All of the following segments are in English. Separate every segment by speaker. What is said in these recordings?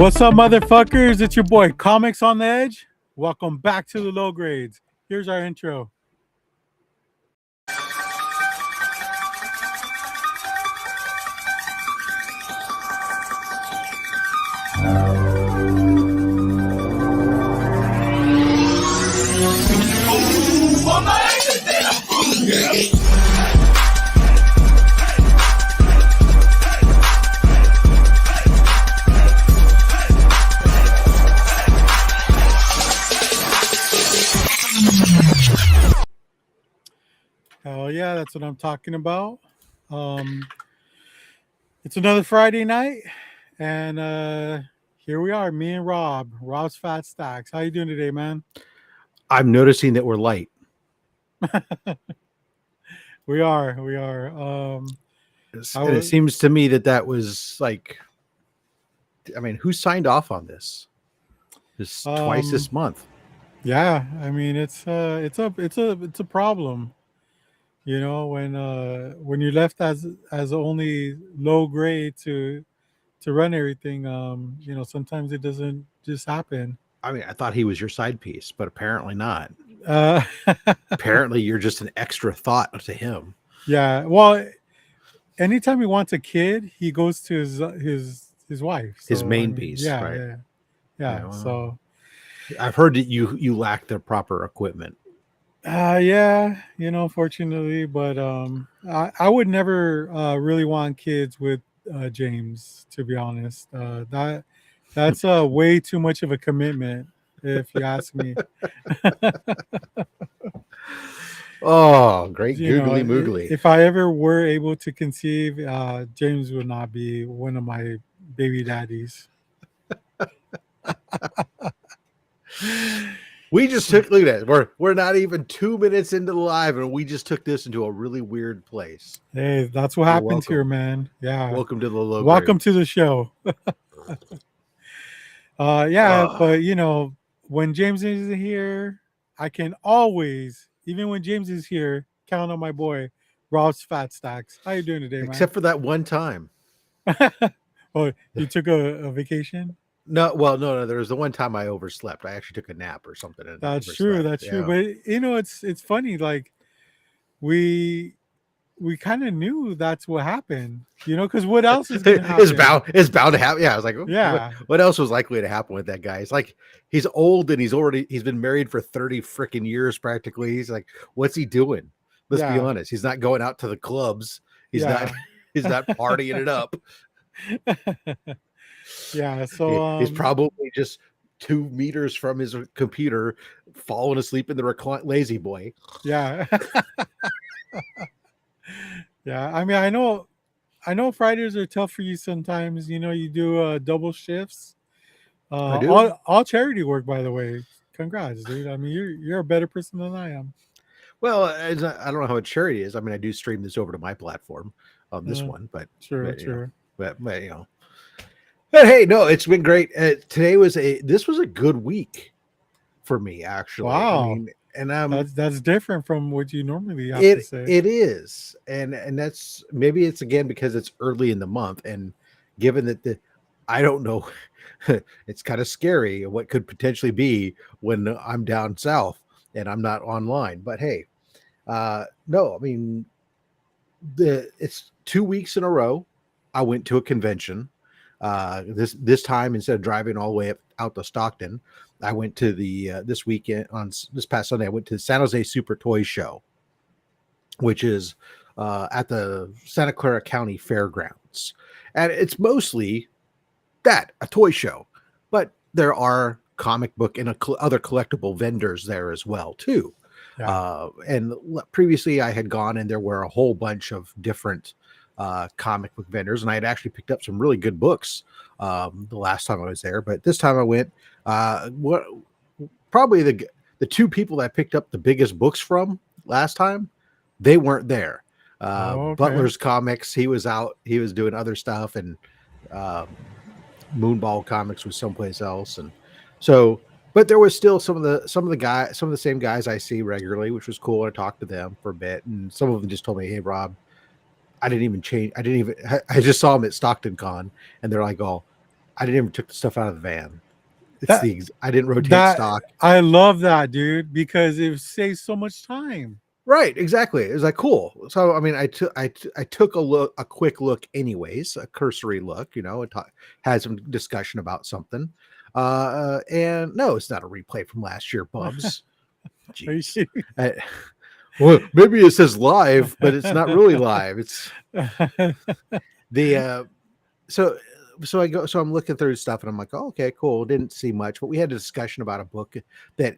Speaker 1: What's up, motherfuckers? It's your boy Comics on the Edge. Welcome back to the Low Grades. Here's our intro. Hell yeah, that's what I'm talking about. It's another Friday night, and here we are, me and Rob's Fat Stacks. How you doing today, man?
Speaker 2: I'm noticing that we're light.
Speaker 1: We are.
Speaker 2: And it seems to me that was like, I mean, who signed off on this? Just twice this month.
Speaker 1: Yeah, I mean it's a problem. You know, when you're left as only low grade to run everything, you know, sometimes it doesn't just happen.
Speaker 2: I mean, I thought he was your side piece, but apparently not.
Speaker 1: Apparently
Speaker 2: you're just an extra thought to him.
Speaker 1: Yeah. Well, anytime he wants a kid, he goes to his wife. So,
Speaker 2: his main piece.
Speaker 1: Yeah,
Speaker 2: right?
Speaker 1: Yeah. Well, so
Speaker 2: I've heard that you lack the proper equipment.
Speaker 1: Yeah, you know, fortunately, but I would never really want kids with James, to be honest. That's way too much of a commitment, if you ask me.
Speaker 2: Oh, great googly moogly.
Speaker 1: If I ever were able to conceive, James would not be one of my baby daddies.
Speaker 2: We just took, look at that. We're not even 2 minutes into the live, and we just took this into a really weird place.
Speaker 1: Hey, that's what happens here, man. Yeah.
Speaker 2: Welcome to the low.
Speaker 1: Welcome to the show. But you know, when James isn't here, I can always, even when James is here, count on my boy, Rob's Fat Stacks. How you doing today, man?
Speaker 2: Except for that one time.
Speaker 1: Oh, you took a vacation?
Speaker 2: No, well, no. There was the one time I overslept. I actually took a nap or something. And
Speaker 1: that's true. But you know, it's funny. Like we kind of knew that's what happened. You know, because what else is gonna happen?
Speaker 2: It's bound to happen. Yeah, I was like,
Speaker 1: yeah.
Speaker 2: What else was likely to happen with that guy? It's like he's old and he's been married for 30 freaking years practically. He's like, what's he doing? Let's be honest. He's not going out to the clubs. He's not partying it up.
Speaker 1: Yeah, so
Speaker 2: he's probably just 2 meters from his computer, falling asleep in the lazy boy.
Speaker 1: Yeah. Yeah, I mean, I know Fridays are tough for you sometimes. You know, you do double shifts.
Speaker 2: I do.
Speaker 1: All charity work, by the way. Congrats, dude. I mean, you're a better person than I am.
Speaker 2: Well, I don't know how much charity is. I mean, I do stream this over to my platform on this one, but
Speaker 1: sure.
Speaker 2: But you know. But hey, no, it's been great. This was a good week for me, actually.
Speaker 1: Wow.
Speaker 2: I mean, and
Speaker 1: that's different from what you normally have to say.
Speaker 2: It is, and that's maybe it's again because it's early in the month, and given that I don't know, it's kind of scary what could potentially be when I'm down south and I'm not online. But hey, no, I mean, it's 2 weeks in a row. I went to a convention. This time, instead of driving all the way out to Stockton, I went to the this weekend on this past Sunday. I went to the San Jose Super Toy Show, which is at the Santa Clara County Fairgrounds, and it's mostly a toy show, but there are comic book and other collectible vendors there as well too. Yeah. And previously, I had gone, and there were a whole bunch of different comic book vendors, and I had actually picked up some really good books the last time I was there. But this time I went, probably the 2 people that I picked up the biggest books from last time, they weren't there. Okay. Butler's Comics, he was out, he was doing other stuff, and Moonball Comics was someplace else, and so. But there was still some of the same guys I see regularly, which was cool. I talked to them for a bit, and some of them just told me, "Hey, Rob, I just saw them at Stockton Con," and they're like, "Oh, I didn't even took the stuff out of the van.
Speaker 1: That
Speaker 2: I didn't rotate
Speaker 1: that
Speaker 2: stock.
Speaker 1: I love that, dude, because it saves so much time.
Speaker 2: Right, exactly. It was like cool. So I mean, I took a quick look, anyways, a cursory look. Had some discussion about something. And no, it's not a replay from last year, Bubs.
Speaker 1: Are you
Speaker 2: Jeez.
Speaker 1: kidding?
Speaker 2: Well, maybe it says live, but it's not really live. It's the so so I'm looking through stuff and I'm like, oh, okay, cool. Didn't see much, but we had a discussion about a book that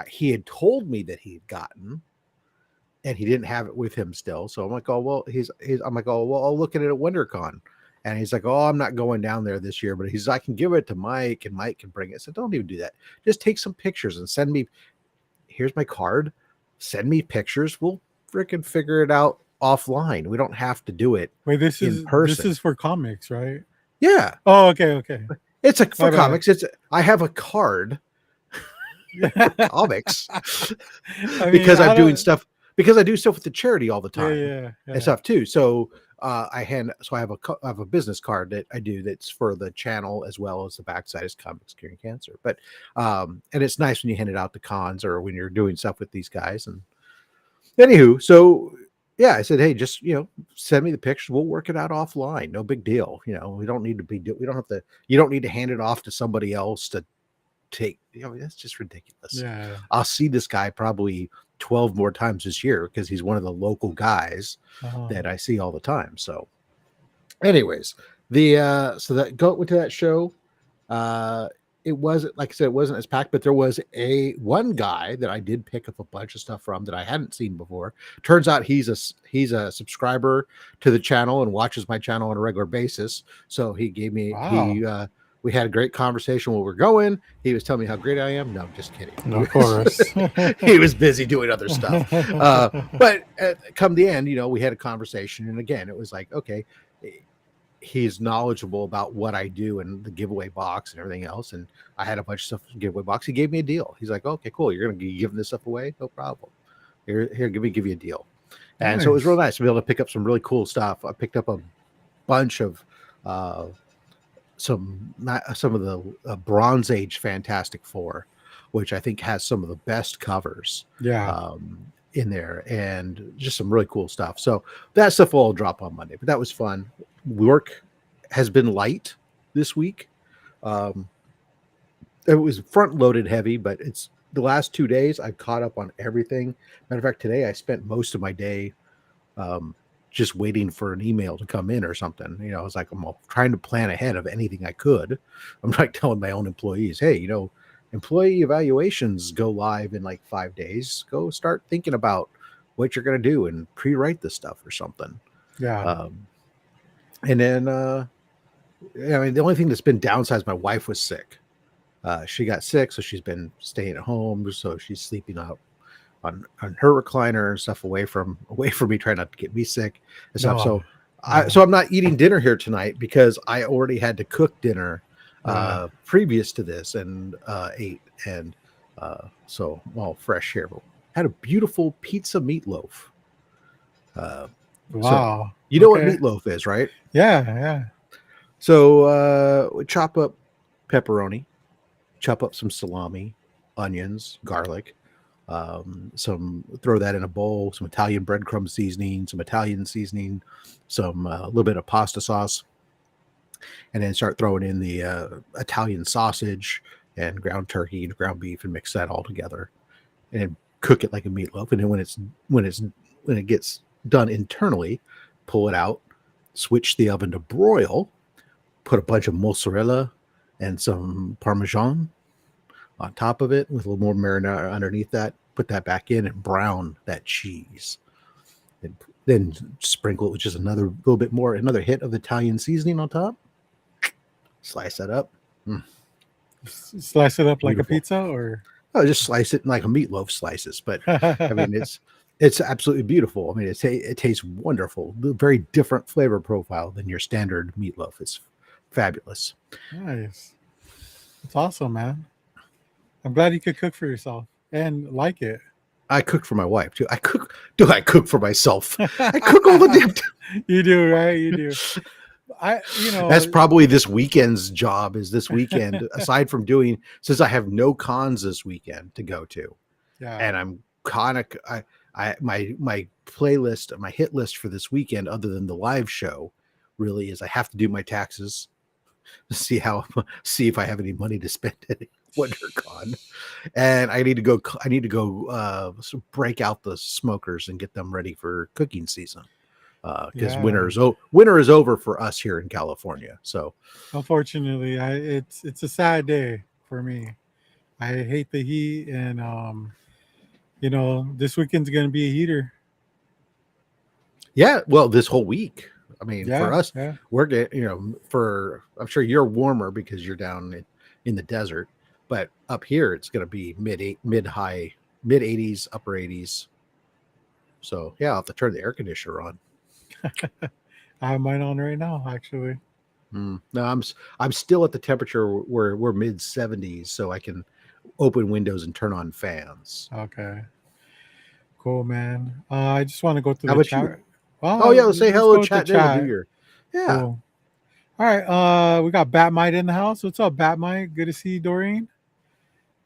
Speaker 2: he had told me that he had gotten, and he didn't have it with him still. So I'm like, oh well, I'm like, oh well, I'll look at it at WonderCon. And he's like, oh, I'm not going down there this year, but I can give it to Mike, and Mike can bring it. So don't even do that. Just take some pictures and send me. Here's my card. Send me pictures. We'll freaking figure it out offline. We don't have to do it.
Speaker 1: Wait, this
Speaker 2: in person.
Speaker 1: This is for comics, right?
Speaker 2: Yeah.
Speaker 1: Oh, okay.
Speaker 2: It's for comics. I have a card for comics because I'm doing stuff. Because I do stuff with the charity all the time,
Speaker 1: yeah.
Speaker 2: and stuff too. So I have a business card that I do that's for the channel, as well as the backside is Comics Curing Cancer. But and it's nice when you hand it out to cons or when you're doing stuff with these guys. And anywho, so yeah, I said, hey, just send me the pictures. We'll work it out offline. No big deal. We don't need to we don't have to. You don't need to hand it off to somebody else to take. That's just ridiculous.
Speaker 1: Yeah.
Speaker 2: I'll see this guy probably 12 more times this year because he's one of the local guys that I see all the time. So anyways, so that went to that show. It wasn't, like I said, it wasn't as packed, but there was one guy that I did pick up a bunch of stuff from that I hadn't seen before. Turns out he's a subscriber to the channel and watches my channel on a regular basis. So he gave me we had a great conversation while we're going. He was telling me how great I am. No, I'm just kidding.
Speaker 1: No, of course.
Speaker 2: He was busy doing other stuff. But come the end, we had a conversation. And again, it was like, okay, he's knowledgeable about what I do and the giveaway box and everything else. And I had a bunch of stuff in the giveaway box. He gave me a deal. He's like, okay, cool. You're going to be giving this stuff away? No problem. Here, give you a deal. And so it was real nice to be able to pick up some really cool stuff. I picked up a bunch of some of the Bronze Age Fantastic Four, which I think has some of the best covers in there, and just some really cool stuff. So that stuff will all drop on Monday, but that was fun. Work has been light this week. It was front loaded heavy, but it's the last 2 days I've caught up on everything. Matter of fact, today I spent most of my day just waiting for an email to come in or something. I was like, I'm trying to plan ahead of anything I could. I'm like telling my own employees, hey, employee evaluations go live in like 5 days. Go start thinking about what you're going to do and pre-write this stuff or something.
Speaker 1: Yeah.
Speaker 2: And then, the only thing that's been downsized, my wife was sick. She got sick, so she's been staying at home. So she's sleeping out on her recliner and stuff away from me, trying not to get me sick and stuff. So I'm not eating dinner here tonight because I already had to cook dinner previous to this and ate. And so I'm all fresh here. But had a beautiful pizza meatloaf.
Speaker 1: Wow.
Speaker 2: So you know what meatloaf is, right?
Speaker 1: Yeah.
Speaker 2: So we chop up pepperoni, chop up some salami, onions, garlic, throw that in a bowl, some Italian breadcrumb seasoning, some Italian seasoning, some a little bit of pasta sauce, and then start throwing in the Italian sausage and ground turkey and ground beef and mix that all together and cook it like a meatloaf. And then when it gets done internally, pull it out, switch the oven to broil, put a bunch of mozzarella and some Parmesan on top of it with a little more marinara underneath that, put that back in and brown that cheese. And then sprinkle it with just another hit of Italian seasoning on top. Slice that up.
Speaker 1: Slice it up like
Speaker 2: Beautiful.
Speaker 1: a pizza, or
Speaker 2: just slice it like a meatloaf slices. But I mean, it's absolutely beautiful. I mean, it tastes wonderful. Very different flavor profile than your standard meatloaf. It's fabulous.
Speaker 1: Nice. It's awesome, man. I'm glad you could cook for yourself and like it.
Speaker 2: I cook for my wife too. I cook for myself. I cook all the damn time.
Speaker 1: You do, right? You do.
Speaker 2: That's probably this weekend's job is this weekend, aside from doing, since I have no cons this weekend to go to,
Speaker 1: yeah,
Speaker 2: and I'm kind of, my playlist, my hit list for this weekend, other than the live show, really is I have to do my taxes to see if I have any money to spend at WonderCon, and I need to go break out the smokers and get them ready for cooking season. Because
Speaker 1: yeah.
Speaker 2: winter is over for us here in California. So
Speaker 1: Unfortunately, it's a sad day for me. I hate the heat, and this weekend's gonna be a heater.
Speaker 2: yeah, well, this whole week. I mean, for
Speaker 1: Yeah,
Speaker 2: us,
Speaker 1: yeah,
Speaker 2: we're getting, for I'm sure you're warmer because you're down in the desert, but up here it's going to be mid 80s, upper 80s. So yeah, I'll have to turn the air conditioner on.
Speaker 1: I have mine on right now, actually.
Speaker 2: No, I'm still at the temperature where we're mid 70s, so I can open windows and turn on fans.
Speaker 1: Okay, cool, man. I just want to go through
Speaker 2: How
Speaker 1: the
Speaker 2: about you?
Speaker 1: chat.
Speaker 2: Oh
Speaker 1: Well,
Speaker 2: yeah, let's say
Speaker 1: let's
Speaker 2: hello,
Speaker 1: go with the
Speaker 2: chat. Then we'll do
Speaker 1: chat.
Speaker 2: your yeah.
Speaker 1: Cool. All right. We got Batmite in the house. What's up, Batmite? Good to see you, Doreen.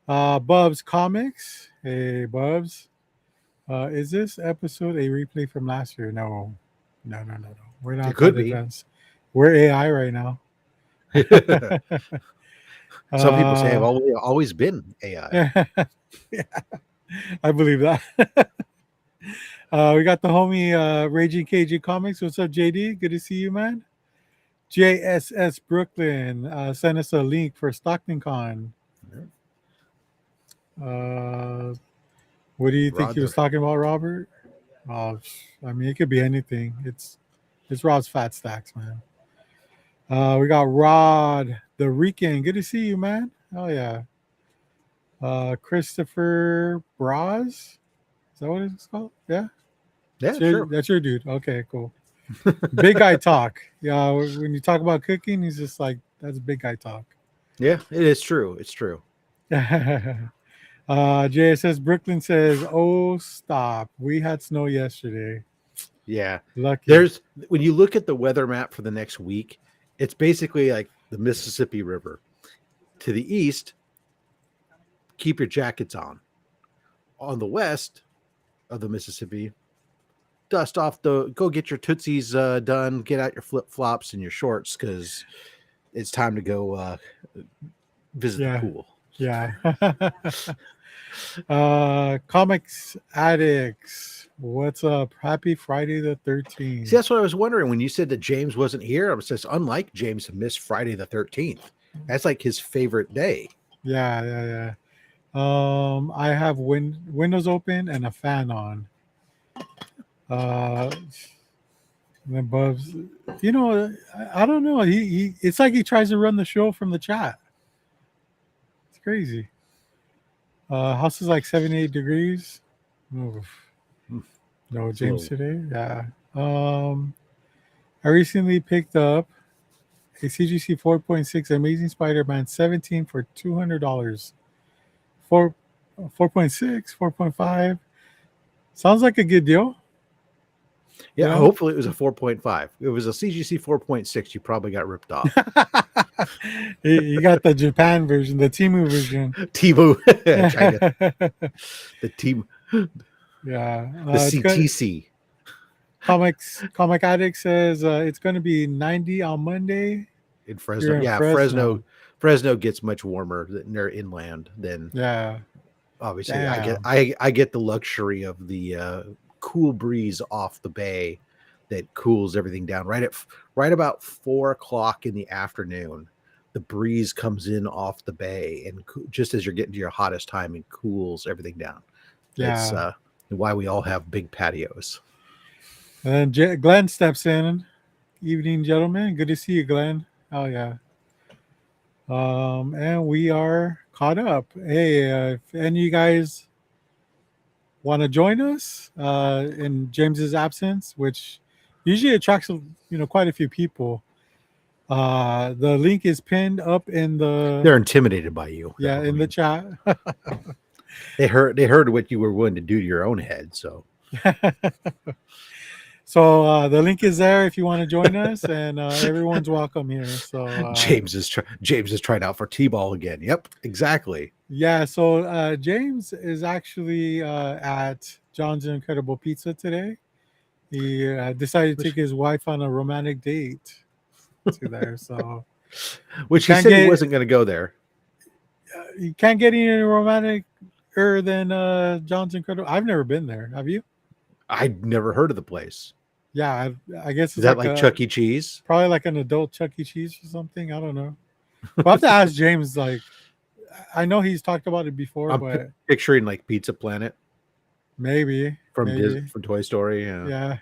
Speaker 1: Bubs Comics. Hey, Bubs. Is this episode a replay from last year? No, no. We're
Speaker 2: It
Speaker 1: not
Speaker 2: could
Speaker 1: that
Speaker 2: be.
Speaker 1: advanced. We're AI right now.
Speaker 2: Some people say I've
Speaker 1: uh,
Speaker 2: always been AI.
Speaker 1: yeah, I believe that. We got the homie Raging Cajun Comics. What's up, JD? Good to see you, man. JSS Brooklyn sent us a link for Stockton Con. Uh, what do you think he was
Speaker 2: Roger.
Speaker 1: talking about, Robert? I mean, it could be anything. It's Rob's Fat Stacks, man. We got Rod the Rican. Good to see you, man. Oh yeah. Christopher Braz. Is that what it's called? Yeah.
Speaker 2: Yeah, sure.
Speaker 1: That's your dude. Okay, cool. Big guy talk. Yeah, when you talk about cooking, he's just like, that's big guy talk.
Speaker 2: Yeah, it is true. It's true.
Speaker 1: JSS Brooklyn says, "Oh, stop! We had snow yesterday.
Speaker 2: Yeah.
Speaker 1: Lucky."
Speaker 2: There's when you look at the weather map for the next week, it's basically like the Mississippi River. To the east, keep your jackets on. On the west of the Mississippi, go get your tootsies done, get out your flip-flops and your shorts because it's time to go visit the
Speaker 1: Yeah,
Speaker 2: pool.
Speaker 1: yeah. Comics addicts, what's up? Happy Friday the 13th.
Speaker 2: See, that's what I was wondering when you said that James wasn't here. I was just unlike James to miss Friday the 13th. That's like his favorite day.
Speaker 1: Yeah. I have windows open and a fan on. And then Bubs, I don't know. He it's like he tries to run the show from the chat. It's crazy. House is like 78 degrees. Oof. No James today. Yeah. I recently picked up a CGC 4.6 Amazing Spider-Man 17 for $200. 4.6, 4.5. Sounds like a good deal.
Speaker 2: Yeah, hopefully it was a 4.5. It was a CGC 4.6. You probably got ripped off.
Speaker 1: You got the Japan version, the Timu version.
Speaker 2: Timu, China. The team.
Speaker 1: Yeah.
Speaker 2: The CTC.
Speaker 1: Comic Addict says it's going to be 90 on Monday
Speaker 2: in Fresno. Yeah, Fresno gets much warmer than they're inland than.
Speaker 1: Yeah.
Speaker 2: Obviously, I get the luxury of the cool breeze off the bay that cools everything down. Right about 4:00 in the afternoon, the breeze comes in off the bay, and just as you're getting to your hottest time, and cools everything down.
Speaker 1: Yeah.
Speaker 2: It's why we all have big patios.
Speaker 1: And then Glenn steps in. Evening, gentlemen. Good to see you, Glenn. Oh yeah. And we are caught up. Hey, if any of you guys want to join us in James's absence, which usually attracts quite a few people, the link is pinned up in the.
Speaker 2: They're intimidated by you.
Speaker 1: Yeah, in the chat.
Speaker 2: They heard what you were willing to do to your own head. So
Speaker 1: So the link is there if you want to join us, and everyone's welcome here. So
Speaker 2: James is trying out for T-ball again. Yep, exactly.
Speaker 1: yeah, so James is actually at John's Incredible Pizza today. He decided to take his wife on a romantic date to there. So
Speaker 2: Which he said he wasn't going to go there.
Speaker 1: You can't get any romantic-er than John's Incredible. I've never been there. Have you?
Speaker 2: I'd never heard of the place.
Speaker 1: Yeah, I guess it's
Speaker 2: Is that like Chuck E. Cheese?
Speaker 1: Probably like an adult Chuck E. Cheese or something. I don't know. We'll have to ask James. Like, I know he's talked about it before, but
Speaker 2: picturing like Pizza Planet
Speaker 1: maybe
Speaker 2: from Toy Story.
Speaker 1: Yeah.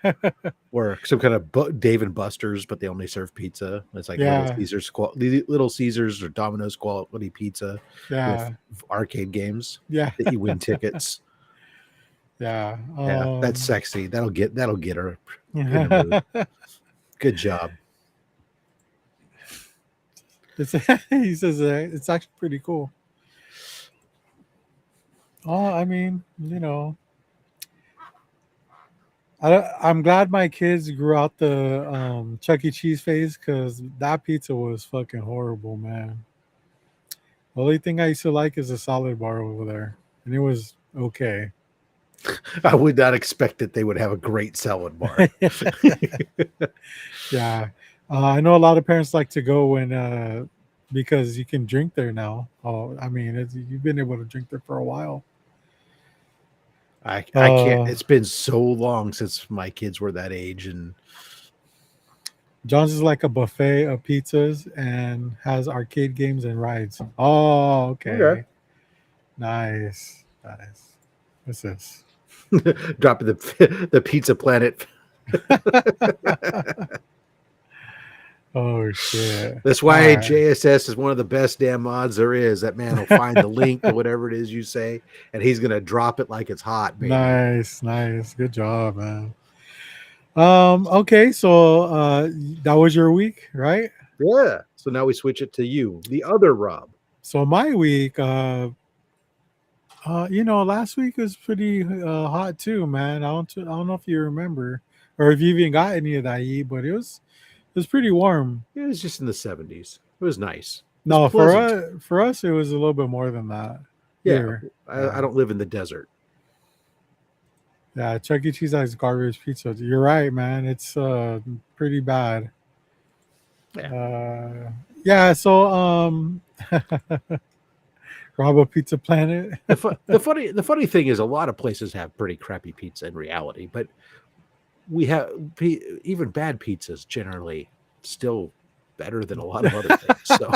Speaker 2: Or some kind of Dave and Buster's, but they only serve pizza. It's like Little Caesars or Domino's quality pizza with arcade games.
Speaker 1: Yeah,
Speaker 2: that you win tickets.
Speaker 1: Yeah,
Speaker 2: that's sexy. That'll get her in the mood. Good job.
Speaker 1: He says it's actually pretty cool. Oh, I mean, I'm glad my kids grew out the Chuck E. Cheese phase, because that pizza was fucking horrible, man. The only thing I used to like is the salad bar over there, and it was okay.
Speaker 2: I would not expect that they would have a great salad bar.
Speaker 1: Yeah. I know a lot of parents like to go when because you can drink there now. Oh, I mean, you've been able to drink there for a while.
Speaker 2: I can't. It's been so long since my kids were that age, and
Speaker 1: John's is like a buffet of pizzas and has arcade games and rides. Oh, okay. Nice. What's this?
Speaker 2: Dropping the Pizza Planet.
Speaker 1: Oh shit!
Speaker 2: That's why JSS is one of the best damn mods there is. That man will find the link to whatever it is you say, and he's gonna drop it like it's hot, baby.
Speaker 1: Nice. Good job, man. Okay, so that was your week, right?
Speaker 2: Yeah. So now we switch it to you, the other Rob.
Speaker 1: So my week, last week was pretty hot too, man. I don't know if you remember or if you even got any of that heat, but it was pretty warm.
Speaker 2: It was just in the 70s. It was nice.
Speaker 1: No, for us, it was a little bit more than that.
Speaker 2: Yeah, I don't live in the desert.
Speaker 1: Yeah, Chuck E. Cheese has garbage pizza. You're right, man. It's pretty bad. Yeah. So Robo Pizza Planet.
Speaker 2: The funny thing is, a lot of places have pretty crappy pizza in reality, but we have even bad pizzas generally still better than a lot of other things. So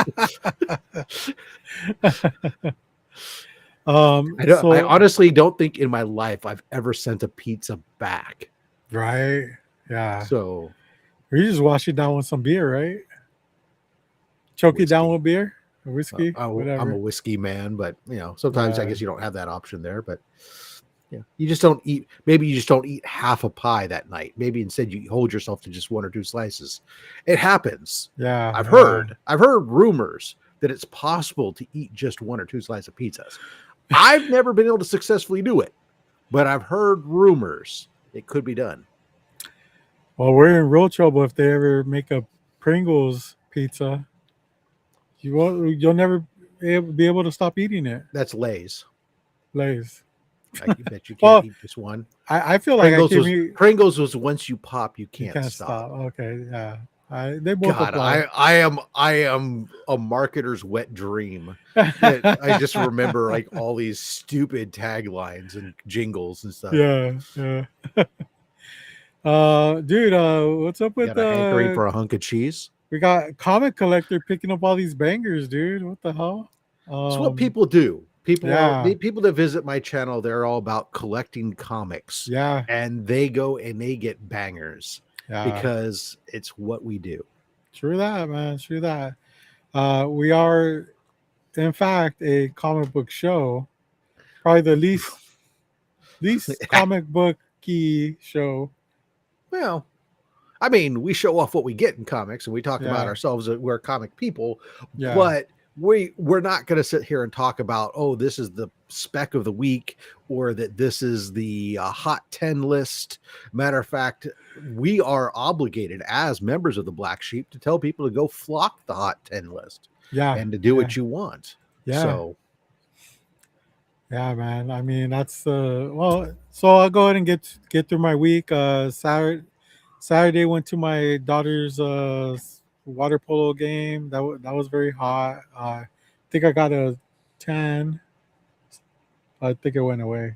Speaker 2: I honestly don't think in my life I've ever sent a pizza back.
Speaker 1: Right. Yeah.
Speaker 2: So
Speaker 1: you just wash it down with some beer, right? Choke it down with beer or whiskey.
Speaker 2: I'm a whiskey man, but sometimes I guess you don't have that option there, but you just don't eat. Maybe you just don't eat half a pie that night. Maybe instead you hold yourself to just one or two slices. It happens.
Speaker 1: Yeah.
Speaker 2: I've heard rumors that it's possible to eat just one or two slices of pizzas. I've never been able to successfully do it, but I've heard rumors it could be done.
Speaker 1: Well, we're in real trouble if they ever make a Pringles pizza. You'll never be able to stop eating it.
Speaker 2: That's Lay's. I bet you can't eat just one.
Speaker 1: I feel Pringles
Speaker 2: like Pringles was once you pop, you can't stop.
Speaker 1: Okay, yeah. They both
Speaker 2: God, I am a marketer's wet dream. I just remember like all these stupid taglines and jingles and stuff.
Speaker 1: Yeah. Dude, what's up with
Speaker 2: hankering for a hunk of cheese?
Speaker 1: We got Comic Collector picking up all these bangers, dude. What the hell?
Speaker 2: It's what people do. People that visit my channel, they're all about collecting comics.
Speaker 1: Yeah.
Speaker 2: And they go and they get bangers because it's what we do.
Speaker 1: True that, man. True that. We are, in fact, a comic book show. Probably the least comic book-y show.
Speaker 2: Well, I mean, we show off what we get in comics and we talk about ourselves. We're comic people, but we're not going to sit here and talk about, oh, this is the spec of the week, or that this is the hot 10 list. Matter of fact, we are obligated as members of the Black Sheep to tell people to go flock the hot 10 list
Speaker 1: Yeah,
Speaker 2: and to do
Speaker 1: yeah,
Speaker 2: what you want.
Speaker 1: yeah,
Speaker 2: So
Speaker 1: yeah, man. I mean, that's well. So I'll go ahead and get through my week. Saturday went to my daughter's water polo game. That was very hot. I think I got a 10. I think it went away.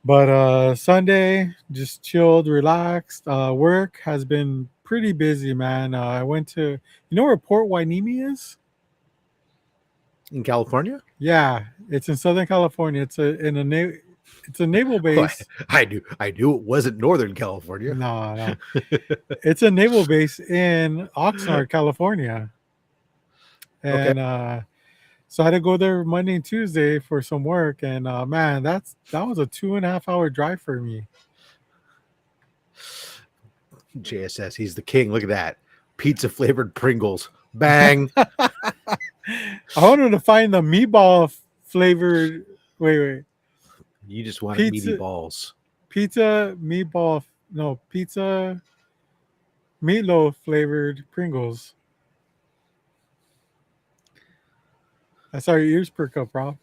Speaker 1: But Sunday, just chilled, relaxed. Work has been pretty busy, man. I went to, you know where Port Hueneme is?
Speaker 2: in California,
Speaker 1: Yeah, it's in Southern California. It's a naval
Speaker 2: oh,
Speaker 1: base.
Speaker 2: I knew it wasn't Northern California.
Speaker 1: No, no, it's a naval base in Oxnard, California,
Speaker 2: Okay.
Speaker 1: and so I had to go there Monday and Tuesday for some work. And man, that was a 2.5 hour drive for me.
Speaker 2: JSS, he's the king. Look at that. Pizza flavored Pringles. Bang.
Speaker 1: I wanted to find the meatball flavored. Wait.
Speaker 2: You just wanted
Speaker 1: Pizza,
Speaker 2: meaty balls.
Speaker 1: pizza, meatball. No, pizza, meatloaf flavored Pringles. I saw your ears perk up, Rob.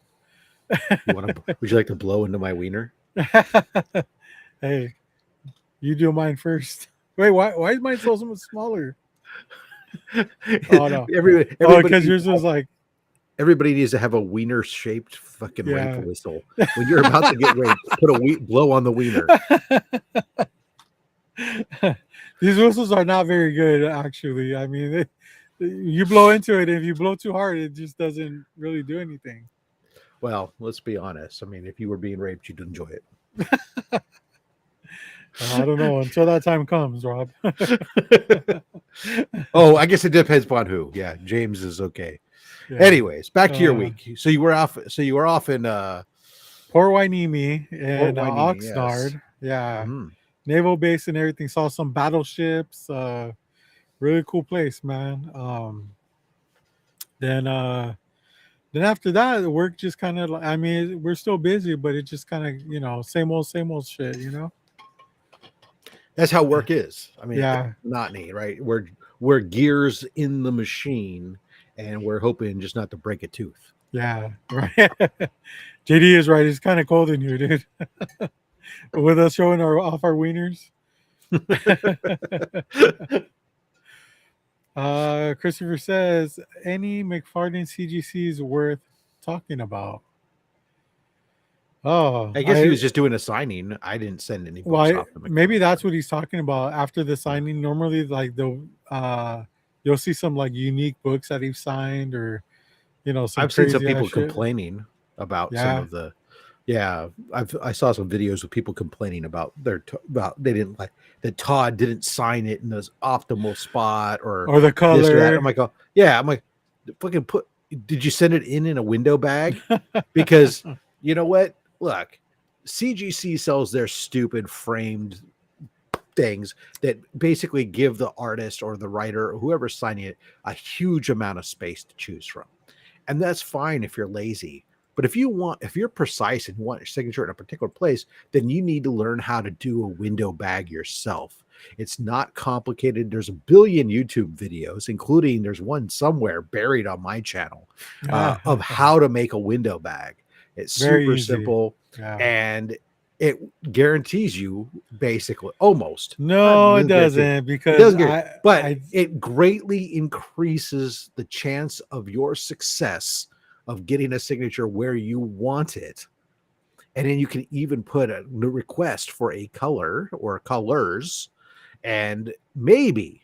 Speaker 2: Would you like to blow into my wiener?
Speaker 1: Hey, you do mine first. Wait, why is mine so much smaller? Oh no.
Speaker 2: Everybody,
Speaker 1: Because yours was like,
Speaker 2: everybody needs to have a wiener shaped fucking
Speaker 1: yeah.
Speaker 2: rape whistle. When you're about to get raped, put a blow on the wiener.
Speaker 1: These whistles are not very good, actually. I mean, you blow into it. If you blow too hard, it just doesn't really do anything.
Speaker 2: Well, let's be honest. I mean, if you were being raped, you'd enjoy it.
Speaker 1: I don't know until that time comes, Rob.
Speaker 2: Oh, I guess it depends upon who. Yeah, James is okay.
Speaker 1: Yeah.
Speaker 2: Anyways, back to your week. So you were off. So you were off in
Speaker 1: Port Hueneme and
Speaker 2: Port Hueneme,
Speaker 1: Oxnard.
Speaker 2: yes.
Speaker 1: Yeah,
Speaker 2: Mhm.
Speaker 1: naval base and everything. Saw some battleships. Really cool place, man. Then after that, the work just kind of. I mean, we're still busy, but it just kind of same old shit.
Speaker 2: That's how work is. I mean,
Speaker 1: Yeah.
Speaker 2: monotony, right? We're gears in the machine, and we're hoping just not to break a tooth.
Speaker 1: Yeah, right. JD is right. It's kind of cold in here, dude. With us showing off our wieners. Christopher says, any McFarlane CGCs worth talking about? Oh,
Speaker 2: I guess he was just doing a signing. I didn't send any books
Speaker 1: well,
Speaker 2: off to McFarlane.
Speaker 1: maybe that's what he's talking about after the signing. Normally, like you'll see some like unique books that he's signed, or some
Speaker 2: I've seen some
Speaker 1: crazy
Speaker 2: people
Speaker 1: ass shit.
Speaker 2: complaining about
Speaker 1: Yeah.
Speaker 2: some of the. Yeah, I saw some videos of people complaining about they didn't like that Todd didn't sign it in this optimal spot or
Speaker 1: the
Speaker 2: this or that.
Speaker 1: color.
Speaker 2: I'm like, oh, yeah, I'm like, fucking did you send it in a window bag? Because you know what? Look, CGC sells their stupid framed things that basically give the artist or the writer or whoever's signing it a huge amount of space to choose from. And that's fine if you're lazy. But if you're precise and you want your signature in a particular place, then you need to learn how to do a window bag yourself. It's not complicated. There's a billion YouTube videos, including there's one somewhere buried on my channel of how to make a window bag. It's
Speaker 1: Very
Speaker 2: super
Speaker 1: easy.
Speaker 2: Simple,
Speaker 1: Yeah.
Speaker 2: and it guarantees you basically almost.
Speaker 1: No, it doesn't, because
Speaker 2: it greatly increases the chance of your success of getting a signature where you want it. And then you can even put a request for a color or colors, and maybe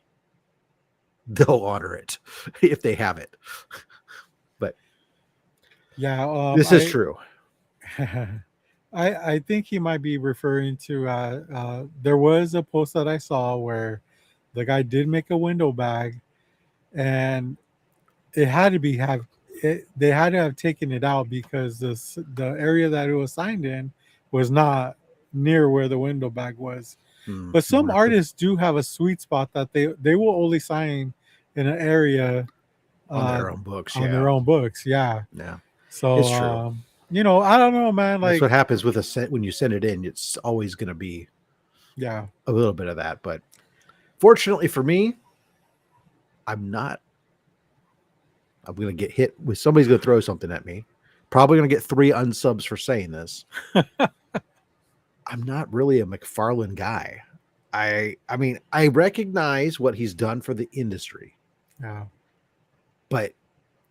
Speaker 2: they'll honor it if they have it. But
Speaker 1: yeah,
Speaker 2: this is true.
Speaker 1: I think he might be referring to there was a post that I saw where the guy did make a window bag, and it had to be they had to have taken it out because the area that it was signed in was not near where the window bag was. But some artists do have a sweet spot that they will only sign in an area
Speaker 2: on
Speaker 1: uh,
Speaker 2: their own books.
Speaker 1: on their
Speaker 2: Yeah,
Speaker 1: own books. Yeah.
Speaker 2: yeah,
Speaker 1: So
Speaker 2: it's true.
Speaker 1: I don't know, man.
Speaker 2: That's
Speaker 1: Like,
Speaker 2: what happens with a set when you send it in. It's always going to be
Speaker 1: yeah,
Speaker 2: a little bit of that, but fortunately for me, I'm not. I'm going to get hit with somebody's going to throw something at me. Probably going to get 3 unsubs for saying this. I'm not really a McFarlane guy. I mean, I recognize what he's done for the industry,
Speaker 1: yeah,
Speaker 2: but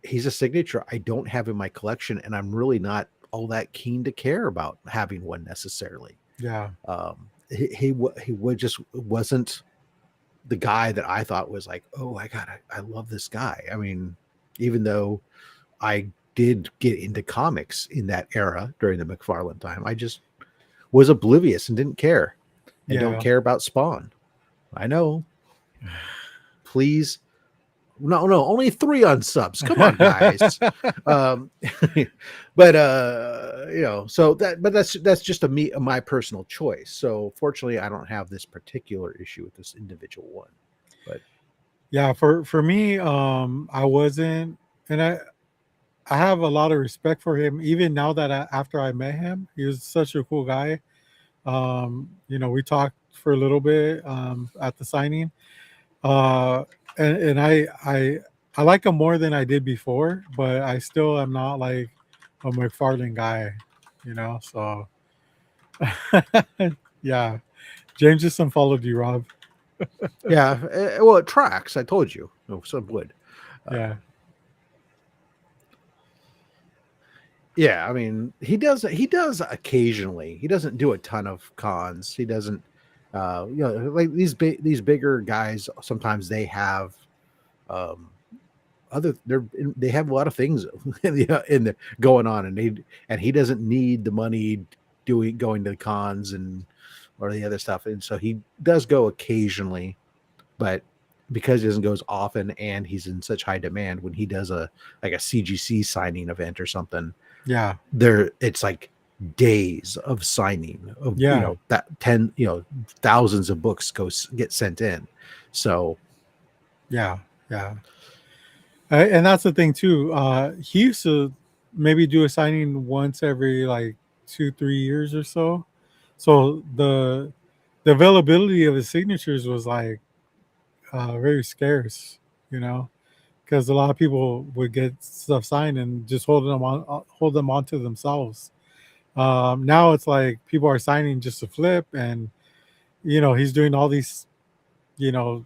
Speaker 2: he's a signature I don't have in my collection, and I'm really not all that keen to care about having one necessarily.
Speaker 1: yeah,
Speaker 2: He would just wasn't the guy that I thought was like, oh, I love this guy. I mean, even though I did get into comics in that era during the McFarlane time, I just was oblivious and didn't care and don't
Speaker 1: yeah.
Speaker 2: care about Spawn. I know. Please. No, only 3 unsubs. Come on, guys. um, but so that's just my personal choice. So fortunately, I don't have this particular issue with this individual one. But
Speaker 1: Yeah, for me, I wasn't, and I have a lot of respect for him. Even now that after I met him, he was such a cool guy. We talked for a little bit at the signing, uh, and I like him more than I did before, but I still am not like a McFarlane guy, So yeah, James just unfollowed you, Rob.
Speaker 2: yeah, well, it tracks. I told you. No, some would. Uh,
Speaker 1: Yeah,
Speaker 2: yeah, I mean, he does. He does occasionally. He doesn't do a ton of cons. He doesn't. Like these bigger guys. Sometimes they have um, they have a lot of things in the going on, and he doesn't need the money going to the cons and or the other stuff, and so he does go occasionally, but because he doesn't go as often and he's in such high demand, when he does a CGC signing event or something,
Speaker 1: yeah,
Speaker 2: it's like days of signing of
Speaker 1: yeah,
Speaker 2: that 10 thousands of books get sent in, so
Speaker 1: yeah, yeah. And that's the thing too. He used to maybe do a signing once every like 2-3 years or so. So the availability of his signatures was like very scarce, because a lot of people would get stuff signed and just hold them onto themselves. Now it's like people are signing just to flip, and he's doing all these you know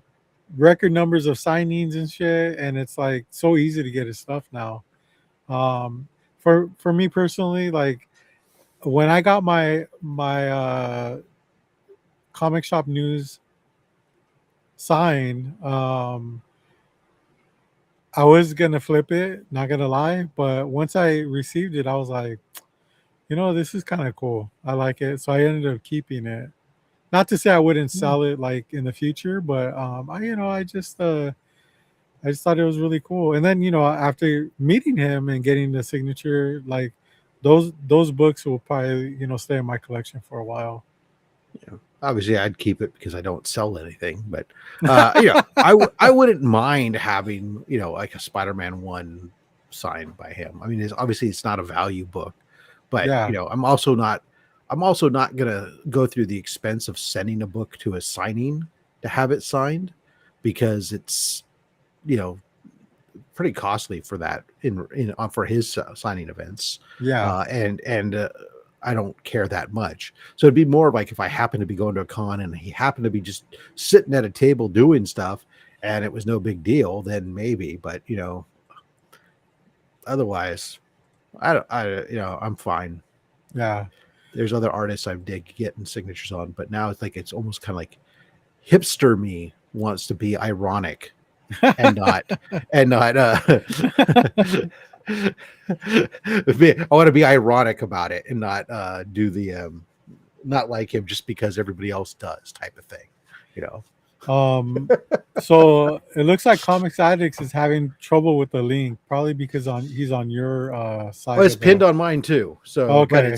Speaker 1: record numbers of signings and shit, and it's like so easy to get his stuff now. Um, for me personally, like when I got my comic shop news sign, I was gonna flip it, not gonna lie, but once I received it, I was like, this is kind of cool. I like it, so I ended up keeping it. Not to say I wouldn't sell it like in the future, but I just thought it was really cool. And then, after meeting him and getting the signature, like those books will probably, stay in my collection for a while.
Speaker 2: obviously I'd keep it because I don't sell anything, but I wouldn't mind having like a Spider-Man 1 signed by him. I mean, it's not a value book, but
Speaker 1: Yeah.
Speaker 2: I'm also not gonna go through the expense of sending a book to a signing to have it signed, because it's you know pretty costly for that for his signing events,
Speaker 1: Yeah.
Speaker 2: and I don't care that much. So it'd be more like if I happened to be going to a con and he happened to be just sitting at a table doing stuff, and it was no big deal, then maybe. But otherwise, I'm fine.
Speaker 1: Yeah.
Speaker 2: There's other artists I dig getting signatures on, but now it's almost kind of like hipster me wants to be ironic and not I want to be ironic about it and not do the not like him just because everybody else does type of thing, you know.
Speaker 1: um so it looks like Comics Addicts is having trouble with the link, probably because he's on your
Speaker 2: Well,
Speaker 1: side
Speaker 2: it's
Speaker 1: of the
Speaker 2: pinned on mine too. So,
Speaker 1: okay.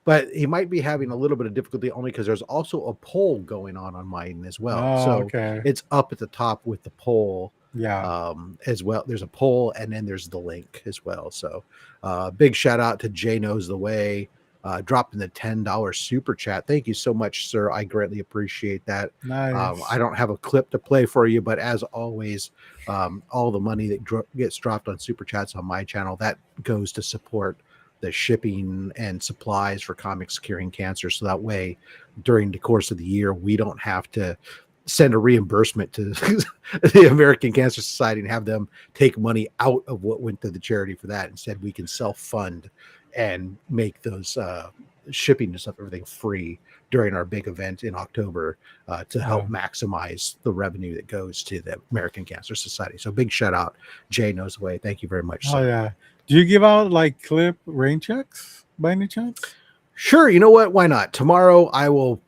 Speaker 2: but he might be having a little bit of difficulty only because there's also a poll going on mine as well.
Speaker 1: Oh,
Speaker 2: So
Speaker 1: okay.
Speaker 2: it's up at the top with the poll.
Speaker 1: Yeah.
Speaker 2: as well. There's a poll, and then there's the link as well. So big shout out to Jay Knows the Way, dropping the $10 super chat. Thank you so much, sir. I greatly appreciate that. I
Speaker 1: Nice.
Speaker 2: don't have a clip to play for you, but as always, all the money that gets dropped on super chats on my channel, that goes to support the shipping and supplies for Comics Curing Cancer. So that way, during the course of the year, we don't have to send a reimbursement to the American Cancer Society and have them take money out of what went to the charity for that. Instead, we can self-fund and make those shipping and stuff, everything free during our big event in October to help
Speaker 1: Yeah.
Speaker 2: maximize the revenue that goes to the American Cancer Society. So big shout out, Jay Knows the Way. Thank you very much,
Speaker 1: Oh
Speaker 2: sir.
Speaker 1: yeah. Do you give out like clip rain checks by any chance?
Speaker 2: Sure, you know what? Why not? Tomorrow I will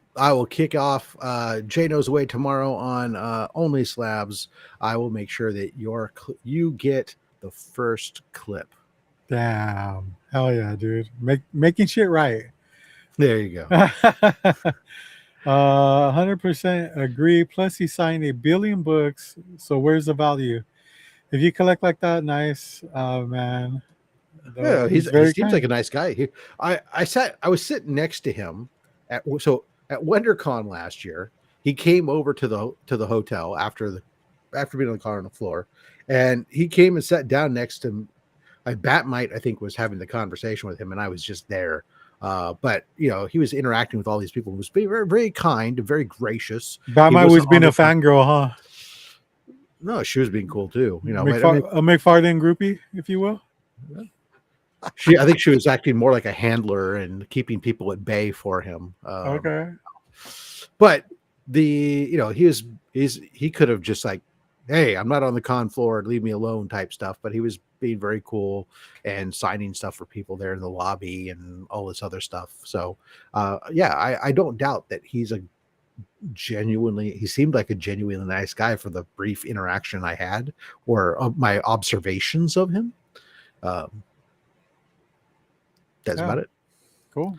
Speaker 2: kick off Jay Knows the Way tomorrow on Only Slabs. I will make sure that you get the first clip.
Speaker 1: Damn. Hell yeah, dude. Making shit right.
Speaker 2: There you go.
Speaker 1: 100% agree. Plus, he signed 1 billion books. So where's the value? If you collect like that, nice, man.
Speaker 2: Yeah,
Speaker 1: He's
Speaker 2: he
Speaker 1: very
Speaker 2: seems like a
Speaker 1: kind.
Speaker 2: nice guy. I was sitting next to him at WonderCon last year. He came over to the hotel after being on the car on the floor, and he came and sat down next to him. Batmite, I think, was having the conversation with him, and I was just there. But he was interacting with all these people. He was being very, very kind and very gracious.
Speaker 1: That
Speaker 2: He
Speaker 1: might
Speaker 2: wasn't
Speaker 1: always
Speaker 2: on
Speaker 1: been a
Speaker 2: the con-
Speaker 1: fangirl, huh?
Speaker 2: No, she was being cool too. But I mean,
Speaker 1: A McFarlane groupie, if you will.
Speaker 2: I think she was acting more like a handler and keeping people at bay for him.
Speaker 1: Okay.
Speaker 2: But he could have just like, hey, I'm not on the con floor, leave me alone type stuff. But he was being very cool and signing stuff for people there in the lobby and all this other stuff. So I don't doubt that he seemed like a genuinely nice guy for the brief interaction I had or my observations of him. That's about it.
Speaker 1: Cool.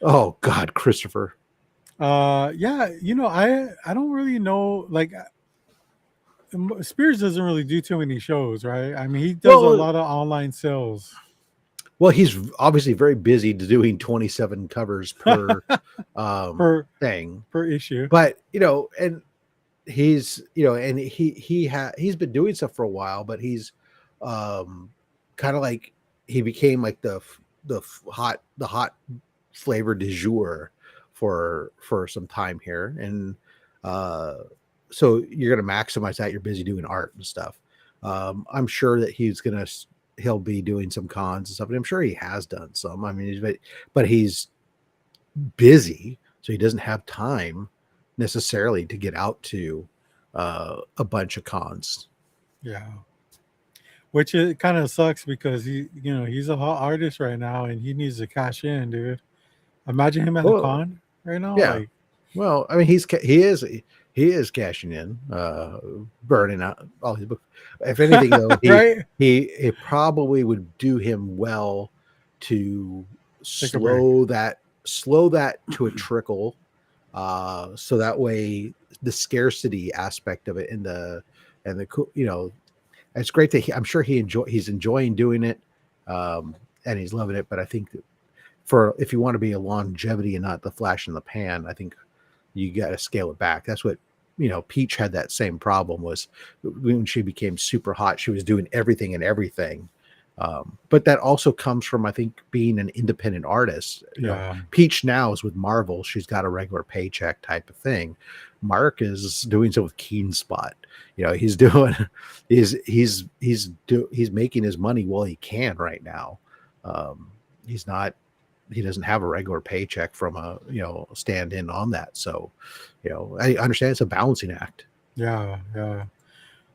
Speaker 2: Oh God, Christopher.
Speaker 1: Yeah, I don't really know, like, Spears doesn't really do too many shows, right? I mean, he does a
Speaker 2: Well,
Speaker 1: lot of online sales.
Speaker 2: he's obviously very busy doing 27 covers per
Speaker 1: per
Speaker 2: thing.
Speaker 1: per issue.
Speaker 2: But and he's and he's been doing stuff for a while, but he's kind of like he became like the hot flavor du jour for some time here, and so you're going to maximize that. You're busy doing art and stuff. I'm sure that he'll be doing some cons and stuff, and I'm sure he has done some. I mean, but he's busy, so he doesn't have time necessarily to get out to a bunch of cons.
Speaker 1: Yeah. Which it kind of sucks because he's a hot artist right now and he needs to cash in, dude. Imagine him at the
Speaker 2: Well,
Speaker 1: con right now.
Speaker 2: yeah.
Speaker 1: Like,
Speaker 2: Well, I mean, he is cashing in, burning out all his books. If anything, though,
Speaker 1: right?
Speaker 2: it probably would do him well to
Speaker 1: Take a break.
Speaker 2: slow that to a trickle, so that way the scarcity aspect of it and the it's great that I'm sure he's enjoying doing it, and he's loving it. But I think that if you want to be a longevity and not the flash in the pan, I think you got to scale it back. That's what Peach had that same problem. Was when she became super hot, she was doing everything and everything. But that also comes from, I think, being an independent artist.
Speaker 1: Yeah.
Speaker 2: Peach now is with Marvel. She's got a regular paycheck type of thing. Mark is doing so with Keen Spot. He's doing, he's making his money while he can right now. He doesn't have a regular paycheck from a stand in on that. So, I understand it's a balancing act.
Speaker 1: Yeah. Yeah.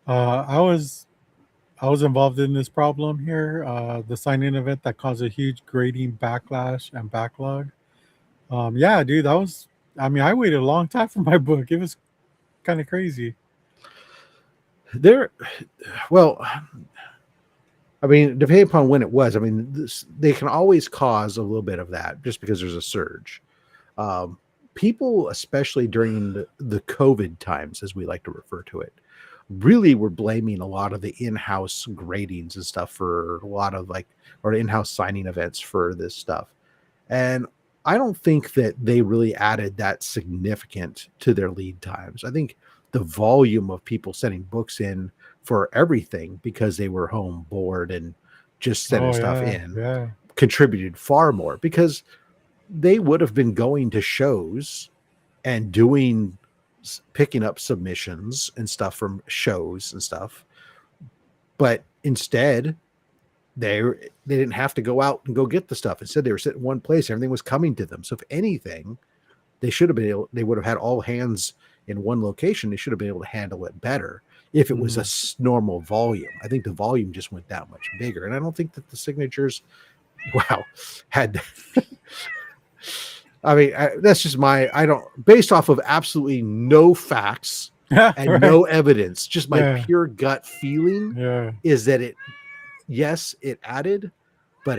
Speaker 1: I was involved in this problem here. The sign-in event that caused a huge grading backlash and backlog. Yeah, dude, I mean, I waited a long time for my book. It was kind of crazy.
Speaker 2: Well, I mean, depending upon when it was, I mean, they can always cause a little bit of that just because there's a surge. People, especially during the COVID times, as we like to refer to it, really were blaming a lot of the in-house gradings and stuff for a lot of like, or in-house signing events for this stuff. And I don't think that they really added that significant to their lead times. I think the volume of people sending books in for everything because they were home bored and just sending
Speaker 1: Oh
Speaker 2: stuff
Speaker 1: yeah,
Speaker 2: in
Speaker 1: yeah.
Speaker 2: contributed far more, because they would have been going to shows and doing, picking up submissions and stuff from shows and stuff, but instead they didn't have to go out and go get the stuff. Instead, they were sitting in one place. Everything was coming to them. So if anything, they should have been able, they would have had all hands in one location. They should have been able to handle it better if it was a
Speaker 1: Mhm.
Speaker 2: normal volume. I think the volume just went that much bigger. And I don't think that the signatures, wow, had, I mean, that's just my, I don't, based off of absolutely no facts
Speaker 1: Yeah,
Speaker 2: and
Speaker 1: right.
Speaker 2: no evidence, just my
Speaker 1: Yeah,
Speaker 2: pure gut feeling
Speaker 1: yeah,
Speaker 2: is that it, yes, it added, but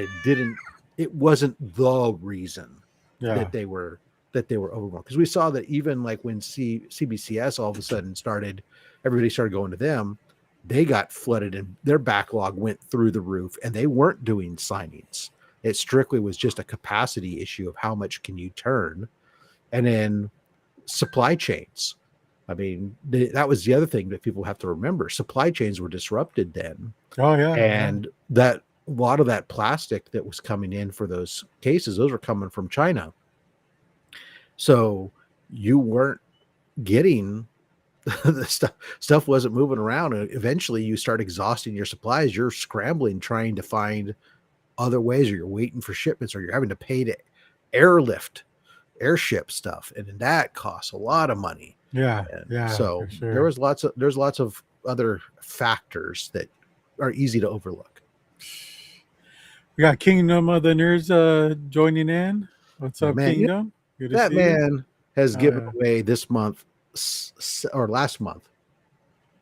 Speaker 2: it wasn't the reason
Speaker 1: yeah.
Speaker 2: that they were overwhelmed. Because we saw that even like when CBCS all of a sudden started, everybody started going to them, they got flooded and their backlog went through the roof, and they weren't doing signings. It strictly was just a capacity issue of how much can you turn. And then supply chains. I mean, that was the other thing that people have to remember. Supply chains were disrupted then,
Speaker 1: Oh yeah, yeah.
Speaker 2: and that a lot of that plastic that was coming in for those cases, those were coming from China. So you weren't getting the stuff wasn't moving around, and eventually you start exhausting your supplies. You're scrambling trying to find other ways, or you're waiting for shipments, or you're having to pay to airship stuff, and then that costs a lot of money.
Speaker 1: Yeah,
Speaker 2: And
Speaker 1: yeah, for
Speaker 2: so
Speaker 1: sure.
Speaker 2: there's lots of other factors that are easy to overlook.
Speaker 1: We got Kingdom of the Nerds joining in. What's
Speaker 2: My
Speaker 1: up,
Speaker 2: man,
Speaker 1: Kingdom? Good to
Speaker 2: that
Speaker 1: see you.
Speaker 2: man has
Speaker 1: Oh
Speaker 2: given
Speaker 1: yeah.
Speaker 2: away this month or last month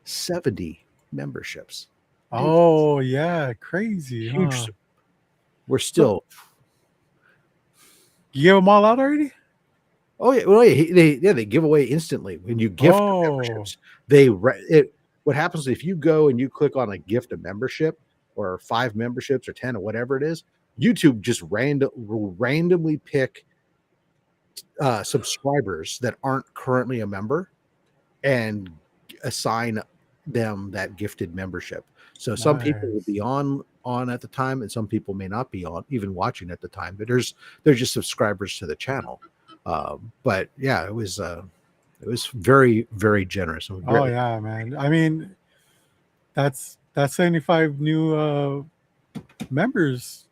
Speaker 2: 70 memberships. It's
Speaker 1: Oh yeah, crazy,
Speaker 2: huge.
Speaker 1: huh?
Speaker 2: We're
Speaker 1: So
Speaker 2: still,
Speaker 1: you gave them all out already?
Speaker 2: oh yeah, well they give away instantly when you gift the
Speaker 1: Oh,
Speaker 2: memberships. What happens if you go and you click on a gift a membership, or 5 memberships or 10 or whatever it is, YouTube just randomly pick subscribers that aren't currently a member and assign them that gifted membership. So some people will
Speaker 1: nice.
Speaker 2: be on at the time, and some people may not be on even watching at the time. But they're just subscribers to the channel. But yeah, it was very, very generous, and we
Speaker 1: Oh
Speaker 2: greatly.
Speaker 1: yeah, man. I mean, that's 75 new members.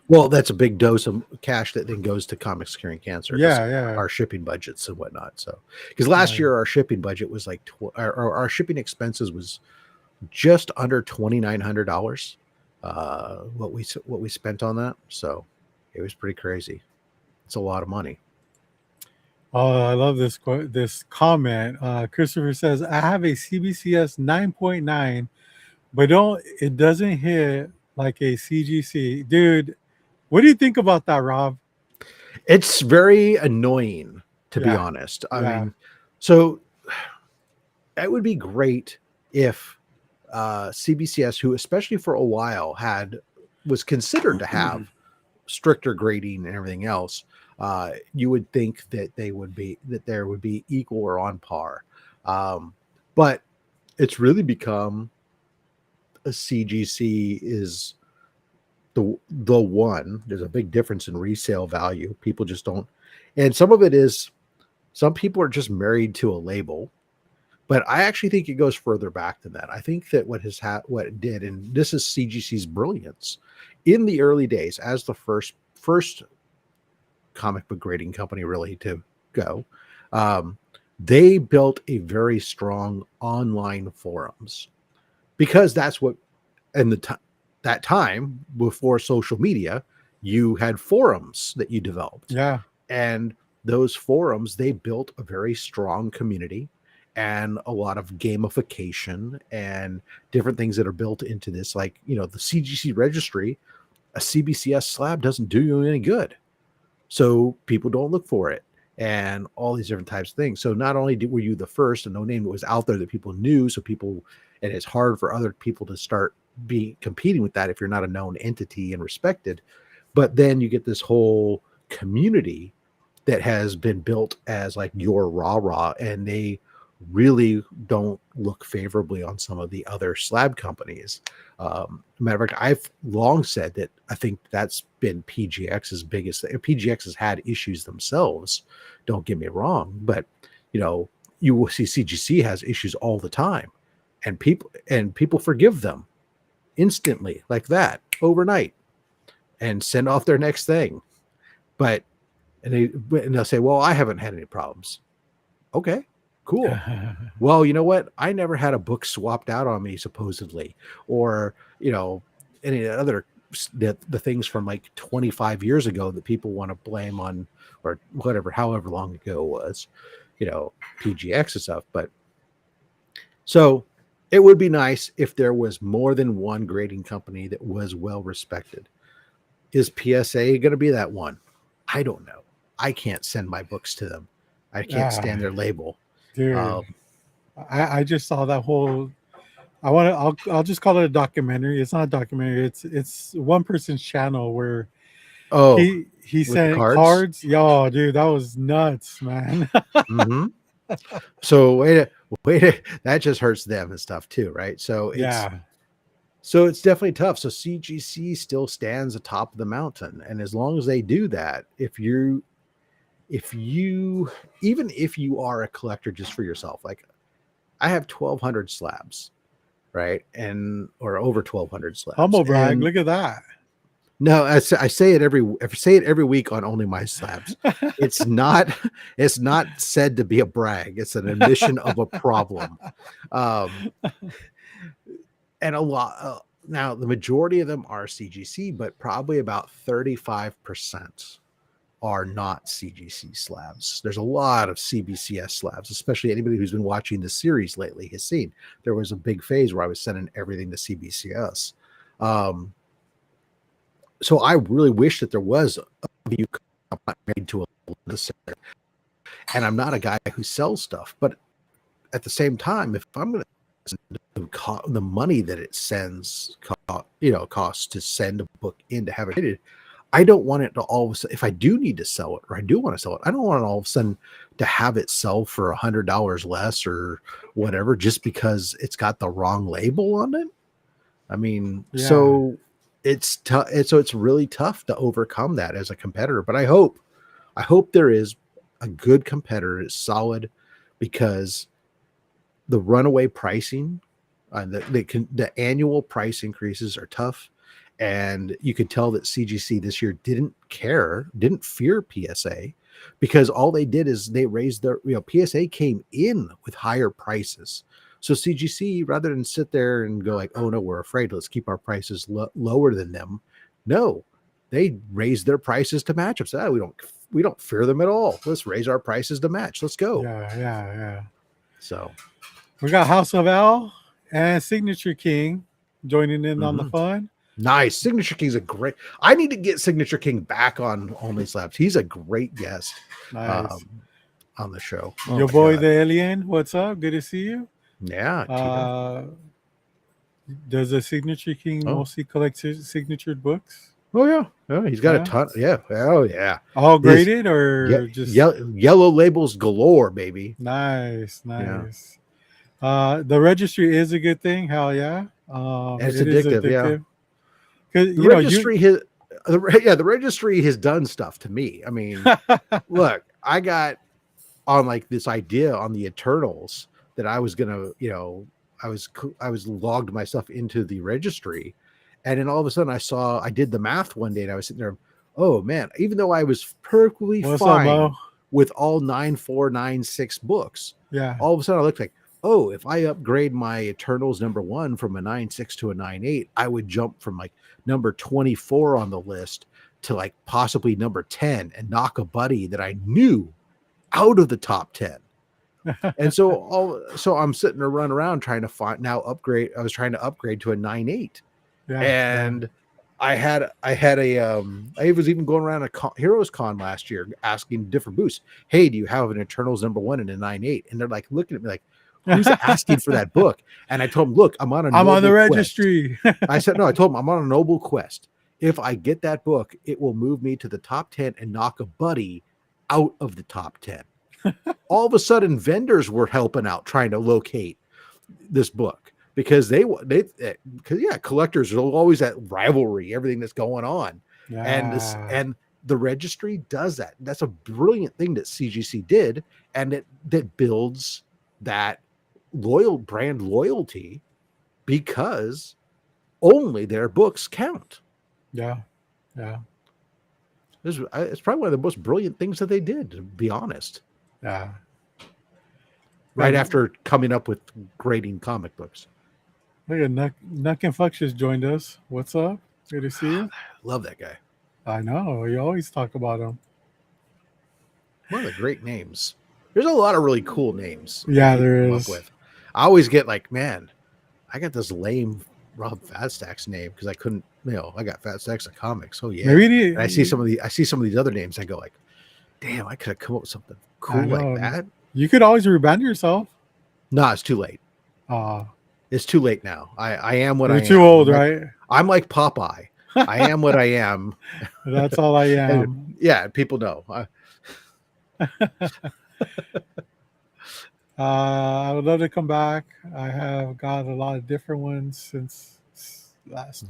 Speaker 2: Well, that's a big dose of cash that then goes to Comics Curing Cancer to
Speaker 1: Yeah,
Speaker 2: support
Speaker 1: yeah.
Speaker 2: our shipping budgets and whatnot. So, because last
Speaker 1: Nice.
Speaker 2: year our shipping budget was like our shipping expenses was just under $2,900. What we spent on that, so it was pretty crazy. It's a lot of money.
Speaker 1: Oh, I love this comment. Christopher says, "I have a CBCS 9.9, but don't it doesn't hit like a CGC, dude." What do you think about that, Rob?
Speaker 2: It's very annoying, to be
Speaker 1: Yeah,
Speaker 2: honest. I
Speaker 1: yeah.
Speaker 2: mean, so it would be great if CBCS, who especially for a while was considered to have stricter grading and everything else, you would think that there would be equal or on par. But it's really become a CGC is the one. There's a big difference in resale value. People just don't, and some of it is some people are just married to a label. But I actually think it goes further back than that. I think that what it did, and this is CGC's brilliance, in the early days as the first comic book grading company really to go, um, they built a very strong online forums, because that's what in that time before social media, you had forums that you developed,
Speaker 1: Yeah.
Speaker 2: and those forums, they built a very strong community and a lot of gamification and different things that are built into this, like, the CGC registry. A CBCS slab doesn't do you any good, so people don't look for it. and all these different types of things. So not only were you the first, a no name that was out there that people knew, so people, and it's hard for other people to start be competing with that if you're not a known entity and respected. But then you get this whole community that has been built as like your rah, and they really don't look favorably on some of the other slab companies. Matter of fact, I've long said that I think that's been PGX's biggest thing. PGX has had issues themselves, don't get me wrong, but you know, you will see CGC has issues all the time, and people forgive them instantly like that overnight and send off their next thing. But and they'll say, well, I haven't had any problems. Okay, cool. Well, you know what? I never had a book swapped out on me, supposedly, or, you know, any other the things from like 25 years ago that people want to blame on, or whatever, however long ago it was, you know, PGX and stuff. But so it would be nice if there was more than one grading company that was well respected. Is PSA going to be that one? I don't know. I can't send my books to them. I can't stand their label.
Speaker 1: Dude, I just saw that whole. I'll just call it a documentary. It's not a documentary. It's one person's channel where he sent cards. Yo, dude, that was nuts, man.
Speaker 2: Mm-hmm. So wait, that just hurts them and stuff too, right? So it's definitely tough. So CGC still stands atop of the mountain, and as long as they do that, if you even if you are a collector just for yourself, like I have 1,200 slabs, right, or over 1,200 slabs.
Speaker 1: Humble brag, look at that.
Speaker 2: No, I say it every week on only my slabs. It's not said to be a brag. It's an admission of a problem. And a lot now, the majority of them are CGC, but probably about 35% are not CGC slabs. There's a lot of CBCS slabs, especially anybody who's been watching the series lately has seen. There was a big phase where I was sending everything to CBCS. So I really wish that there was a view made to a and I'm not a guy who sells stuff, but at the same time, if I'm going to the money that it sends, costs to send a book in to have it rated, I don't want it to all of a sudden, if I do need to sell it, or I do want to sell it, I don't want it all of a sudden to have it sell for $100 less or whatever, just because it's got the wrong label on it. I mean, so it's tough. So it's really tough to overcome that as a competitor, but I hope there is a good competitor that's solid, because the runaway pricing, the annual price increases are tough. And you could tell that CGC this year didn't fear PSA, because all they did is they raised their, PSA came in with higher prices. So CGC, rather than sit there and go like, oh no, we're afraid, let's keep our prices lower than them. No, they raised their prices to match up. So we don't fear them at all. Let's raise our prices to match. Let's go.
Speaker 1: Yeah.
Speaker 2: So
Speaker 1: we got House of L and Signature King joining in on the fun.
Speaker 2: Nice. Signature King's I need to get Signature King back on Only Slabs. He's a great guest on the show.
Speaker 1: Your boy, the Alien. What's up? Good to see you.
Speaker 2: Yeah.
Speaker 1: Does the Signature King mostly collect signatured books?
Speaker 2: Oh, yeah. He's got a ton. Yeah. Oh, yeah.
Speaker 1: All graded or just
Speaker 2: yellow labels galore, baby.
Speaker 1: Nice. Yeah. The registry is a good thing. Hell yeah.
Speaker 2: It's addictive. Yeah. The registry has done stuff to me. I mean, look, I got on like this idea on the Eternals that I was gonna, I was logged myself into the registry, and then all of a sudden I did the math one day, and I was sitting there, oh man, even though I was perfectly fine with all 9496 books, all of a sudden I looked like, oh, if I upgrade my Eternals #1 from a 9.6 to a 9.8, I would jump from like number 24 on the list to like possibly number 10 and knock a buddy that I knew out of the top 10. And so I'm sitting there running around trying to upgrade. I was trying to upgrade to a 9.8. And I was even going around Heroes Con last year asking different booths, hey, do you have an Eternals #1 and a 9.8? And they're like looking at me like, who's asking for that book? And I told them, look, I'm on a
Speaker 1: I'm on the
Speaker 2: noble quest.
Speaker 1: registry.
Speaker 2: I said, no, I told them I'm on a noble quest. If I get that book, it will move me to the top 10 and knock a buddy out of the top 10. All of a sudden, vendors were helping out trying to locate this book because because collectors are always that rivalry, everything that's going on.
Speaker 1: Yeah.
Speaker 2: And the registry does that. That's a brilliant thing that CGC did, and that builds that brand loyalty because only their books count.
Speaker 1: Yeah. Yeah.
Speaker 2: It's probably one of the most brilliant things that they did, to be honest.
Speaker 1: Yeah.
Speaker 2: Right
Speaker 1: And
Speaker 2: after coming up with grading comic books.
Speaker 1: look at Nuck and Fuck just joined us. What's up? Good to see you.
Speaker 2: Love that guy.
Speaker 1: I know. You always talk about him.
Speaker 2: One of the great names. There's a lot of really cool names.
Speaker 1: Yeah, there is.
Speaker 2: I always get like, man, I got this lame Rob Fatstacks name because I couldn't, I got Fatstacks of comics. Oh yeah.
Speaker 1: Maybe
Speaker 2: And I see some of these other names. I go like, damn, I could have come up with something cool like that.
Speaker 1: You could always rebrand yourself.
Speaker 2: No, it's too late. It's too late now. I am what I am.
Speaker 1: You're too old, right?
Speaker 2: I'm like Popeye. I am what I am.
Speaker 1: That's all I am.
Speaker 2: Yeah, people know.
Speaker 1: I would love to come back. I have got a lot of different ones since last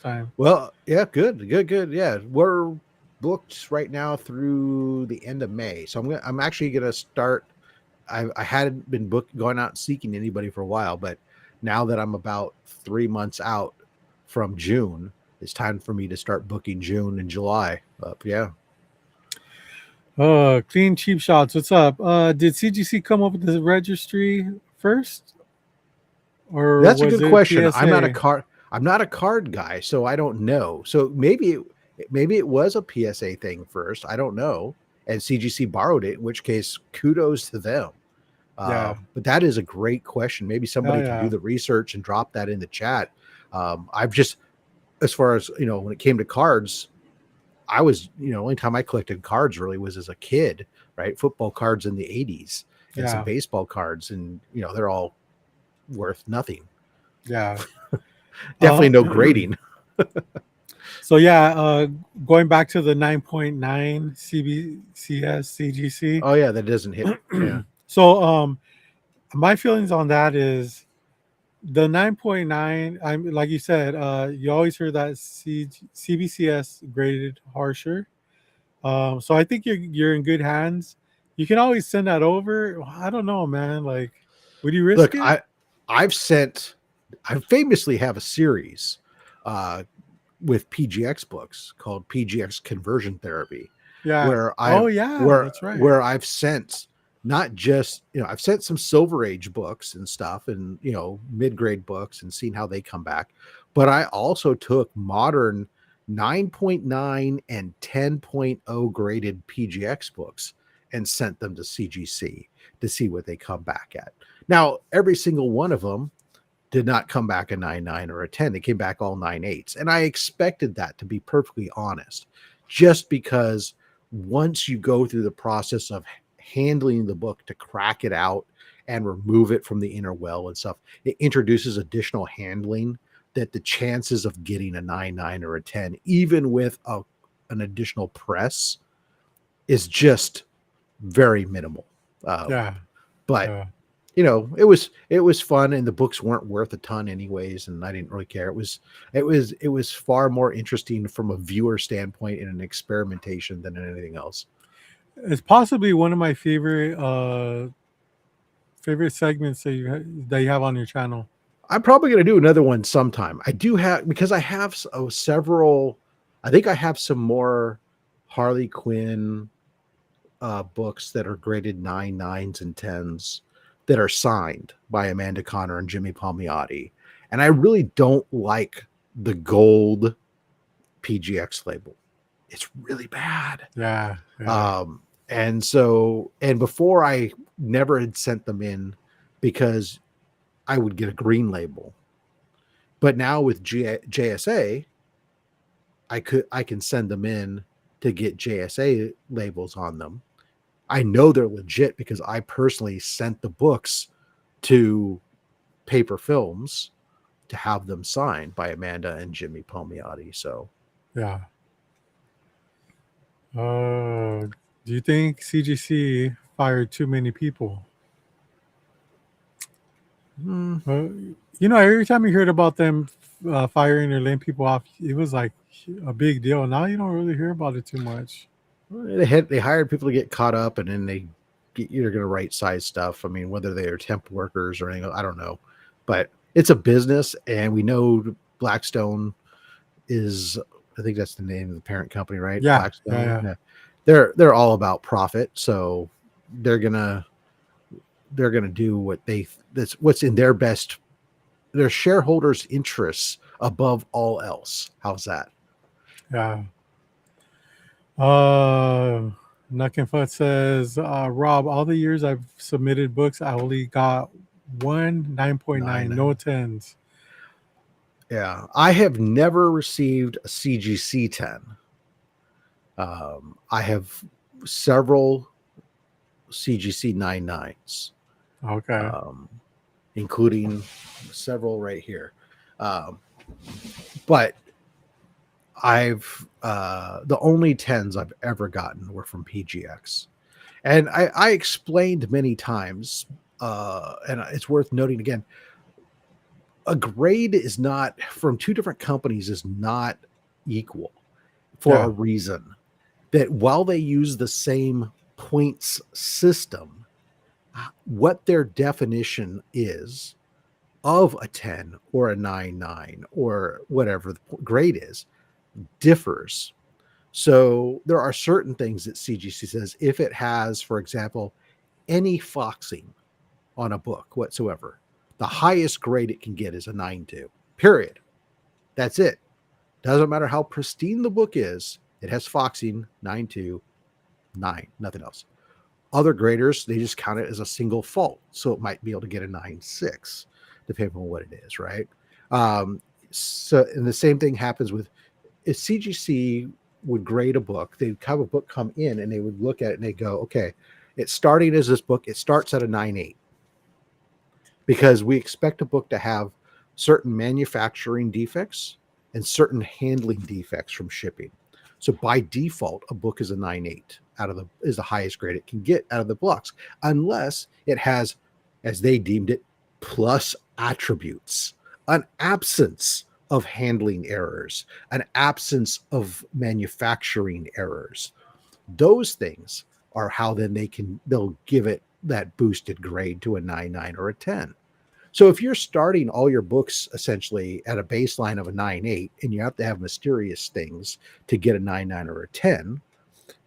Speaker 1: time.
Speaker 2: Well, yeah, good. Yeah, we're booked right now through the end of May, so I'm actually gonna start. I hadn't been going out seeking anybody for a while, but now that I'm about 3 months out from June, it's time for me to start booking June and July up. Yeah.
Speaker 1: Clean Cheap Shots. What's up? Did CGC come up with the registry first? Or
Speaker 2: that's a good question.
Speaker 1: PSA?
Speaker 2: I'm not a card guy, so I don't know. So maybe it was a PSA thing first. I don't know. And CGC borrowed it, in which case kudos to them.
Speaker 1: Yeah.
Speaker 2: But that is a great question. Maybe somebody can do the research and drop that in the chat. I've just, as far as, when it came to cards, I was, only time I collected cards really was as a kid, right? Football cards in the 80s and some baseball cards, and they're all worth nothing.
Speaker 1: Yeah.
Speaker 2: Definitely no grading.
Speaker 1: So yeah, going back to the 9.9 CBCS CGC.
Speaker 2: Oh yeah, that doesn't hit. Yeah.
Speaker 1: So my feelings on that is the 9.9. I'm like you said, you always hear that CBCS graded harsher. So I think you're in good hands. You can always send that over. I don't know, man. Like, would you risk it?
Speaker 2: I famously have a series with PGX books called PGX Conversion Therapy.
Speaker 1: Yeah.
Speaker 2: That's right. Where I've sent not just, I've sent some Silver Age books and stuff and, mid-grade books and seen how they come back. But I also took modern 9.9 and 10.0 graded PGX books and sent them to CGC to see what they come back at. Now, every single one of them did not come back a 9.9 or a 10. They came back all 9.8s. And I expected that, to be perfectly honest, just because once you go through the process of handling the book to crack it out and remove it from the inner well and stuff, it introduces additional handling that the chances of getting a 9.9 or a 10, even with an additional press, is just very minimal. But it was fun, and the books weren't worth a ton anyways, and I didn't really care. It was far more interesting from a viewer standpoint in an experimentation than anything else.
Speaker 1: It's possibly one of my favorite segments that you have on your channel.
Speaker 2: I'm probably going to do another one sometime. I do have, because I have several. I think I have some more Harley Quinn books that are graded 9.9s and 10s that are signed by Amanda Connor and Jimmy Palmiotti. And I really don't like the gold PGX label. It's really bad.
Speaker 1: Yeah.
Speaker 2: And before I never had sent them in because I would get a green label. But now with JSA, I can send them in to get JSA labels on them. I know they're legit because I personally sent the books to Paper Films to have them signed by Amanda and Jimmy Palmiotti. So
Speaker 1: Yeah. Do you think CGC fired too many people?
Speaker 2: mm,
Speaker 1: Every time you heard about them firing or laying people off, it was like a big deal. Now you don't really hear about it too much.
Speaker 2: they hired people to get caught up, and then they get, you're going to right size stuff. I mean, whether they are temp workers or anything, I don't know, but it's a business, and we know Blackstone is, I think that's the name of the parent company, right?
Speaker 1: Yeah, yeah,
Speaker 2: Blackstone.
Speaker 1: yeah,
Speaker 2: Yeah. They're all about profit, so they're gonna do that's what's in their shareholders' interests above all else. How's that?
Speaker 1: yeah. Uh, Nuckenfoot says, Rob, all the years I've submitted books, I only got one 9.9, no
Speaker 2: 9.
Speaker 1: tens.
Speaker 2: Yeah, I have never received a CGC 10. I have several CGC 99s,
Speaker 1: Okay.
Speaker 2: including several right here. Um, but I've the only 10s I've ever gotten were from PGX. And I explained many times, and it's worth noting again, a grade is not from two different companies is not equal for a
Speaker 1: Yeah.
Speaker 2: reason. That while they use the same points system, what their definition is of a 10 or a 9 or whatever the grade is differs. So there are certain things that CGC says if it has, for example, any foxing on a book whatsoever, the highest grade it can get is a 9.2. Period. That's it. Doesn't matter how pristine the book is, it has foxing 9.2, 9, nothing else. Other graders, they just count it as a single fault. So it might be able to get a 9.6, depending on what it is, right? And the same thing happens with if CGC would grade a book, they'd have a book come in and they would look at it and they go, okay, it's starting as this book, it starts at a 9.8 because we expect a book to have certain manufacturing defects and certain handling defects from shipping. So by default, a book is a 9.8 is the highest grade it can get out of the blocks, unless it has, as they deemed it, plus attributes, an absence of handling errors, an absence of manufacturing errors. Those things are how then they'll give it that boosted grade to a 9.9 or a 10. So if you're starting all your books essentially at a baseline of a 9.8 and you have to have mysterious things to get a 9.9 or a 10,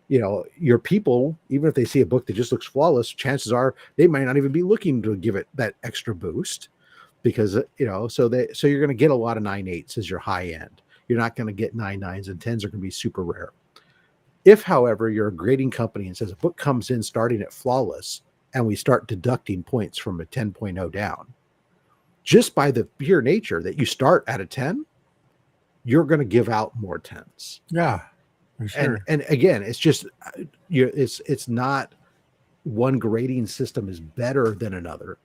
Speaker 2: your people, even if they see a book that just looks flawless, chances are they might not even be looking to give it that extra boost because, so you're going to get a lot of 9.8s as your high end. You're not going to get 9.9s, and 10s are going to be super rare. If, however, you're a grading company and says a book comes in starting at flawless and we start deducting points from a 10.0 down, just by the pure nature that you start at a 10, you're going to give out more 10s.
Speaker 1: Yeah, for
Speaker 2: And
Speaker 1: sure.
Speaker 2: again, it's just it's not one grading system is better than another.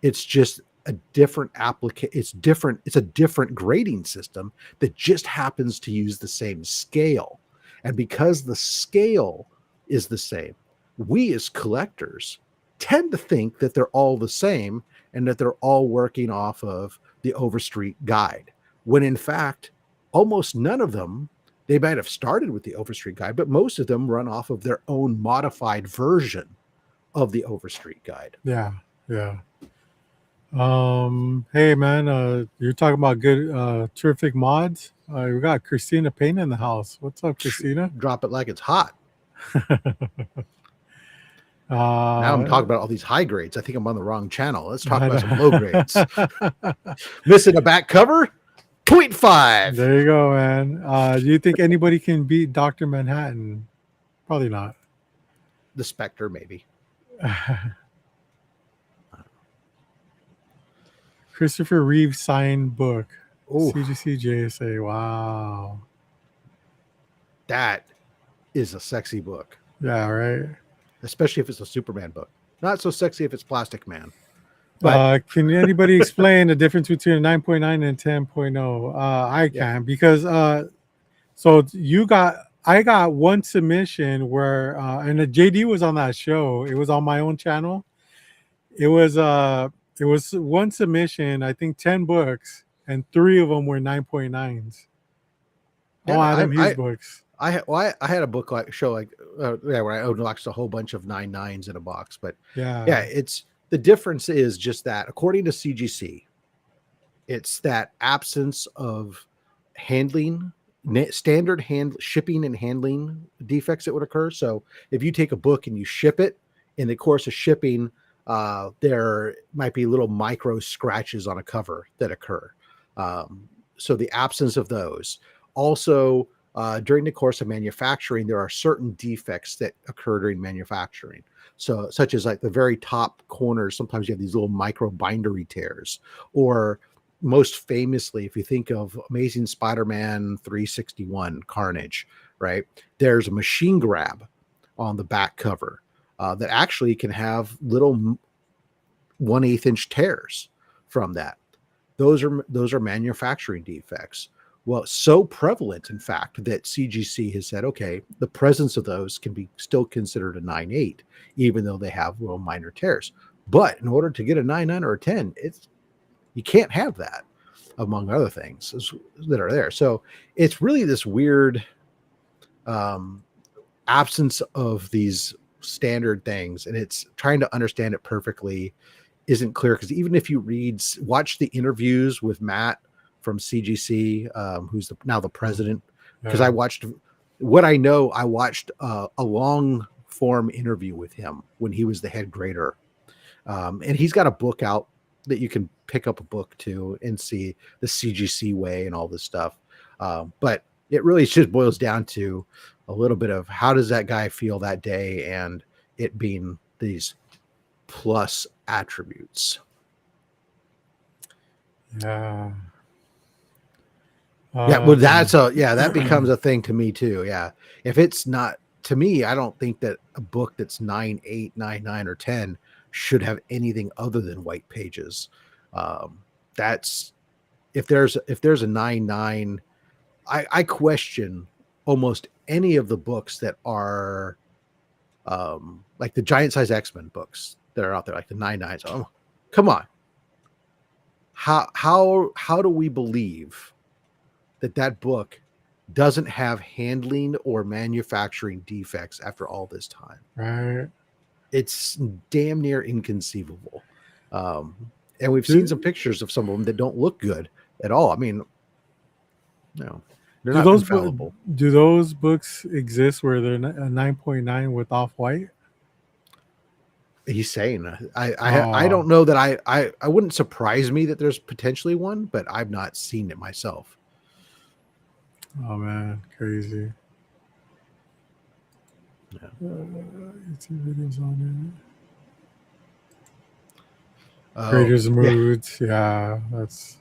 Speaker 2: It's just a different it's a different grading system that just happens to use the same scale. And because the scale is the same, we as collectors tend to think that they're all the same and that they're all working off of the Overstreet guide, when in fact, almost none of them, they might have started with the Overstreet guide, but most of them run off of their own modified version of the Overstreet guide.
Speaker 1: Yeah, yeah. Hey man, you're talking about good, terrific mods. We got Christina Payne in the house. What's up, Christina?
Speaker 2: Drop it like it's hot. Now I'm
Speaker 1: uh,
Speaker 2: talking about all these high grades. I think I'm on the wrong channel. Let's talk
Speaker 1: I
Speaker 2: about some low grades.
Speaker 1: know.
Speaker 2: Missing a back cover? 0.5.
Speaker 1: There you go, man. Do you think anybody can beat Dr. Manhattan? Probably not.
Speaker 2: The Spectre, maybe.
Speaker 1: Christopher Reeve signed book.
Speaker 2: Oh,
Speaker 1: CGC JSA. Wow.
Speaker 2: that is a sexy book,
Speaker 1: Yeah, right.
Speaker 2: especially if it's a Superman book. Not so sexy if it's Plastic Man. But
Speaker 1: Can anybody explain the difference between a 9.9 and 10.0? I
Speaker 2: yeah,
Speaker 1: can because so I got one submission where and the JD was on that show. It was on my own channel. It was uh it was one submission, I think 10 books, and 3 of them were 9.9s. All
Speaker 2: yeah,
Speaker 1: Adam Hughes books.
Speaker 2: I had a book like show like yeah, where I unboxed a whole bunch of 9.9s in a box. But yeah,
Speaker 1: Yeah.
Speaker 2: it's the difference is just that according to CGC, it's that absence of handling standard shipping and handling defects that would occur. So if you take a book and you ship it in the course of shipping, there might be little micro scratches on a cover that occur. So the absence of those. Also, during the course of manufacturing, there are certain defects that occur during manufacturing. So, such as like the very top corners, sometimes you have these little micro bindery tears, or most famously, if you think of Amazing Spider-Man 361 Carnage, right? There's a machine grab on the back cover that actually can have little 1/8 inch tears from that. Those are manufacturing defects. Well, so prevalent, in fact, that CGC has said, okay, the presence of those can be still considered a 9.8, even though they have little minor tears. But in order to get a 9.9 or a 10, you can't have that, among other things that are there. So it's really this weird absence of these standard things, and it's trying to understand it perfectly isn't clear, because even if you watch the interviews with Matt from CGC, who's now the president, because I watched a long form interview with him when he was the head grader, and he's got a book out that you can pick up a book to and see the CGC way and all this stuff. But it really just boils down to a little bit of how does that guy feel that day, and it being these plus attributes.
Speaker 1: Yeah.
Speaker 2: Yeah, well, that becomes a thing to me too. Yeah, if it's not, to me, I don't think that a book that's 9.8, 9.9, or 10 should have anything other than white pages. That's if there's a 9.9, I question almost any of the books that are like the giant size X-Men books that are out there, like the 9.9s. Oh, come on. How do we believe that book doesn't have handling or manufacturing defects after all this time?
Speaker 1: Right.
Speaker 2: It's damn near inconceivable. And we've seen some pictures of some of them that don't look good at all. I mean, no, they're not infallible.
Speaker 1: Do those books exist where they're a 9.9 with off-white?
Speaker 2: He's saying, I don't know that I wouldn't surprise me that there's potentially one, but I've not seen it myself.
Speaker 1: Oh man, crazy.
Speaker 2: Yeah.
Speaker 1: YouTube videos on it. Graders moods. Yeah, that's.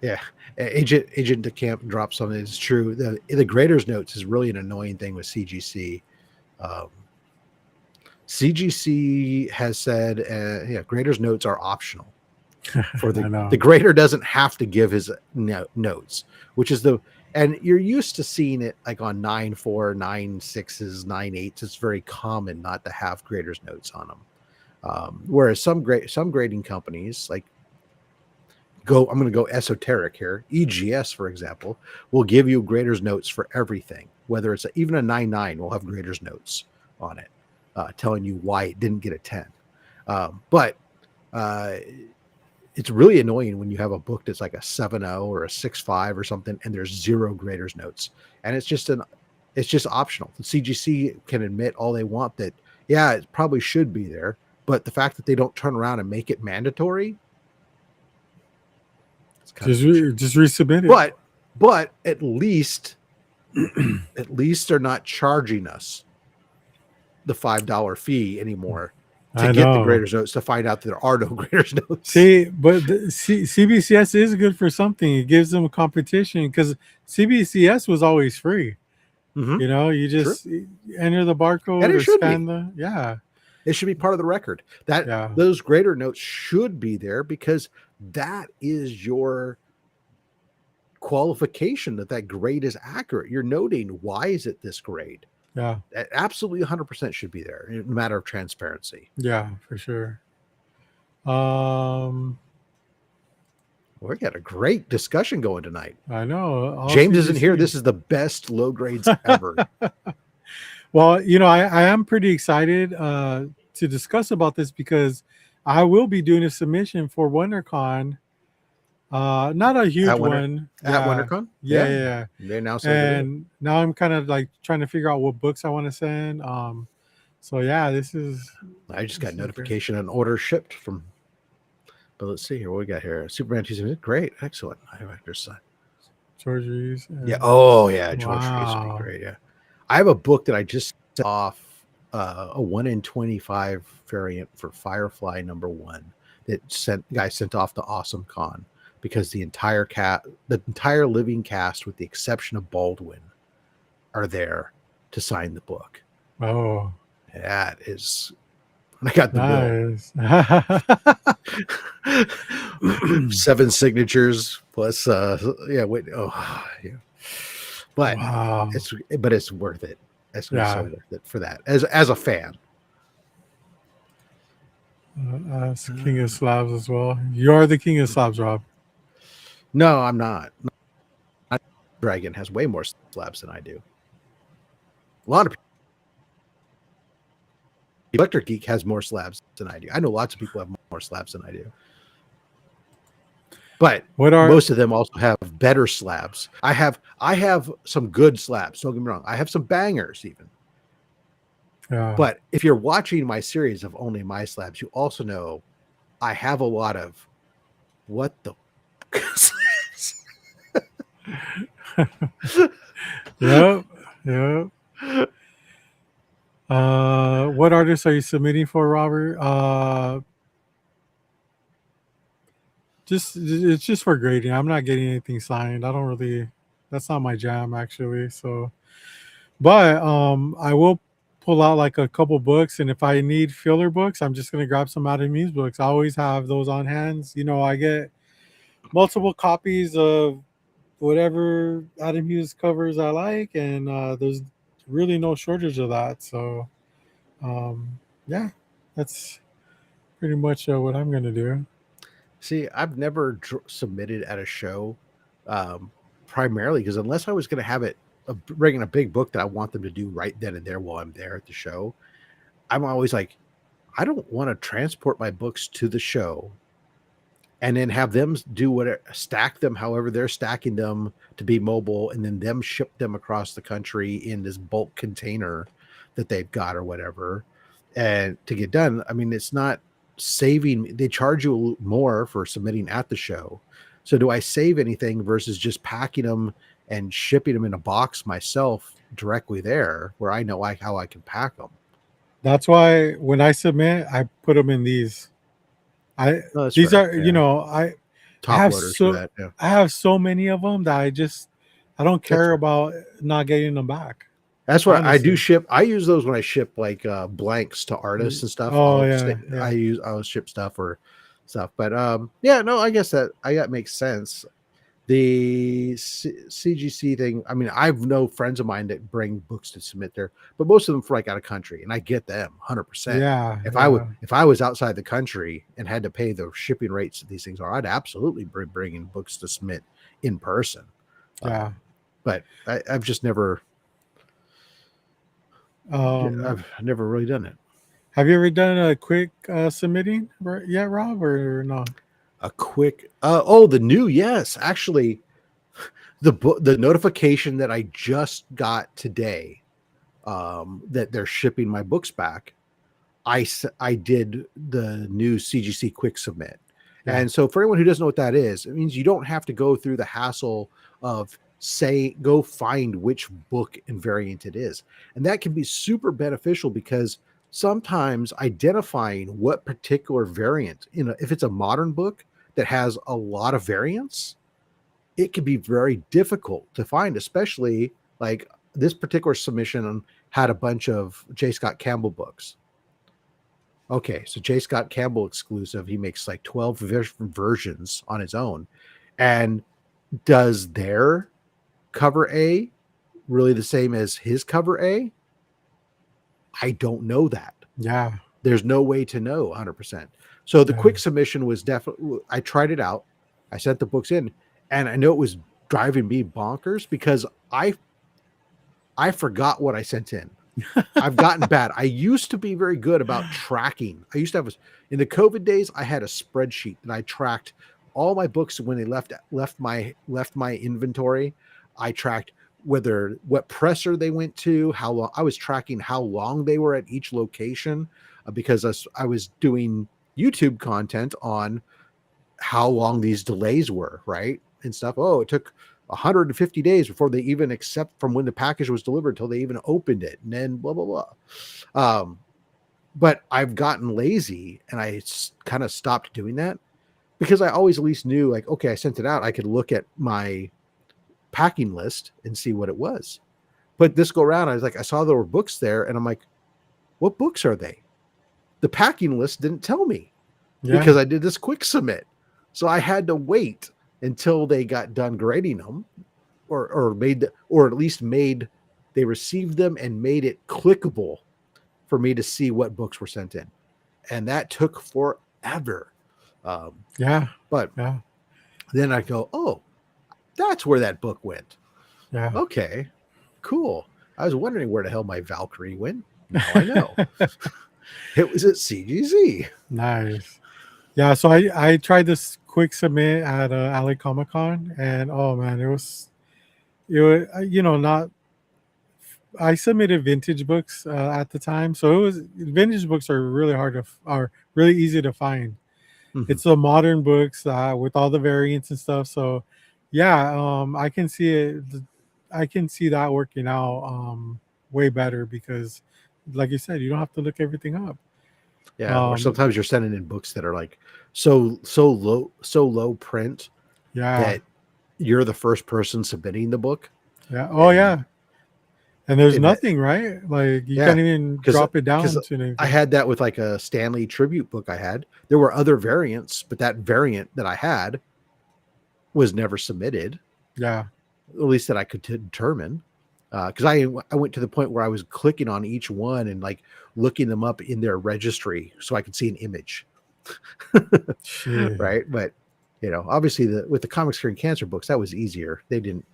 Speaker 2: Yeah, Agent DeCamp dropped something that's true. The graders notes is really an annoying thing with CGC. CGC has said, graders notes are optional. For the grader doesn't have to give his notes, which is and you're used to seeing it like on 9.4, 9.6s, 9.8s. It's very common not to have graders notes on them. Whereas some grading companies, like I'm going to go esoteric here, EGS, for example, will give you graders notes for everything. Whether it's even a 9.9 will have graders notes on it, telling you why it didn't get a 10. But it's really annoying when you have a book that's like a 7.0 or a 6.5 or something, and there's 0 graders notes, and it's just optional. The CGC can admit all they want that, yeah, it probably should be there, but the fact that they don't turn around and make it mandatory, it's
Speaker 1: just resubmit it.
Speaker 2: But at least they're not charging us the $5 fee anymore to get the graders notes, to find out that there are no graders notes.
Speaker 1: See, but CBCS is good for something. It gives them a competition, because CBCS was always free.
Speaker 2: Mhm.
Speaker 1: You know, you
Speaker 2: True.
Speaker 1: just enter the
Speaker 2: And
Speaker 1: barcode
Speaker 2: it
Speaker 1: or
Speaker 2: should
Speaker 1: scan
Speaker 2: be.
Speaker 1: the
Speaker 2: It should be part of the record. That
Speaker 1: yeah,
Speaker 2: those grader notes should be there because that is your qualification that that grade is accurate. You're noting why is it this grade?
Speaker 1: yeah,
Speaker 2: That absolutely 100% should be there. In a matter of transparency.
Speaker 1: yeah, for sure. Um,
Speaker 2: We got a great discussion going tonight.
Speaker 1: I know all
Speaker 2: James isn't here.
Speaker 1: CGC.
Speaker 2: This is the best low grades ever.
Speaker 1: Well, you know, I am pretty excited to discuss about this because I will be doing a submission for WonderCon. Not a huge
Speaker 2: At Winter
Speaker 1: one.
Speaker 2: at
Speaker 1: Yeah.
Speaker 2: WinterCon?
Speaker 1: Yeah,
Speaker 2: Yeah.
Speaker 1: yeah, yeah.
Speaker 2: They announced the other day.
Speaker 1: And now I'm kind of like trying to figure out what books I want to send. So yeah,
Speaker 2: I just got
Speaker 1: this is great.
Speaker 2: notification an order shipped from. But let's see here. What we got here? Superman 2 great, excellent. I have actor's son.
Speaker 1: George Reeves.
Speaker 2: Yeah. Oh yeah, George Reeves would be
Speaker 1: Wow.
Speaker 2: great. Yeah. I have a book that I just sent off a 1 in 25 variant for Firefly #1 that guy sent off to Awesome Con because the entire living cast, with the exception of Baldwin, are there to sign the book.
Speaker 1: Oh,
Speaker 2: That is, I got the
Speaker 1: nice.
Speaker 2: bill. 7 signatures plus yeah, wait, oh yeah. But
Speaker 1: Wow.
Speaker 2: it's worth it. It's gonna be so
Speaker 1: Yeah.
Speaker 2: worth it for that as a fan.
Speaker 1: That's King of Slabs as well. You're the King of Slabs, Rob.
Speaker 2: No, I'm not. Dragon has way more slabs than I do. A lot of people. Electric Geek has more slabs than I do. I know lots of people have more slabs than I do. But most of them also have better slabs. I have some good slabs. Don't get me wrong. I have some bangers even.
Speaker 1: Yeah.
Speaker 2: But if you're watching my series of only my slabs, you also know I have a lot of what the
Speaker 1: Yep. Yep. What artists are you submitting for, Robert? It's just for grading. I'm not getting anything signed. I don't really. That's not my jam actually. So, but I will pull out like a couple books, and if I need filler books, I'm just gonna grab some Adam Muse books. I always have those on hands. You know, I get multiple copies of whatever Adam Hughes covers I like, and there's really no shortage of that. So, yeah, that's pretty much what I'm gonna do.
Speaker 2: See, I've never submitted at a show, primarily because unless I was going to have it bringing a big book that I want them to do right then and there while I'm there at the show, I'm always like, I don't want to transport my books to the show and then have them do whatever, stack them however they're stacking them to be mobile, and then them ship them across the country in this bulk container that they've got or whatever, and to get done. I mean, it's not saving. They charge you more for submitting at the show. So do I save anything versus just packing them and shipping them in a box myself directly there where I know how I can pack them?
Speaker 1: That's why when I submit, I put them in these. These
Speaker 2: right,
Speaker 1: are
Speaker 2: top loaders for that. Yeah.
Speaker 1: I have so many of them that I don't care about not getting them back.
Speaker 2: That's what honestly. I do ship. I use those when I ship like blanks to artists and stuff.
Speaker 1: Oh
Speaker 2: I'll ship stuff or stuff. But yeah, no, I guess that makes sense. The CGC thing. I mean, I've no friends of mine that bring books to submit there, but most of them for like out of country, and I get them 100%.
Speaker 1: Yeah.
Speaker 2: If I was outside the country and had to pay the shipping rates that these things are, I'd absolutely be bringing books to submit in person.
Speaker 1: Yeah.
Speaker 2: But I've just never. I've never really done it.
Speaker 1: Have you ever done a quick submitting yet, Rob, or no?
Speaker 2: A quick the new, yes, actually, the notification that I just got today, that they're shipping my books back, I did the new CGC quick submit. Yeah. And so for anyone who doesn't know what that is, it means you don't have to go through the hassle of go find which book and variant it is. And that can be super beneficial because sometimes identifying what particular variant, if it's a modern book that has a lot of variants, it can be very difficult to find, especially like this particular submission had a bunch of J. Scott Campbell books. Okay, so J. Scott Campbell exclusive. He makes like 12 versions on his own. And does their cover A really the same as his cover A? I don't know that.
Speaker 1: Yeah.
Speaker 2: There's no way to know 100%. So the
Speaker 1: Yeah.
Speaker 2: quick submission was definitely, I tried it out. I sent the books in, and I know it was driving me bonkers because I forgot what I sent in. I've gotten bad. I used to be very good about tracking. I used to have in the COVID days, I had a spreadsheet that I tracked all my books when they left my inventory. I tracked what presser they went to, how long. I was tracking how long they were at each location because I was doing YouTube content on how long these delays were, right? And stuff. Oh, it took 150 days before they even accept from when the package was delivered till they even opened it, and then blah blah blah. But I've gotten lazy and I kind of stopped doing that because I always at least knew, like, okay, I sent it out, I could look at my packing list and see what it was. But this go around, I was like, I saw there were books there, and I'm like, what books are they? The packing list didn't tell me because I did this quick submit, so I had to wait until they got done grading them, or at least made they received them and made it clickable for me to see what books were sent in, and that took forever. But then I go, oh, that's where that book went.
Speaker 1: Yeah.
Speaker 2: Okay, cool. I was wondering where the hell my Valkyrie went. Now I know. It was at CGZ.
Speaker 1: Nice. Yeah, so I tried this quick submit at LA Comic Con, and oh man, it was not. I submitted vintage books at the time, so it was vintage books are really are really easy to find.
Speaker 2: Mm-hmm.
Speaker 1: It's the modern books with all the variants and stuff. So yeah, I can see it. I can see that working out way better because, like you said, you don't have to look everything up.
Speaker 2: Yeah, or sometimes you're sending in books that are like so low print that you're the first person submitting the book.
Speaker 1: Yeah. Oh, yeah. And there's nothing, right? Like you can't even drop it down to anything.
Speaker 2: I had that with like a Stanley tribute book I had. There were other variants, but that variant that I had was never submitted.
Speaker 1: Yeah.
Speaker 2: At least that I could determine. Because I went to the point where I was clicking on each one and like looking them up in their registry so I could see an image. Right. But obviously with the Comics Curing Cancer books, that was easier. They didn't.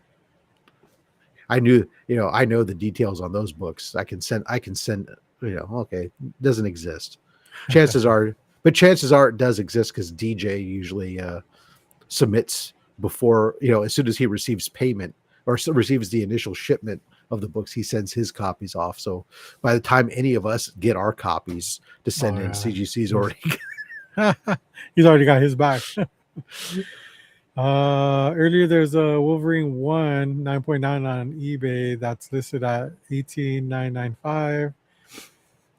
Speaker 2: I know the details on those books. I can send, okay, doesn't exist. Chances are it does exist because DJ usually submits before, as soon as he receives payment or receives the initial shipment of the books, he sends his copies off. So by the time any of us get our copies to send in, CGC's already
Speaker 1: he's already got his back. Earlier there's a Wolverine 1 9.9 on eBay that's listed at $18,995.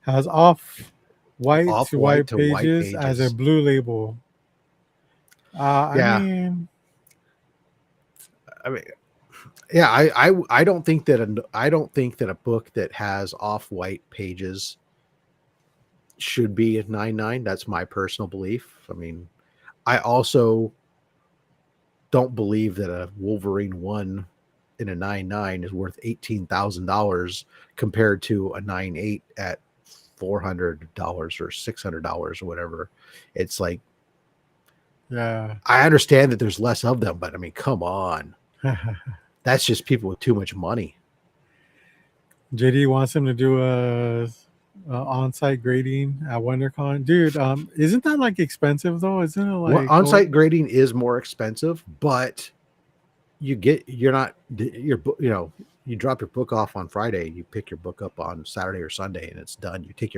Speaker 1: Has off white to white pages as a blue label. I mean,
Speaker 2: yeah, I don't think that a book that has off-white pages should be at 9.9. That's my personal belief. I mean, I also don't believe that a Wolverine 1 in a 9.9 is worth $18,000 compared to a 9.8 at $400 or $600 or whatever. It's like,
Speaker 1: yeah,
Speaker 2: I understand that there's less of them, but I mean, come on. That's just people with too much money.
Speaker 1: JD wants him to do a on-site grading at WonderCon. Dude, isn't that like expensive though? Isn't it like
Speaker 2: on-site grading is more expensive, but you drop your book off on Friday, you pick your book up on Saturday or Sunday, and it's done. You take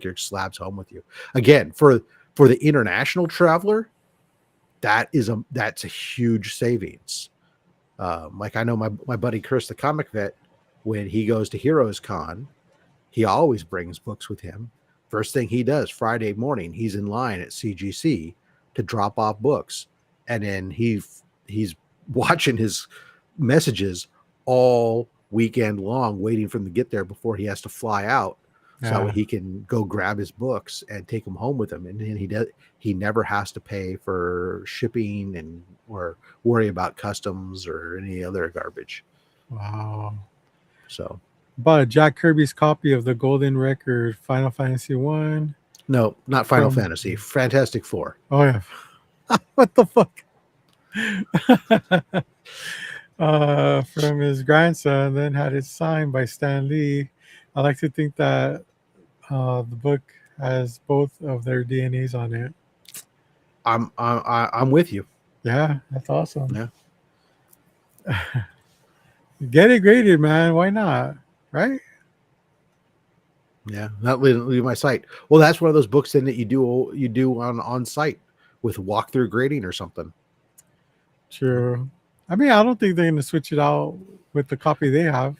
Speaker 2: your slabs home with you. Again, for the international traveler, that's a huge savings. Like I know my buddy Chris, the comic vet, when he goes to Heroes Con, he always brings books with him. First thing he does Friday morning, he's in line at CGC to drop off books, and then he's watching his messages all weekend long waiting for him to get there before he has to fly out, so
Speaker 1: Yeah.
Speaker 2: he can go grab his books and take them home with him. And then he never has to pay for shipping and or worry about customs or any other garbage.
Speaker 1: Wow.
Speaker 2: So
Speaker 1: Bought a Jack Kirby's copy of the Golden Record Final Fantasy One
Speaker 2: no, not Final
Speaker 1: from.
Speaker 2: Fantasy, Fantastic Four.
Speaker 1: Oh yeah. What the fuck? From his grandson, then had it signed by Stan Lee. I like to think that the book has both of their DNAs on it.
Speaker 2: I'm with you.
Speaker 1: Yeah, that's awesome.
Speaker 2: Yeah.
Speaker 1: Get it graded, man. Why not? Right?
Speaker 2: Yeah, not leave my site. Well, that's one of those books then that you do on site with walkthrough grading or something.
Speaker 1: True. I mean, I don't think they're gonna switch it out with the copy they have.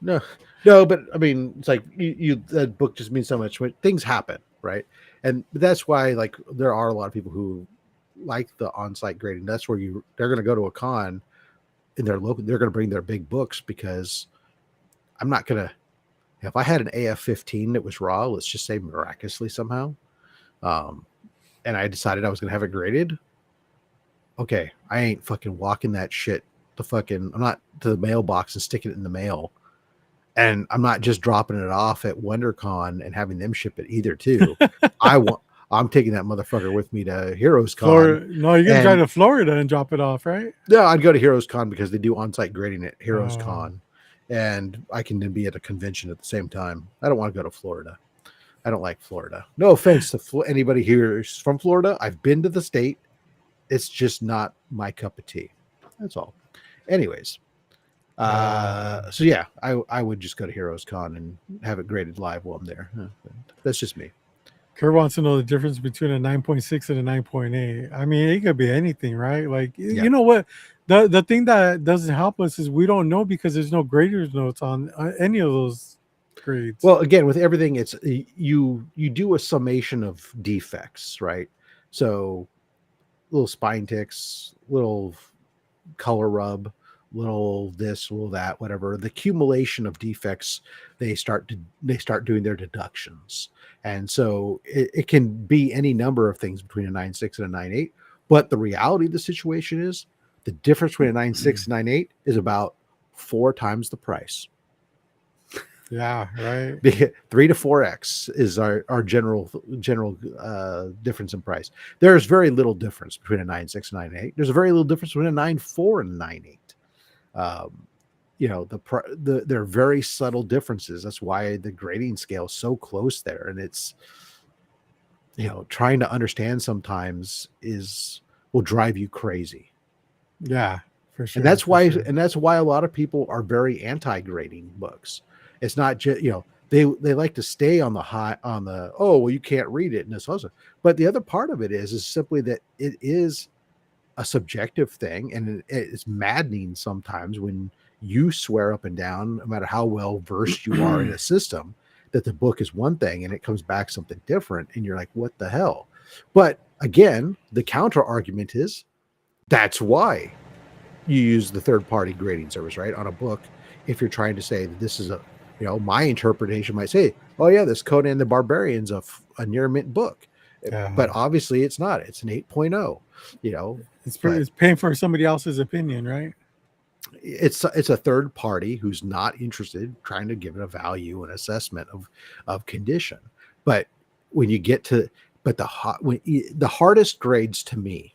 Speaker 2: No, no, but I mean, it's like you that book just means so much when things happen, right? And that's why like there are a lot of people who like the on-site grading. That's where they're going to go to a con in their local. They're going to bring their big books because I'm not going to. If I had an AF-15 that was raw, let's just say miraculously somehow, and I decided I was going to have it graded, okay, I ain't fucking walking that shit I'm not to the mailbox and sticking it in the mail. And I'm not just dropping it off at WonderCon and having them ship it either too. I'm taking that motherfucker with me to Heroes Con.
Speaker 1: No, you're gonna drive to Florida and drop it off, right?
Speaker 2: No, I'd go to Heroes Con because they do on-site grading at Heroes
Speaker 1: Oh.
Speaker 2: Con. And I can then be at a convention at the same time. I don't want to go to Florida. I don't like Florida. No offense to anybody here is from Florida. I've been to the state. It's just not my cup of tea. That's all. Anyways, so yeah, I would just go to Heroes Con and have it graded live while I'm there. That's just me.
Speaker 1: Kurt wants to know the difference between a 9.6 and a 9.8. I mean, it could be anything, right? Like, you know what? The thing that doesn't help us is we don't know because there's no grader's notes on any of those grades.
Speaker 2: Well, again, with everything, it's you do a summation of defects, right? So little spine ticks, little color rub, little this, little that, whatever. The accumulation of defects, they start doing their deductions. And so it can be any number of things between a 9.6 and a 9.8. But the reality of the situation is the difference between a 9.6 and 9.8 is about 4 times the price.
Speaker 1: Yeah, right.
Speaker 2: 3 to 4x is our general difference in price. There's very little difference between a 9.6 and 9.8. There's a very little difference between a 9.4 and a 9.8. You know, they're very subtle differences. That's why the grading scale is so close there, and it's, you know, trying to understand sometimes will drive you crazy.
Speaker 1: Yeah, for sure.
Speaker 2: And that's why a lot of people are very anti-grading books. It's not just, you know, they like to stay on the oh, well, you can't read it and this also. But the other part of it is simply that it is a subjective thing, and it's maddening sometimes when you swear up and down, no matter how well versed you are in a system, that the book is one thing and it comes back something different, and you're like, what the hell? But again, the counter argument is that's why you use the third-party grading service, right, on a book. If you're trying to say that this is my interpretation might say, oh yeah, this Conan the Barbarian's a near mint book. But obviously it's not. It's an 8.0.
Speaker 1: It's paying for somebody else's opinion, right?
Speaker 2: It's a third party who's not interested, trying to give it a value and assessment of condition. But when you get to the hardest grades to me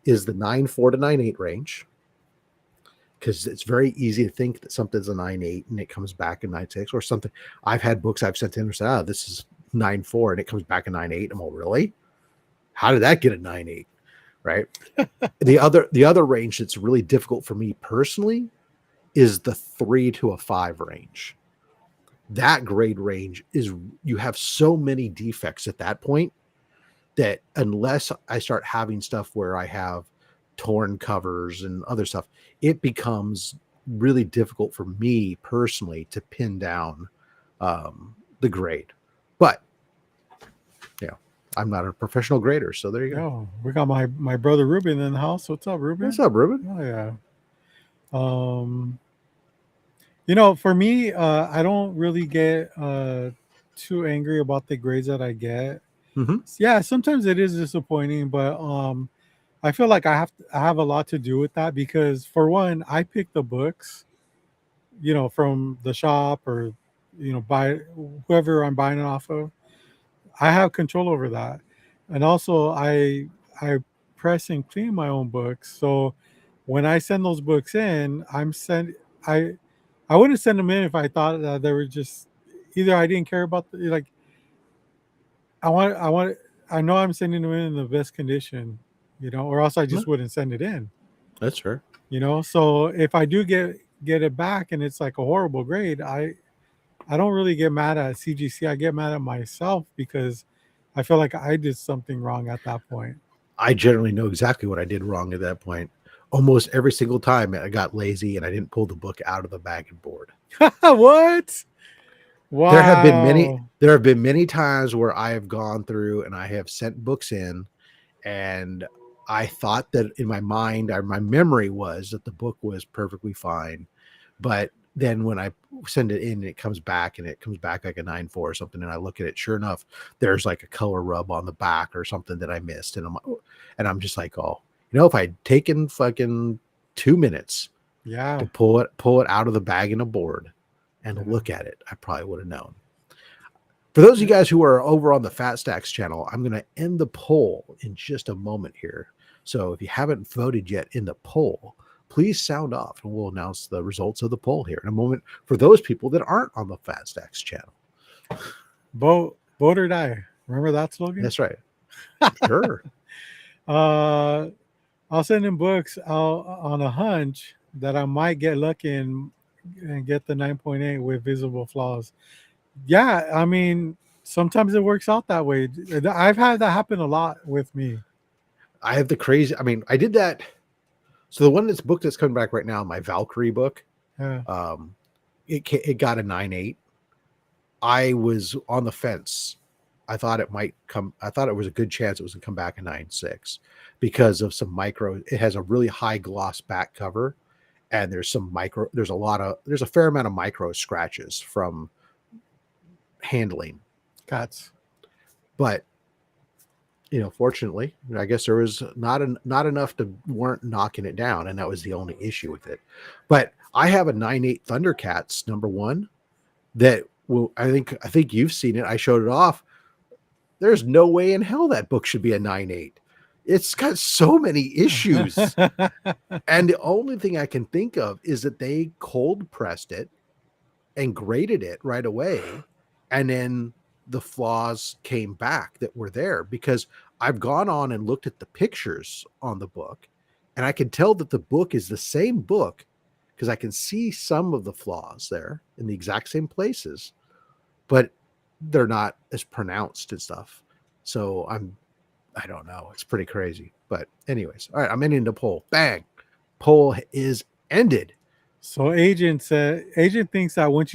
Speaker 2: is the 9.4 to 9.8 range, because it's very easy to think that something's a 9.8 and it comes back a 9.6 or something. I've had books I've sent in and said, this is 9.4 and it comes back a 9.8. I'm all, really? How did that get a 9.8? Right. The other range that's really difficult for me personally is the 3 to a 5 range. That grade range is, you have so many defects at that point that unless I start having stuff where I have torn covers and other stuff, it becomes really difficult for me personally to pin down the grade. But I'm not a professional grader, so there you go.
Speaker 1: Oh, we got my brother Ruben in the house. What's up, Ruben?
Speaker 2: What's up, Ruben?
Speaker 1: Oh yeah. For me, I don't really get too angry about the grades that I get.
Speaker 2: Hmm.
Speaker 1: Yeah, sometimes it is disappointing, but I feel like I have a lot to do with that because for one, I pick the books, from the shop or buy whoever I'm buying it off of. I have control over that, and also I press and clean my own books. So when I send those books in, I I wouldn't send them in if I thought that they were just either I didn't care about like I want I know I'm sending them in the best condition, or else I just wouldn't send it in.
Speaker 2: That's fair.
Speaker 1: So if I do get it back and it's like a horrible grade, I don't really get mad at CGC. I get mad at myself because I feel like I did something wrong at that point.
Speaker 2: I generally know exactly what I did wrong at that point. Almost every single time I got lazy and I didn't pull the book out of the bag and board.
Speaker 1: What?
Speaker 2: There have been many
Speaker 1: Wow.
Speaker 2: there have been many times where I have gone through and I have sent books in, and I thought that in my mind or my memory was that the book was perfectly fine. But then when I send it in, it comes back and it comes back like a 9.4 or something. And I look at it, sure enough, there's like a color rub on the back or something that I missed. And I'm just like, oh, if I'd taken fucking 2 minutes to
Speaker 1: Yeah.
Speaker 2: pull it out of the bag and a board and
Speaker 1: Yeah.
Speaker 2: look at it, I probably would have known. For those of you
Speaker 1: Yeah.
Speaker 2: guys who are over on the Fat Stacks channel, I'm going to end the poll in just a moment here. So if you haven't voted yet in the poll, please sound off and we'll announce the results of the poll here in a moment for those people that aren't on the Fat Stacks channel.
Speaker 1: Vote or die. Remember that slogan?
Speaker 2: That's right. Sure.
Speaker 1: uh, I'll send in books out on a hunch that I might get lucky and get the 9.8 with visible flaws. Yeah, I mean, sometimes it works out that way. I've had that happen a lot with me.
Speaker 2: I have the crazy, I mean, I did that. So the one that's coming back right now, my Valkyrie book,
Speaker 1: Yeah.
Speaker 2: it got a 9.8. I was on the fence. I thought it might come. I thought it was a good chance it was going to come back a 9.6 because of some micro. It has a really high gloss back cover, and there's some micro. There's a fair amount of micro scratches from handling.
Speaker 1: Cats.
Speaker 2: But fortunately, I guess there was not enough to warrant knocking it down, and that was the only issue with it. But I have a 9.8 Thundercats #1 that will. I think you've seen it. I showed it off. There's no way in hell that book should be a 9.8. It's got so many issues. And the only thing I can think of is that they cold pressed it and graded it right away. And then the flaws came back that were there because I've gone on and looked at the pictures on the book and I can tell that the book is the same book because I can see some of the flaws there in the exact same places, but they're not as pronounced and stuff. So I don't know. It's pretty crazy. But anyways, all right, I'm ending the poll. Bang. Poll is ended.
Speaker 1: So agent thinks that once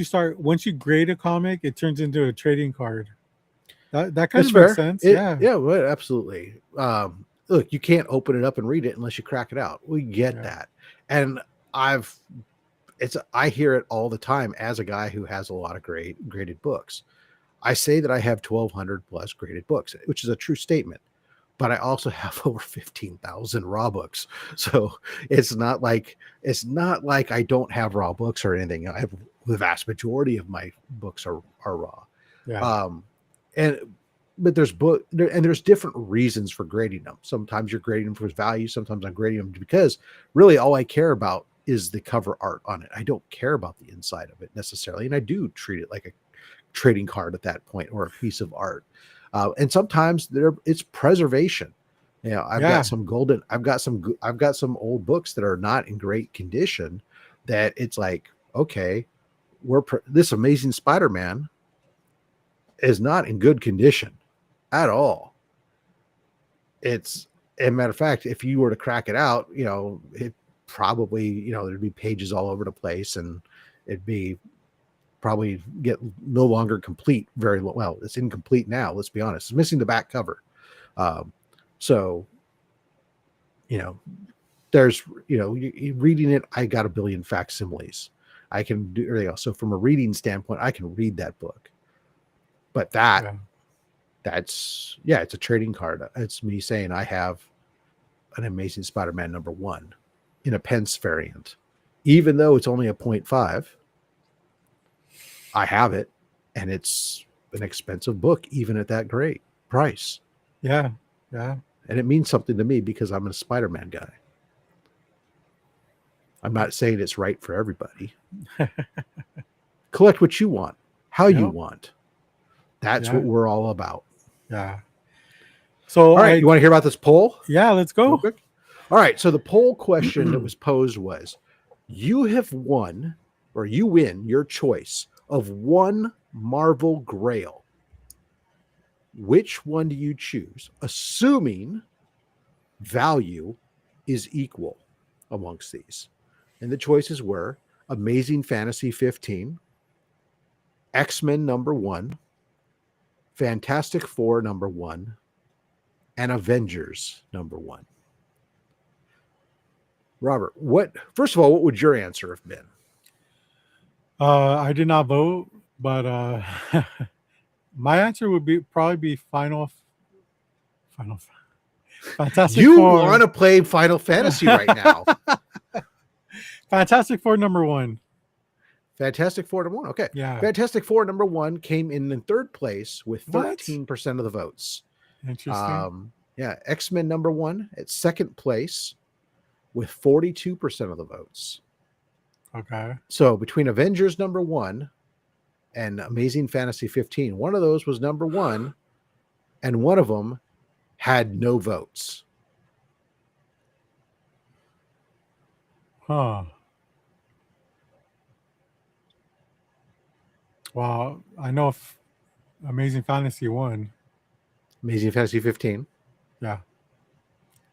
Speaker 1: you grade a comic, it turns into a trading card. That kind
Speaker 2: That's
Speaker 1: of makes
Speaker 2: fair.
Speaker 1: sense. Yeah.
Speaker 2: Yeah, well, absolutely. Look, you can't open it up and read it unless you crack it out. We get
Speaker 1: Yeah.
Speaker 2: that. And I hear it all the time as a guy who has a lot of graded books. I say that I have 1,200 plus graded books, which is a true statement. But I also have over 15,000 raw books. So it's not like I don't have raw books or anything. I have the vast majority of my books are raw.
Speaker 1: Yeah.
Speaker 2: Um, and but there's different reasons for grading them. Sometimes you're grading them for value. Sometimes I'm grading them because really all I care about is the cover art on it. I don't care about the inside of it necessarily. And I do treat it like a trading card at that point or a piece of art. And sometimes it's preservation. I've got
Speaker 1: Yeah.
Speaker 2: some old books that are not in great condition that it's like, okay, this Amazing Spider-Man is not in good condition at all. It's a matter of fact, if you were to crack it out, it probably, there'd be pages all over the place and it'd be probably get no longer complete very well. It's incomplete now. Let's be honest. It's missing the back cover. So, there's, reading it, I got a billion facsimiles. I can do everything else. So from a reading standpoint, I can read that book. But
Speaker 1: Yeah.
Speaker 2: that's it's a trading card. It's me saying I have an Amazing Spider-Man #1 in a pence variant. Even though it's only a 0.5, I have it, and it's an expensive book, even at that great price.
Speaker 1: Yeah. Yeah.
Speaker 2: And it means something to me because I'm a Spider-Man guy. I'm not saying it's right for everybody. Collect what you want, how you
Speaker 1: Yep.
Speaker 2: want. That's
Speaker 1: Yeah.
Speaker 2: what we're all about.
Speaker 1: Yeah. So
Speaker 2: All right, you want to hear about this poll?
Speaker 1: Yeah, let's
Speaker 2: Real
Speaker 1: go.
Speaker 2: quick. All right, so the poll question that was posed was, you have won, or you win your choice of one Marvel Grail. Which one do you choose, assuming value is equal amongst these? And the choices were Amazing Fantasy 15, X-Men #1, Fantastic Four #1, and Avengers #1. Robert, first of all, what would your answer have been?
Speaker 1: I did not vote, but my answer would probably be Final Fantastic
Speaker 2: You
Speaker 1: Four.
Speaker 2: want to play Final Fantasy right now.
Speaker 1: Fantastic Four #1.
Speaker 2: Fantastic Four #1. Okay.
Speaker 1: Yeah.
Speaker 2: Fantastic Four #1 came in third place with
Speaker 1: What?
Speaker 2: 13% of the votes.
Speaker 1: Interesting.
Speaker 2: X-Men #1 at second place with 42% of the votes.
Speaker 1: Okay.
Speaker 2: So between Avengers #1 and Amazing Fantasy 15, one of those was #1, and one of them had no votes.
Speaker 1: Huh. Well, I know if Amazing Fantasy won.
Speaker 2: Amazing Fantasy 15.
Speaker 1: Yeah.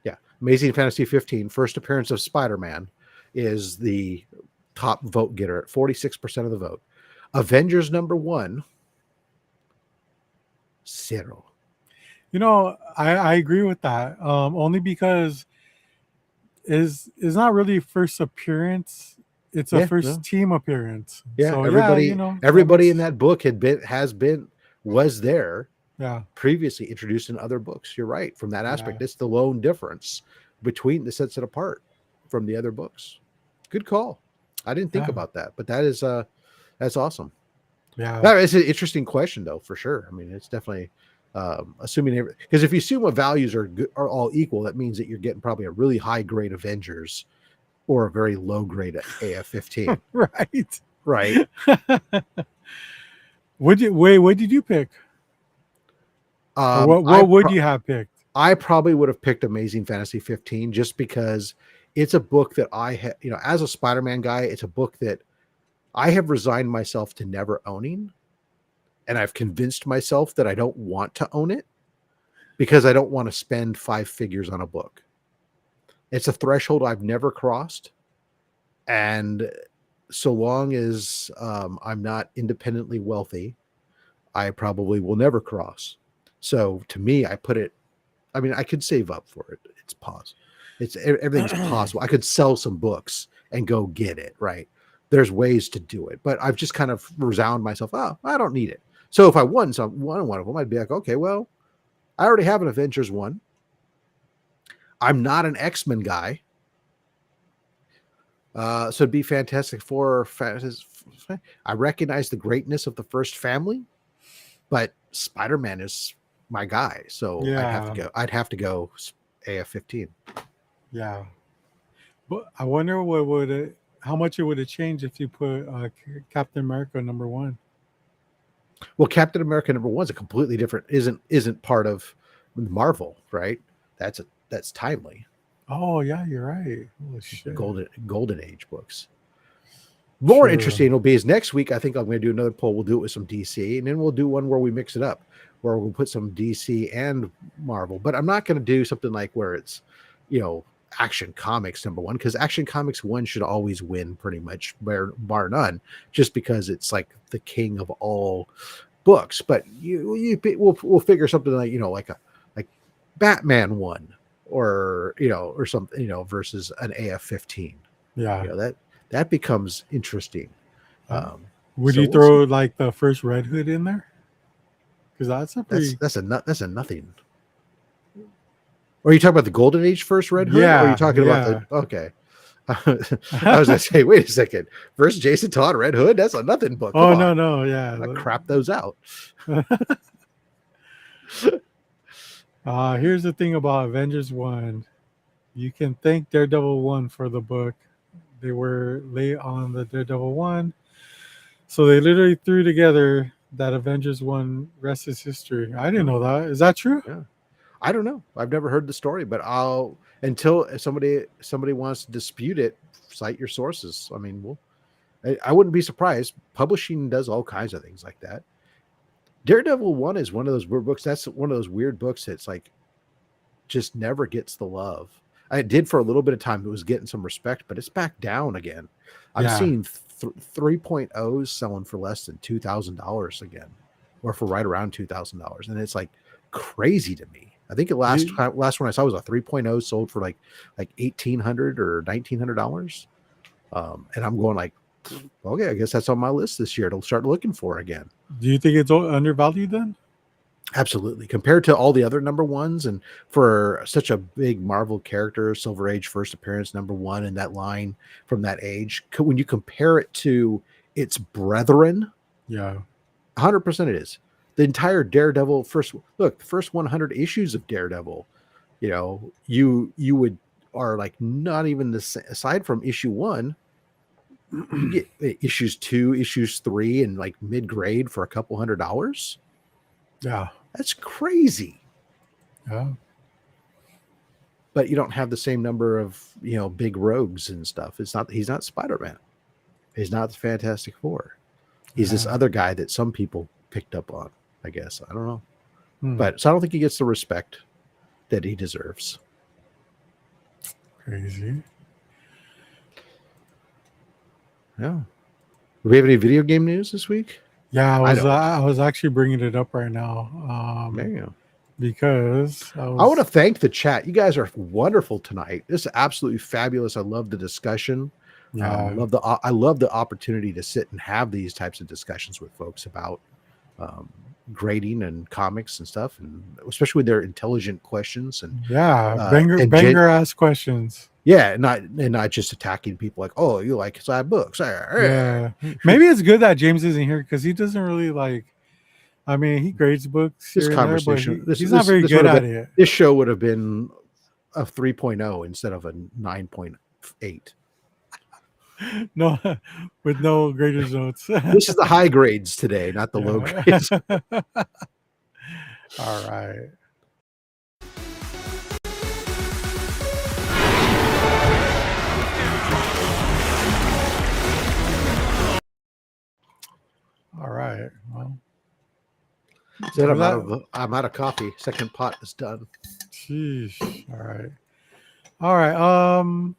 Speaker 2: Yeah. Amazing Fantasy 15, first appearance of Spider-Man, is the top vote getter at 46% of the vote. Avengers #1, 0.
Speaker 1: You know, I agree with that. Only because is not really first appearance. It's a first team appearance.
Speaker 2: Yeah,
Speaker 1: so,
Speaker 2: everybody,
Speaker 1: you know,
Speaker 2: everybody in that book was there.
Speaker 1: Yeah.
Speaker 2: Previously introduced in other books. You're right. From that aspect,
Speaker 1: Yeah.
Speaker 2: it's the lone difference between that sets it apart from the other books. Good call. I didn't think about that, but that's awesome.
Speaker 1: Yeah.
Speaker 2: It's an interesting question, though, for sure. I mean, it's definitely assuming, because if you assume what values are all equal, that means that you're getting probably a really high grade Avengers or a very low grade AF-15.
Speaker 1: Right.
Speaker 2: Right.
Speaker 1: What did you pick? Or what would you have picked?
Speaker 2: I probably would have picked Amazing Fantasy 15 just because it's a book that I have, as a Spider-Man guy, it's a book that I have resigned myself to never owning. And I've convinced myself that I don't want to own it because I don't want to spend 5 figures on a book. It's a threshold I've never crossed. And so long as I'm not independently wealthy, I probably will never cross. So to me, I could save up for it. Everything's possible. I could sell some books and go get it, right? There's ways to do it, but I've just kind of resounded myself, oh, I don't need it. So if I won one of them, I'd be like, okay, well, I already have an Avengers 1. I'm not an X-Men guy. So it'd be Fantastic Four. I recognize the greatness of the first family, but Spider-Man is my guy. So I'd have to go AF-15.
Speaker 1: Yeah. But I wonder how much it would have changed if you put Captain America #1.
Speaker 2: Well, Captain America #1 is a completely different, isn't part of Marvel, right? That's timely.
Speaker 1: Oh yeah, you're right. Holy shit.
Speaker 2: Golden Age books. More interesting will be is next week. I think I'm going to do another poll. We'll do it with some DC, and then we'll do one where we mix it up, where we'll put some DC and Marvel. But I'm not going to do something like where it's, Action Comics #1, because Action Comics 1 should always win pretty much, bar none, just because it's like the king of all books. But we'll figure something like like Batman 1 or or something versus an AF-15.
Speaker 1: Yeah.
Speaker 2: That becomes interesting.
Speaker 1: Uh,
Speaker 2: Um,
Speaker 1: would
Speaker 2: so
Speaker 1: you
Speaker 2: we'll see.
Speaker 1: throw like the first Red Hood in there? Because that's a pretty.
Speaker 2: That's a nothing. Or are you talking about the Golden Age first Red Hood? Or are you
Speaker 1: Yeah,
Speaker 2: talking about the
Speaker 1: yeah.
Speaker 2: okay? I was gonna say, wait a second. First Jason Todd Red Hood? That's a nothing book. Come
Speaker 1: Oh
Speaker 2: on.
Speaker 1: no, no, yeah.
Speaker 2: I crap those out.
Speaker 1: Here's the thing about Avengers 1. You can thank Daredevil 1 for the book. They were late on the Daredevil 1. So they literally threw together that Avengers 1 rest is history. I didn't
Speaker 2: Yeah,
Speaker 1: know that. Is that true?
Speaker 2: yeah. I don't know. I've never heard the story, but I'll until somebody wants to dispute it, cite your sources. I mean, I wouldn't be surprised. Publishing does all kinds of things like that. Daredevil 1 is one of those weird books. That's one of those weird books that's like just never gets the love. I did for a little bit of time. It was getting some respect, but it's back down again. I'm
Speaker 1: Yeah.
Speaker 2: seeing 3.0s selling for less than $2,000 again, or for right around $2,000. And it's like crazy to me. I think the last one I saw was a 3.0 sold for like $1,800 or $1,900. And I'm going like, okay, I guess that's on my list this year to start looking for again.
Speaker 1: Do you think it's undervalued then?
Speaker 2: Absolutely. Compared to all the other number ones, and for such a big Marvel character, Silver Age first appearance, number one in that line from that age, when you compare it to its brethren,
Speaker 1: Yeah.
Speaker 2: 100% it is. The entire Daredevil the first 100 issues of Daredevil, you would are like not even aside from issue 1, you get issues 2, issues 3, and like mid-grade for a couple $100.
Speaker 1: Yeah.
Speaker 2: That's crazy.
Speaker 1: Yeah.
Speaker 2: But you don't have the same number of, big rogues and stuff. He's not Spider-Man. He's not the Fantastic Four. He's this other guy that some people picked up on, I guess. I don't know. But so I don't think he gets the respect that he deserves.
Speaker 1: Crazy.
Speaker 2: Yeah. Do we have any video game news this week?
Speaker 1: Yeah, I was actually bringing it up right now.
Speaker 2: There you go.
Speaker 1: Because
Speaker 2: I want to thank the chat. You guys are wonderful tonight. This is absolutely fabulous. I love the discussion.
Speaker 1: Yeah.
Speaker 2: I love the opportunity to sit and have these types of discussions with folks about grading and comics and stuff, and especially with their intelligent questions and
Speaker 1: banger ass questions.
Speaker 2: Yeah, not just attacking people like, oh, you like side books.
Speaker 1: Yeah, maybe it's good that James isn't here because he doesn't really like. I mean, he grades books.
Speaker 2: This conversation,
Speaker 1: he's not very good at it.
Speaker 2: This show would have been a 3.0 instead of a 9.8.
Speaker 1: No, with no graders notes.
Speaker 2: This is the high grades today, not the low grades.
Speaker 1: All right. All right. Well,
Speaker 2: I'm out of coffee. Second pot is done.
Speaker 1: Sheesh. All right. All right.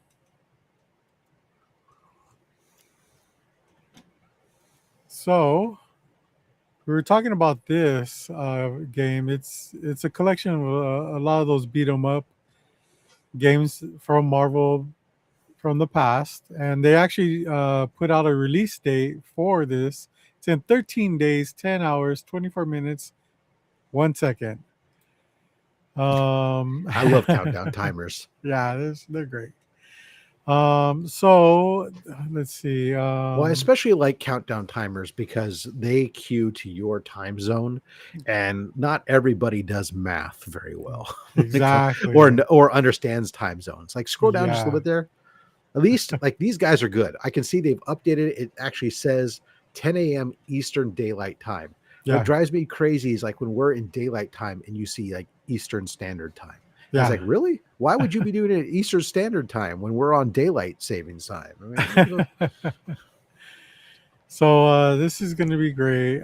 Speaker 1: So we were talking about this game. It's a collection of a lot of those beat 'em up games from Marvel from the past, and they actually put out a release date for this. It's in 13 days, 10 hours, 24 minutes, 1 second.
Speaker 2: I love countdown timers.
Speaker 1: Yeah, they're great. So let's see.
Speaker 2: Well, I especially like countdown timers because they cue to your time zone, and not everybody does math very well.
Speaker 1: Exactly.
Speaker 2: or understands time zones. Like scroll down just a little bit there. At least like these guys are good. I can see they've updated it. It actually says 10 a.m. Eastern Daylight Time. Yeah. What drives me crazy is like when we're in daylight time and you see like Eastern Standard Time. Yeah. It's like, really? Why would you be doing it at Eastern Standard Time when we're on daylight savings time? I mean,
Speaker 1: so this is going to be great.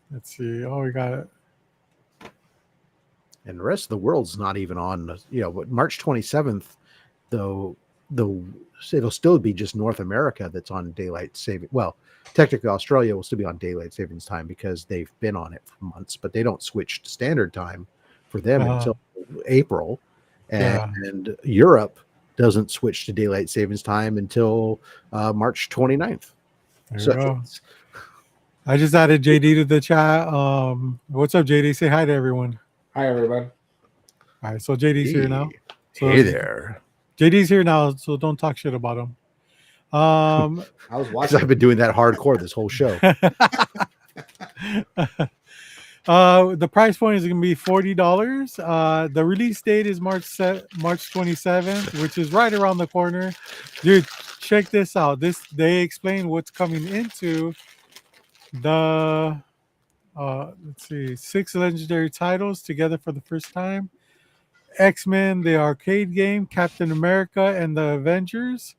Speaker 1: Let's see. Oh, we got it.
Speaker 2: And the rest of the world's not even on, but March 27th, though, it'll still be just North America that's on daylight saving. Well, technically Australia will still be on daylight savings time because they've been on it for months, but they don't switch to standard time for them until April, and Europe doesn't switch to daylight savings time until March 29th.
Speaker 1: There you
Speaker 2: So
Speaker 1: go. I just added JD to the chat. What's up, JD? Say hi to everyone.
Speaker 3: Hi, everyone.
Speaker 1: All right, so JD's here now. So
Speaker 2: hey there.
Speaker 1: JD's here now, so don't talk shit about him.
Speaker 3: I was
Speaker 2: Because
Speaker 3: watching.
Speaker 2: I've been doing that hardcore this whole show.
Speaker 1: The price point is going to be $40. The release date is March 27th, which is right around the corner. Dude, check this out. They explain what's coming into the let's see, 6 legendary titles together for the first time. X-Men, the arcade game, Captain America and the Avengers,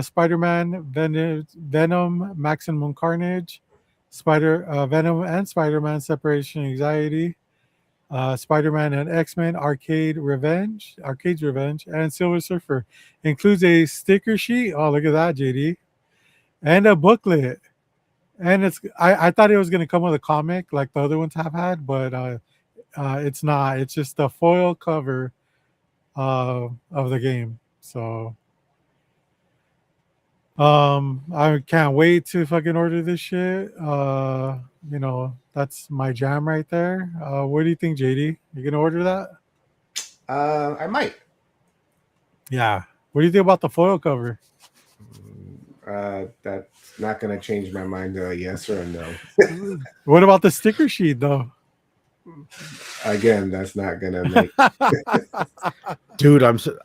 Speaker 1: Spider-Man, Venom, Maximum Carnage, Venom and Spider-Man Separation Anxiety, Spider-Man and X-Men Arcade's Revenge, and Silver Surfer. Includes a sticker sheet. Oh, look at that, JD. And a booklet. And I thought it was gonna come with a comic like the other ones have had, but it's not. It's just a foil cover of the game. So I can't wait to fucking order this shit. That's my jam right there. What do you think, JD? You gonna order that?
Speaker 3: I might.
Speaker 1: Yeah. What do you think about the foil cover?
Speaker 3: That's not going to change my mind to a yes or a no.
Speaker 1: What about the sticker sheet though?
Speaker 3: Again, that's not going to make.
Speaker 2: Dude,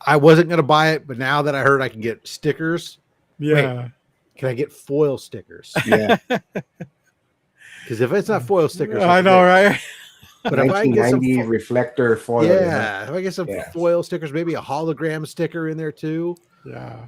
Speaker 2: I wasn't gonna buy it, but now that I heard I can get stickers,
Speaker 1: Yeah.
Speaker 2: can I get foil stickers?
Speaker 3: Yeah.
Speaker 2: Because if it's not foil stickers,
Speaker 1: I know, right?
Speaker 2: But if I can get some
Speaker 3: 1990 reflector foil.
Speaker 2: if I get some foil stickers, maybe a hologram sticker in there too.
Speaker 1: Yeah.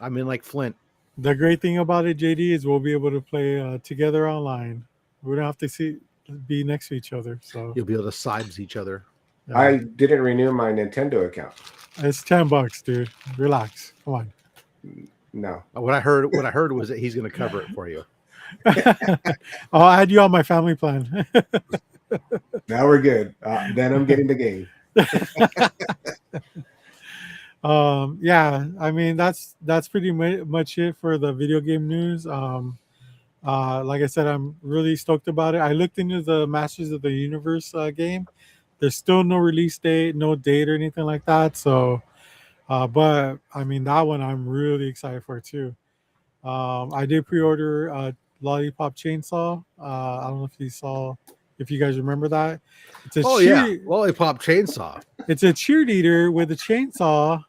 Speaker 2: I'm in like Flint.
Speaker 1: The great thing about it, JD, is we'll be able to play together online. We don't have to be next to each other. So
Speaker 2: You'll be able to sides each other.
Speaker 1: yeah.
Speaker 3: I didn't renew my Nintendo account.
Speaker 1: It's $10, dude. Relax. Come on.
Speaker 3: No.
Speaker 2: What I heard was that he's going to cover it for you.
Speaker 1: I'll add you on my family plan.
Speaker 3: Now we're good. Then I'm getting the game.
Speaker 1: Yeah, I mean that's pretty much it for the video game news. Like I said, I'm really stoked about it. I looked into the Masters of the Universe game. There's still no release date, no date or anything like that. So, but I mean that one I'm really excited for too. I did pre-order Lollipop Chainsaw. I don't know if you guys remember that. It's a
Speaker 2: Lollipop Chainsaw.
Speaker 1: It's a cheerleader with a chainsaw,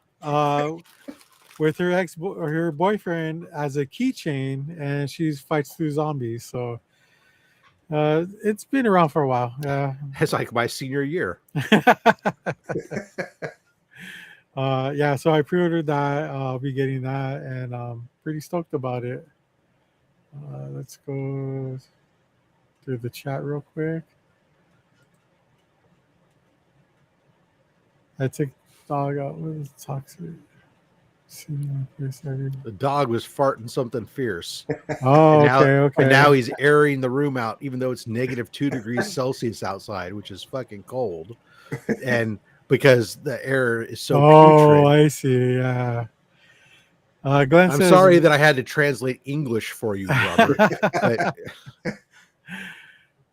Speaker 1: with her boyfriend as a keychain, and she fights through zombies. So it's been around for a while. Yeah,
Speaker 2: It's like my senior year.
Speaker 1: yeah. So I pre-ordered that. I'll be getting that, and I'm pretty stoked about it. Let's go through the chat real quick. I took dog out with toxic.
Speaker 2: The dog was farting something fierce.
Speaker 1: Oh, okay.
Speaker 2: And now he's airing the room out, even though it's -2 degrees Celsius outside, which is fucking cold. And because the air is so putrid.
Speaker 1: I see. Yeah. Glenn
Speaker 2: I'm
Speaker 1: says,
Speaker 2: sorry that I had to translate English for you, Robert.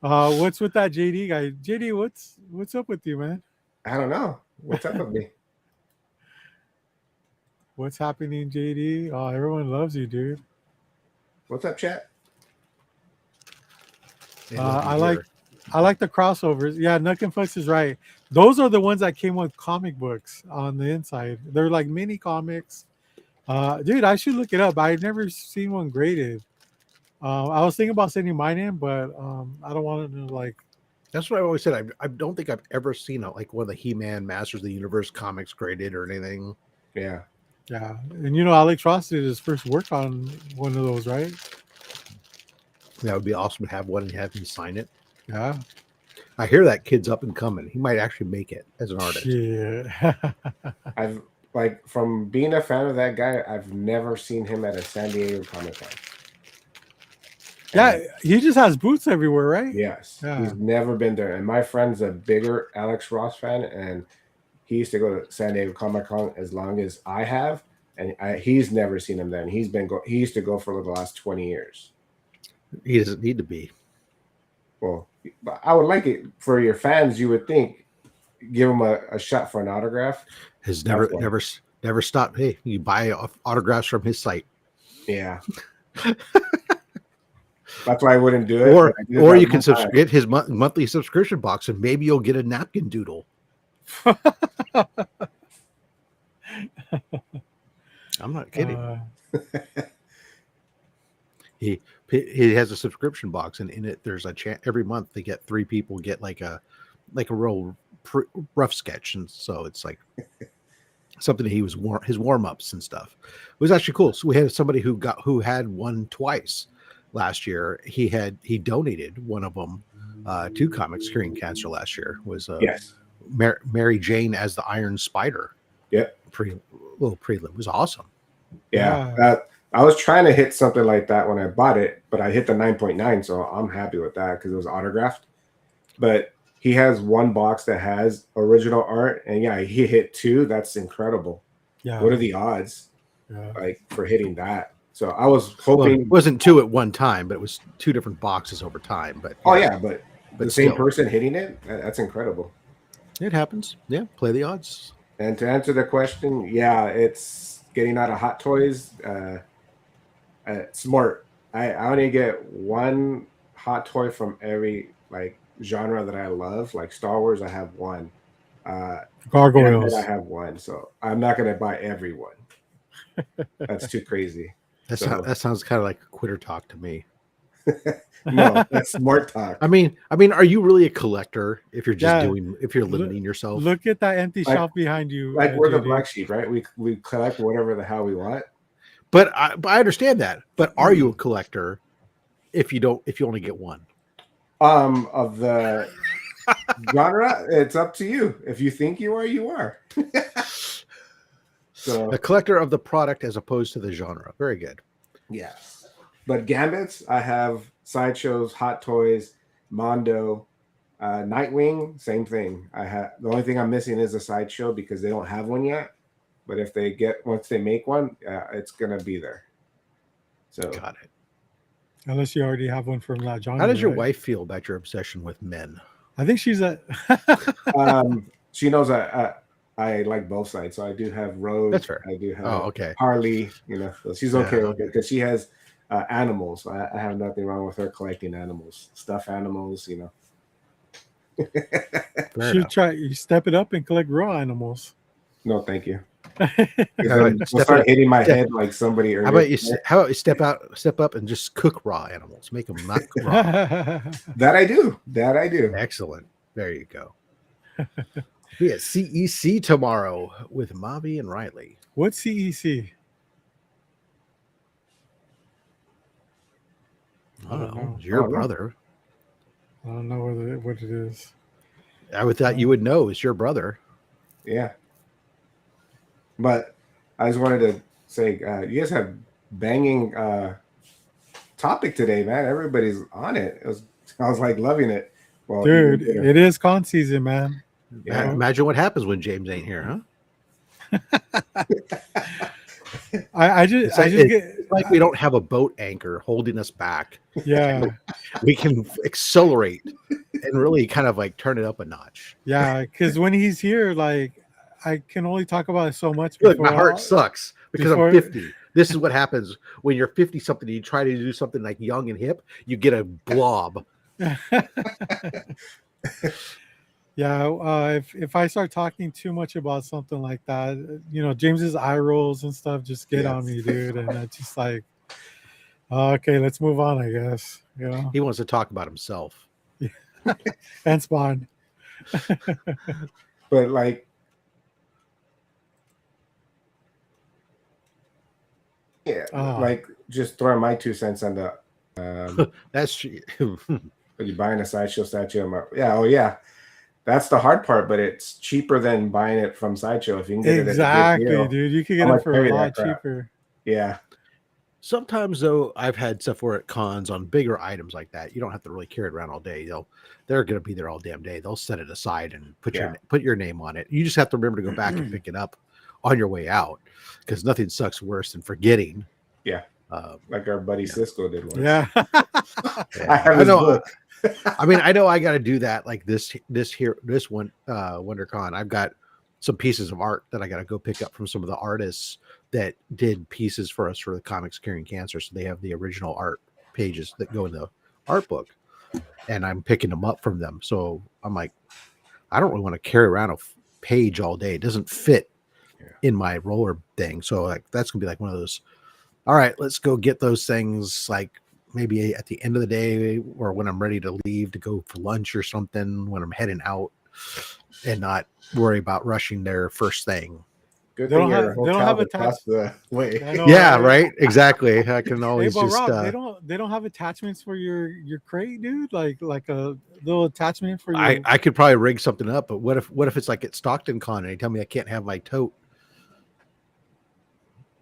Speaker 2: But,
Speaker 1: what's with that JD guy? JD, what's up with you, man?
Speaker 3: I don't know. What's up with me?
Speaker 1: What's happening, JD? Oh, everyone loves you, dude.
Speaker 3: What's up, chat?
Speaker 1: I like the crossovers. Yeah, Nuck and Flex is right. Those are the ones that came with comic books on the inside. They're like mini comics. Dude, I should look it up. I've never seen one graded. I was thinking about sending mine in, but I don't want to like.
Speaker 2: That's what I always said. I don't think I've ever seen like one of the He-Man Masters of the Universe comics graded or anything.
Speaker 3: Yeah.
Speaker 1: Yeah, and Alex Ross did his first work on one of those, right?
Speaker 2: That would be awesome to have one and have him sign it.
Speaker 1: Yeah.
Speaker 2: I hear that kid's up and coming. He might actually make it as an artist.
Speaker 1: Yeah.
Speaker 3: I've from being a fan of that guy, I've never seen him at a San Diego Comic-Con.
Speaker 1: Yeah, he just has booths everywhere, right?
Speaker 3: Yes.
Speaker 1: Yeah.
Speaker 3: He's never been there. And my friend's a bigger Alex Ross fan, and he used to go to San Diego Comic-Con as long as I have. and he's never seen him then. He used to go for the last 20 years.
Speaker 2: He doesn't need to be.
Speaker 3: Well, I would like it for your fans. You would think, give him a shot for an autograph.
Speaker 2: Has never stopped. Hey, you buy autographs from his site.
Speaker 3: Yeah. That's why I wouldn't do it.
Speaker 2: Or you can get his monthly subscription box, and maybe you'll get a napkin doodle. I'm not kidding. He has a subscription box, and in it there's a every month they get 3 people get like a real rough sketch, and so it's like something that he was his warm-ups and stuff. It was actually cool. So we had somebody who had one twice last year. He donated one of them to Comics Curing Cancer last year. Was
Speaker 3: yes,
Speaker 2: Mary Jane as the Iron Spider.
Speaker 3: Yep.
Speaker 2: Little prelim. It was awesome.
Speaker 3: Yeah. I was trying to hit something like that when I bought it, but I hit the 9.9, so I'm happy with that because it was autographed. But he has one box that has original art, and yeah, he hit 2. That's incredible. Yeah. What are the odds like for hitting that? So I was hoping
Speaker 2: it wasn't 2 at one time, but it was 2 different boxes over time. But
Speaker 3: but the same person hitting it, that's incredible.
Speaker 2: It happens. Yeah, play the odds.
Speaker 3: And to answer the question, yeah, it's getting out of Hot Toys. Smart. I only get one hot toy from every like genre that I love. Like Star Wars, I have one.
Speaker 1: Gargoyles,
Speaker 3: I have one. So I'm not gonna buy every one. That's too crazy.
Speaker 2: That sounds kind of like quitter talk to me.
Speaker 3: No, that's smart talk.
Speaker 2: I mean, are you really a collector if you're just if you're limiting yourself?
Speaker 1: Look at that empty shelf behind you.
Speaker 3: Like we're the black sheep, right? We collect whatever the hell we want.
Speaker 2: But I understand that. But are you a collector if you only get one?
Speaker 3: Of the genre, it's up to you. If you think you are, you are. So
Speaker 2: a collector of the product as opposed to the genre. Very good.
Speaker 3: Yes. But Gambits, I have Sideshows, Hot Toys, Mondo, Nightwing, same thing. The only thing I'm missing is a Sideshow because they don't have one yet. But if once they make one, it's gonna be there. So
Speaker 2: got it.
Speaker 1: Unless you already have one from La John.
Speaker 2: How does your wife feel about your obsession with men?
Speaker 1: I think she's
Speaker 3: she knows I like both sides. So I do have Rose.
Speaker 2: That's fair.
Speaker 3: I do have
Speaker 2: okay.
Speaker 3: Harley. So she's okay with it because she has animals. So I have nothing wrong with her collecting animals, stuffed animals.
Speaker 1: You step it up and collect raw animals.
Speaker 3: No, thank you. I'll start hitting my head like somebody earlier.
Speaker 2: How about you step up and just cook raw animals? Make them not raw.
Speaker 3: That I do.
Speaker 2: Excellent. There you go. We have CEC tomorrow with Mavi and Riley.
Speaker 1: What's CEC?
Speaker 2: I don't know. It's your brother.
Speaker 1: I don't know what it is.
Speaker 2: I would thought you would know. It's your brother.
Speaker 3: Yeah. But I just wanted to say, you guys have banging topic today, man. Everybody's on it. I was like loving it. Well,
Speaker 1: dude, it is con season, man.
Speaker 2: Yeah. Imagine what happens when James ain't here, huh?
Speaker 1: I just get
Speaker 2: like we don't have a boat anchor holding us back.
Speaker 1: Yeah.
Speaker 2: We can accelerate and really kind of like turn it up a notch.
Speaker 1: Yeah, because when he's here, like I can only talk about it so much.
Speaker 2: Look, my heart sucks because I'm 50. This is what happens when you're 50 something. You try to do something like young and hip, you get a blob.
Speaker 1: Yeah, if I start talking too much about something like that, James's eye rolls and stuff just get on me, dude, and it's just like, okay, let's move on, I guess.
Speaker 2: He wants to talk about himself
Speaker 1: and Spawn.
Speaker 3: But like, like just throwing my 2 cents on the.
Speaker 2: That's true.
Speaker 3: Are you buying a Sideshow statue? Yeah. That's the hard part, but it's cheaper than buying it from Sideshow. If you can get it at a good deal,
Speaker 1: dude, you can get it for a lot cheaper.
Speaker 3: Yeah.
Speaker 2: Sometimes though, I've had stuff where at cons on bigger items like that, you don't have to really carry it around all day. They're going to be there all damn day. They'll set it aside and put your name on it. You just have to remember to go back and pick it up on your way out, because nothing sucks worse than forgetting.
Speaker 3: Yeah.
Speaker 2: Um,
Speaker 3: Like our buddy Cisco did once.
Speaker 1: Yeah.
Speaker 3: I have his book.
Speaker 2: I mean, I know I got to do that. Like this one, WonderCon, I've got some pieces of art that I got to go pick up from some of the artists that did pieces for us for the Comics Curing Cancer. So they have the original art pages that go in the art book, and I'm picking them up from them. So I'm like, I don't really want to carry around a page all day. It doesn't fit in my roller thing. So like, that's gonna be like one of those. All right, let's go get those things like maybe at the end of the day or when I'm ready to leave to go for lunch or something when I'm heading out, and not worry about rushing there first thing.
Speaker 3: Good
Speaker 1: They
Speaker 3: thing
Speaker 1: don't
Speaker 3: your
Speaker 1: have- they don't have
Speaker 3: hotel across the way.
Speaker 1: I know,
Speaker 2: Yeah, right. Exactly. I can
Speaker 1: Hey,
Speaker 2: always
Speaker 1: but
Speaker 2: just.
Speaker 1: Rob, they don't have attachments for your crate, dude. Like a little attachment for your.
Speaker 2: I could probably rig something up, but what if it's like at Stockton Con and they tell me I can't have my tote?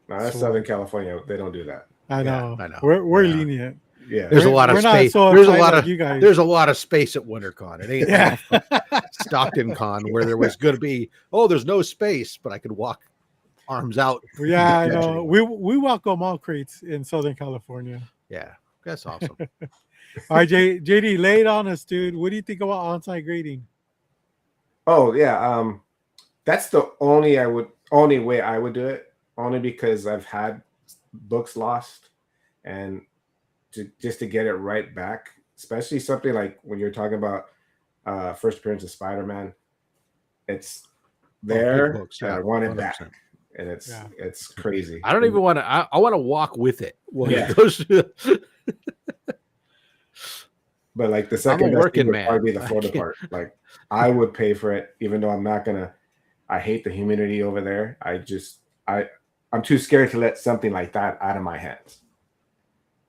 Speaker 3: No, that's
Speaker 1: So-
Speaker 3: Southern California. They don't do that.
Speaker 1: I
Speaker 2: Yeah,
Speaker 1: know.
Speaker 2: I know.
Speaker 1: We're
Speaker 2: Yeah.
Speaker 1: lenient.
Speaker 3: Yeah.
Speaker 2: There's a lot of
Speaker 1: We're not
Speaker 2: space.
Speaker 1: so
Speaker 2: There's a
Speaker 1: uptight
Speaker 2: lot
Speaker 1: like
Speaker 2: of
Speaker 1: you guys.
Speaker 2: there's a lot of space at WonderCon. It ain't
Speaker 1: Yeah.
Speaker 2: like Stockton Con where there was going to be there's no space, but I could walk arms out.
Speaker 1: Yeah, I
Speaker 2: Yeah.
Speaker 1: know. We welcome all crates in Southern California.
Speaker 2: Yeah, that's awesome.
Speaker 1: All right, JD, lay it on us, dude. What do you think about on-site grading?
Speaker 3: Oh yeah. That's the only way I would do it. Only because I've had books lost, and just to get it right back, especially something like when you're talking about first appearance of Spider-Man, it's there.
Speaker 2: books,
Speaker 3: and
Speaker 2: yeah,
Speaker 3: I want it
Speaker 2: 100%.
Speaker 3: back, and it's crazy.
Speaker 2: I don't even want to. I want to walk with it. When
Speaker 3: Yeah.
Speaker 2: it goes through
Speaker 3: But like the second
Speaker 2: a
Speaker 3: best
Speaker 2: working
Speaker 3: thing would
Speaker 2: man.
Speaker 3: probably be the
Speaker 2: I
Speaker 3: Florida
Speaker 2: can't-
Speaker 3: part. Like I would pay for it, even though I'm not gonna. I hate the humidity over there. I'm too scared to let something like that out of my hands.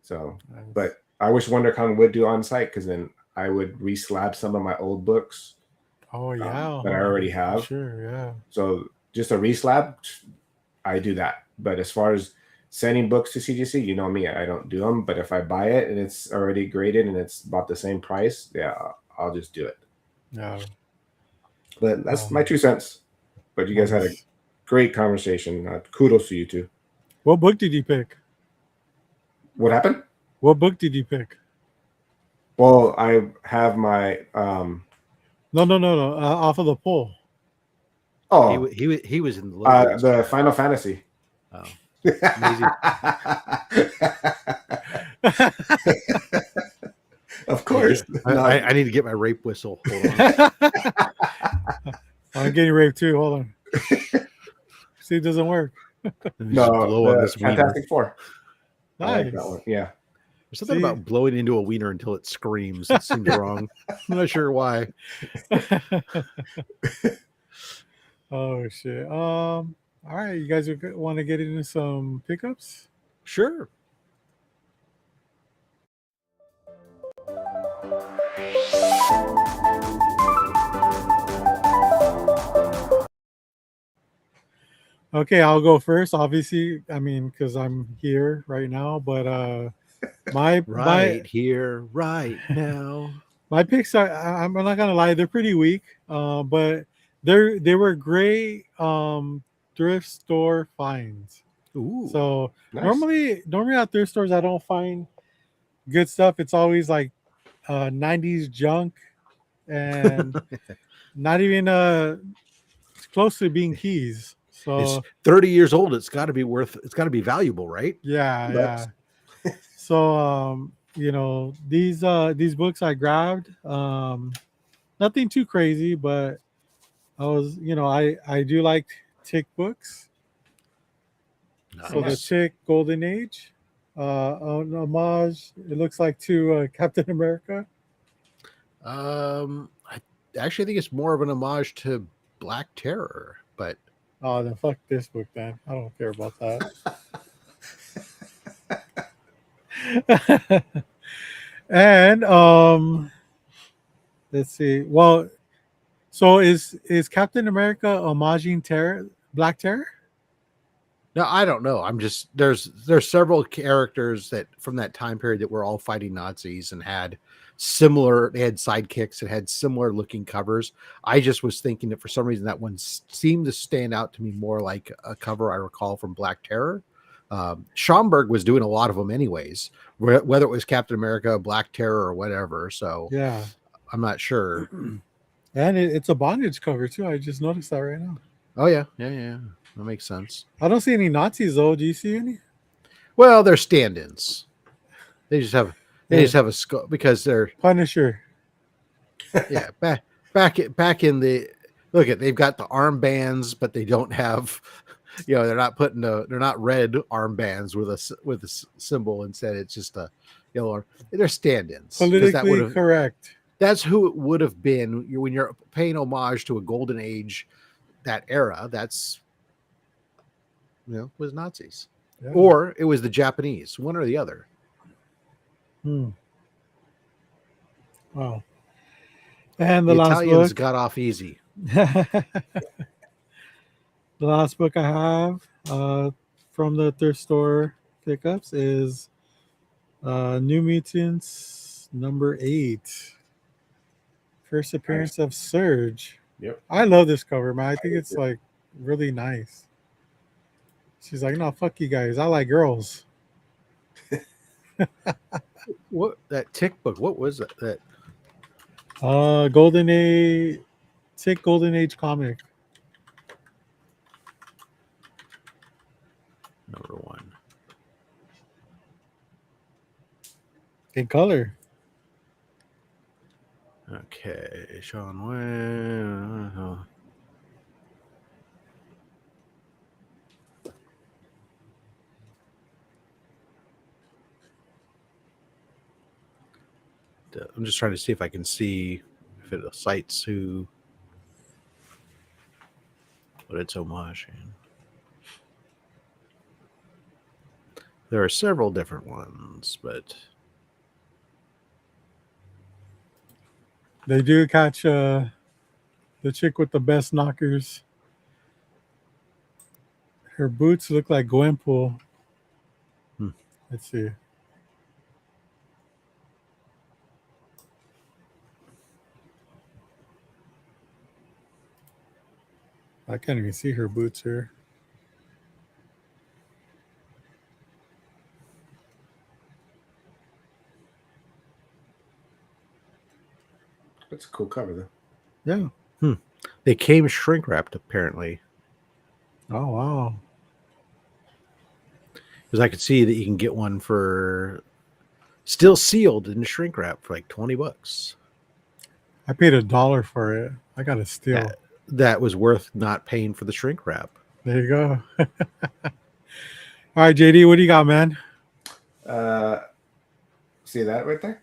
Speaker 3: So, but I wish WonderCon would do on site, because then I would reslab some of my old books
Speaker 1: Oh yeah,
Speaker 3: that I already have.
Speaker 1: Sure, yeah.
Speaker 3: So just a reslab, I do that. But as far as sending books to CGC, you know me, I don't do them. But if I buy it and it's already graded and it's about the same price, yeah, I'll just do it.
Speaker 1: Yeah.
Speaker 3: But that's my 2 cents. But you guys had a great conversation. Kudos to you two.
Speaker 1: What book did you pick?
Speaker 3: What happened?
Speaker 1: What book did you pick?
Speaker 3: Well, I have my
Speaker 1: No. Off of the poll.
Speaker 3: oh
Speaker 2: he was in the logo.
Speaker 3: the Final Fantasy.
Speaker 2: Oh, amazing.
Speaker 3: Of course.
Speaker 2: I need to get my rape whistle. Hold on.
Speaker 1: I'm getting raped too. Hold on. See, it doesn't work.
Speaker 3: No,
Speaker 2: blow on
Speaker 3: the
Speaker 2: this wiener.
Speaker 3: Fantastic Four. I
Speaker 1: Nice.
Speaker 3: like that one. Yeah.
Speaker 2: There's something
Speaker 1: See?
Speaker 2: about blowing into a wiener until it screams. It seems wrong. I'm not sure why.
Speaker 1: Oh shit. All right, you guys want to get into some pickups?
Speaker 2: Sure.
Speaker 1: Okay, I'll go first. Obviously, I mean, because I'm here right now. But
Speaker 2: Right here, right now.
Speaker 1: my picks are. I'm not gonna lie, they're pretty weak. But they were great thrift store finds.
Speaker 2: Ooh.
Speaker 1: So
Speaker 3: Nice.
Speaker 1: normally at thrift stores I don't find good stuff. It's always like 90s junk and not even close to being keys. So
Speaker 2: It's 30 years old. It's got to be valuable, right?
Speaker 1: yeah.
Speaker 3: But-
Speaker 1: So these books I grabbed, nothing too crazy, but I was, I do like Tick books. So the
Speaker 2: Nice.
Speaker 1: Tick Golden Age, an homage, it looks like, to Captain America.
Speaker 2: I actually think it's more of an homage to Black Terror, but
Speaker 1: Oh, then fuck this book, then. I don't care about that. And let's see. Well, so is Captain America homaging Black Terror?
Speaker 2: no, I don't know. I'm just there's several characters that from that time period that were all fighting Nazis and had similar. They had sidekicks. It had similar looking covers. I just was thinking that for some reason that one seemed to stand out to me more like a cover I recall from Black Terror. Schomburg was doing a lot of them anyways, whether it was Captain America, Black Terror, or whatever. So
Speaker 1: Yeah.
Speaker 2: I'm not sure.
Speaker 1: And it's a bondage cover too. I just noticed that right now.
Speaker 2: Oh yeah. That makes sense.
Speaker 1: I don't see any Nazis though. Do you see any?
Speaker 2: Well, they're stand-ins. They just have a skull because they're
Speaker 1: Punisher.
Speaker 2: yeah back in the look at they've got the armbands, but they don't have they're not red armbands with a symbol. Instead, it's just a yellow. They're stand-ins.
Speaker 1: Politically correct.
Speaker 2: That's who it would have been when you're paying homage to a golden age, that era. That's was Nazis, or it was the Japanese, one or the other.
Speaker 1: Wow. And the last
Speaker 2: Italians
Speaker 1: book
Speaker 2: got off easy.
Speaker 1: The last book I have from the thrift store pickups is New Mutants number 8. First appearance of Surge.
Speaker 3: Yep.
Speaker 1: I love this cover, man. I think it's like really nice. She's like, no, fuck you guys. I like girls.
Speaker 2: What that Tick book? What was that?
Speaker 1: Golden Age Tick Golden Age comic.
Speaker 2: Number 1.
Speaker 1: In color.
Speaker 2: Okay, Sean Wayne. I'm just trying to see if I can see if it cites who what it's homaging. There are several different ones, but
Speaker 1: they do catch the chick with the best knockers. Her boots look like Gwenpool. Let's see. I can't even see her boots here.
Speaker 3: That's a cool cover, though.
Speaker 1: Yeah.
Speaker 2: They came shrink wrapped, apparently.
Speaker 1: Oh, wow.
Speaker 2: Because I could see that you can get one for still sealed in shrink wrap for like $20.
Speaker 1: I paid $1 for it. I got a steal.
Speaker 2: That was worth not paying for the shrink wrap.
Speaker 1: There you go. All right, JD, what do you got, man?
Speaker 3: See that right there?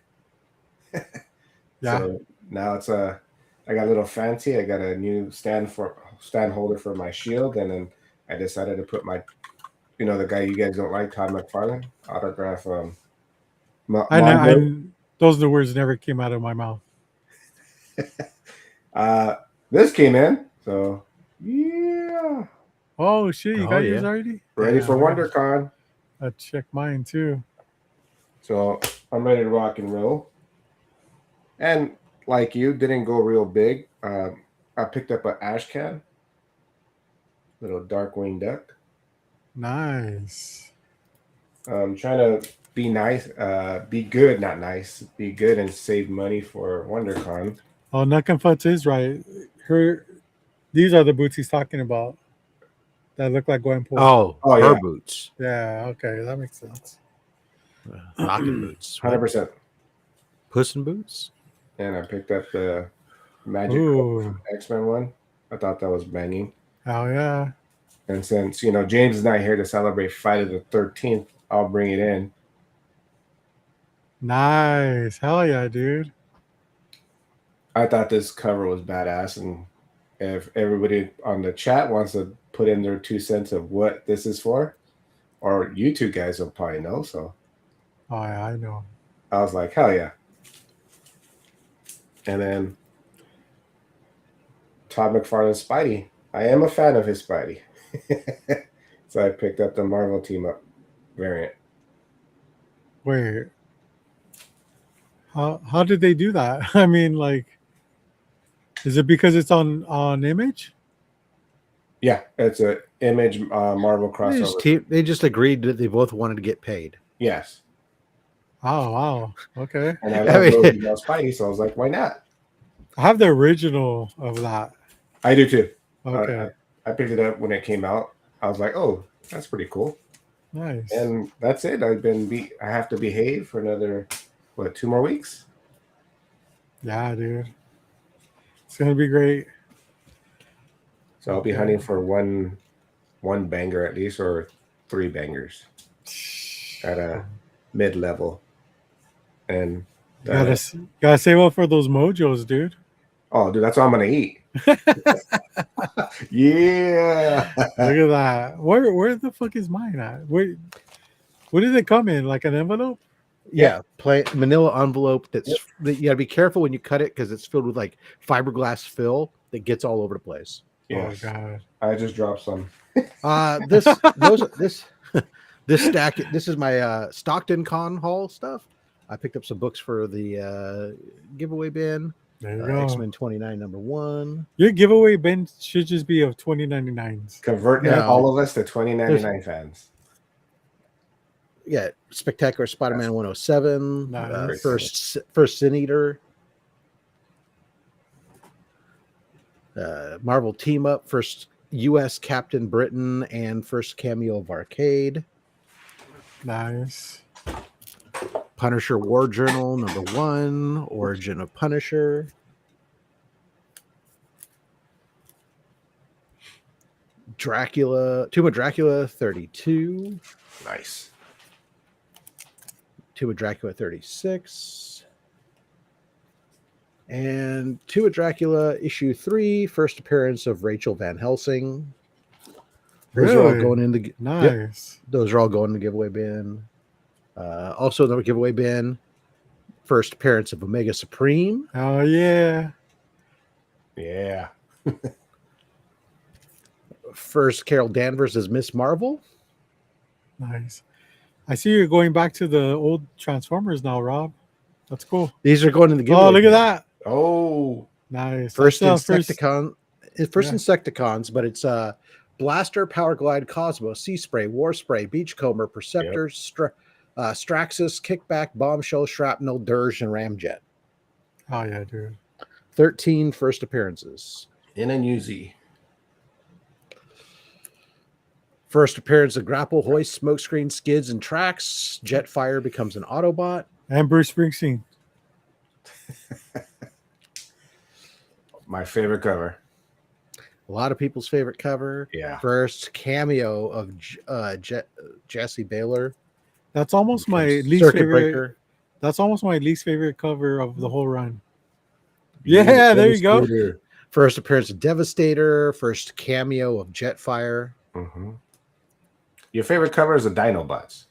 Speaker 1: Yeah.
Speaker 3: So now it's I got a little fancy. I got a new stand holder for my shield, and then I decided to put my, the guy you guys don't like, Todd McFarlane, autograph.
Speaker 1: Those are the words that never came out of my mouth.
Speaker 3: This came in, so yeah.
Speaker 1: Oh shit! You got yours already?
Speaker 3: Ready for WonderCon?
Speaker 1: I checked mine too.
Speaker 3: So I'm ready to rock and roll. And like you, didn't go real big. I picked up an ash can, little Darkwing Duck.
Speaker 1: Nice.
Speaker 3: I'm trying to be nice, be good, not nice. Be good and save money for WonderCon.
Speaker 1: Oh, Nuckenfutz is right. These are the boots he's talking about that look like Gwenpool.
Speaker 2: Oh, her
Speaker 3: yeah.
Speaker 2: boots.
Speaker 1: Yeah, okay, that makes sense.
Speaker 2: Knocking boots.
Speaker 3: 100%.
Speaker 2: Puss in Boots.
Speaker 3: And I picked up the Magic X-Men one. I thought that was banging.
Speaker 1: Oh, yeah.
Speaker 3: And since, James is not here to celebrate Friday the 13th, I'll bring it in.
Speaker 1: Nice. Hell yeah, dude.
Speaker 3: I thought this cover was badass. And if everybody on the chat wants to put in their 2 cents of what this is for, or you two guys will probably know. So,
Speaker 1: oh, yeah, I know.
Speaker 3: I was like, hell yeah. And then Todd McFarlane's Spidey. I am a fan of his Spidey. So I picked up the Marvel Team Up variant.
Speaker 1: Wait. How did they do that? I mean, like, is it because it's on Image?
Speaker 3: Yeah, it's a Image Marvel crossover.
Speaker 2: They just agreed that they both wanted to get paid.
Speaker 3: Yes,
Speaker 1: Oh wow. Okay.
Speaker 3: and I
Speaker 2: I
Speaker 3: love
Speaker 2: mean,
Speaker 3: Logan Spidey, so I was like, why not?
Speaker 1: I have the original of that.
Speaker 3: I do too.
Speaker 1: Okay.
Speaker 3: I picked it up when it came out. I was like, oh, that's pretty cool.
Speaker 1: Nice.
Speaker 3: And that's it. I have to behave for another 2 more weeks.
Speaker 1: Yeah, dude. It's gonna be great.
Speaker 3: So I'll be hunting for one banger at least, or 3 bangers at a mid level. And
Speaker 1: Gotta save up for those mojos, dude.
Speaker 3: oh, dude, that's all I'm gonna eat. Yeah.
Speaker 1: Look at that. Where the fuck is mine at? What did it come in? Like an envelope?
Speaker 2: yeah, manila envelope. That you gotta be careful when you cut it because it's filled with like fiberglass fill that gets all over the place.
Speaker 3: Yes.
Speaker 1: Oh god.
Speaker 3: I just dropped some.
Speaker 2: This stack. This is my Stockton Con haul stuff. I picked up some books for the giveaway bin.
Speaker 1: There you go.
Speaker 2: X-Men 29 #1.
Speaker 1: Your giveaway bin should just be of 2099s.
Speaker 3: Convert all of us to 2099 fans.
Speaker 2: Yeah, Spectacular Spider-Man 107.
Speaker 1: Nice.
Speaker 2: First Sin Eater. Marvel Team Up, first U.S. Captain Britain, and first cameo of Arcade.
Speaker 1: Nice.
Speaker 2: Punisher War Journal #1, Origin of Punisher. Tomb of Dracula 32.
Speaker 3: Nice.
Speaker 2: Tomb of Dracula 36. And Tomb of Dracula issue 3, first appearance of Rachel Van Helsing. Those are all going in the
Speaker 1: nice.
Speaker 2: Yep, those are all going in the giveaway bin. Also in the giveaway bin, first appearance of Omega Supreme.
Speaker 1: Oh yeah.
Speaker 3: Yeah.
Speaker 2: First Carol Danvers as Miss Marvel.
Speaker 1: Nice. I see you're going back to the old Transformers now, Rob. That's cool.
Speaker 2: These are going in the giveaway.
Speaker 1: Oh, look
Speaker 2: bin.
Speaker 1: at that.
Speaker 3: Oh,
Speaker 1: nice.
Speaker 2: First Insecticons, but it's Blaster, Power Glide, Cosmos, Sea Spray, War Spray, Beachcomber, Perceptor, Straxus, Kickback, Bombshell, Shrapnel, Dirge, and Ramjet.
Speaker 1: Oh yeah, dude.
Speaker 2: 13 first appearances.
Speaker 3: in a newsy.
Speaker 2: First appearance of Grapple, Hoist, Smokescreen, Skids, and Tracks. Jetfire becomes an Autobot.
Speaker 1: And Bruce Springsteen.
Speaker 3: My favorite cover.
Speaker 2: A lot of people's favorite cover.
Speaker 3: Yeah.
Speaker 2: First cameo of Jesse Baylor.
Speaker 1: That's almost my least
Speaker 2: Circuit
Speaker 1: favorite.
Speaker 2: Breaker.
Speaker 1: That's almost my least favorite cover of the whole run. Yeah, there you go.
Speaker 2: First appearance of Devastator. First cameo of Jetfire.
Speaker 3: Mm-hmm. Your favorite cover is the Dinobots.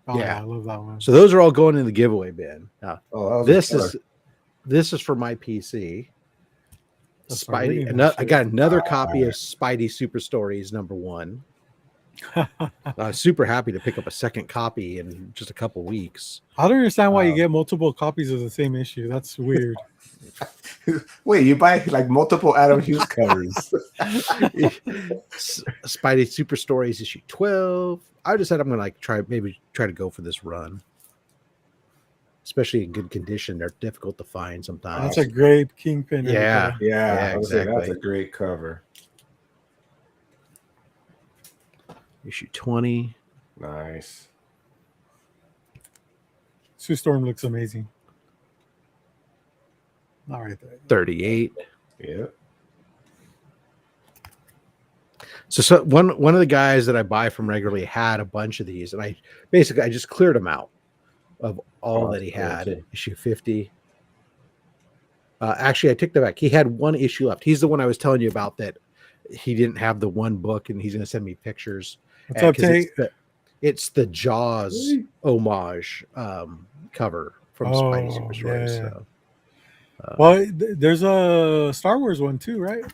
Speaker 1: Oh,
Speaker 2: Yeah.
Speaker 1: I love that one.
Speaker 2: So those are all going in the giveaway bin. Now,
Speaker 3: Oh,
Speaker 2: this is for my PC.
Speaker 1: That's
Speaker 2: Spidey. I got another copy of Spidey Super Stories #1. I was super happy to pick up a second copy in just a couple weeks.
Speaker 1: I don't understand why you get multiple copies of the same issue. That's weird.
Speaker 3: Wait, you buy like multiple Adam Hughes covers?
Speaker 2: Spidey Super Stories issue 12. I decided I'm gonna try to go for this run, especially in good condition. They're difficult to find sometimes.
Speaker 1: That's a great Kingpin.
Speaker 2: Yeah,
Speaker 3: Yeah,
Speaker 2: exactly.
Speaker 3: That's a great cover.
Speaker 2: Issue 20.
Speaker 3: Nice.
Speaker 1: Sue Storm looks amazing. All right, there.
Speaker 2: 38.
Speaker 3: Yeah.
Speaker 2: So one of the guys that I buy from regularly had a bunch of these, and I just cleared them out of all that he had.
Speaker 3: Cool.
Speaker 2: Issue 50. Actually, I took that back. He had one issue left. He's the one I was telling you about that he didn't have the one book, and he's going to send me pictures.
Speaker 1: What's up, Tate?
Speaker 2: It's the Jaws homage cover from Spidey Super Stories.
Speaker 1: Yeah.
Speaker 2: So,
Speaker 1: Well, there's a Star Wars one too, right?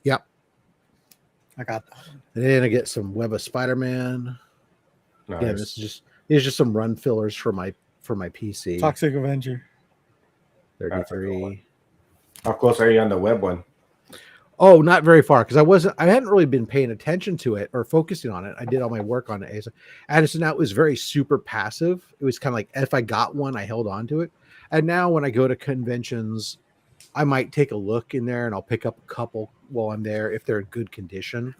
Speaker 2: Yep.
Speaker 1: I got that one.
Speaker 2: And then I get some Web of Spider-Man.
Speaker 3: Nice.
Speaker 2: Yeah, these are just some run fillers for for my PC.
Speaker 1: Toxic Avenger.
Speaker 2: 33.
Speaker 3: How close are you on the web one?
Speaker 2: Oh, not very far because I hadn't really been paying attention to it or focusing on it. I did all my work on it. And so now it was very super passive. It was kind of like if I got one, I held on to it. And now when I go to conventions, I might take a look in there and I'll pick up a couple while I'm there if they're in good condition.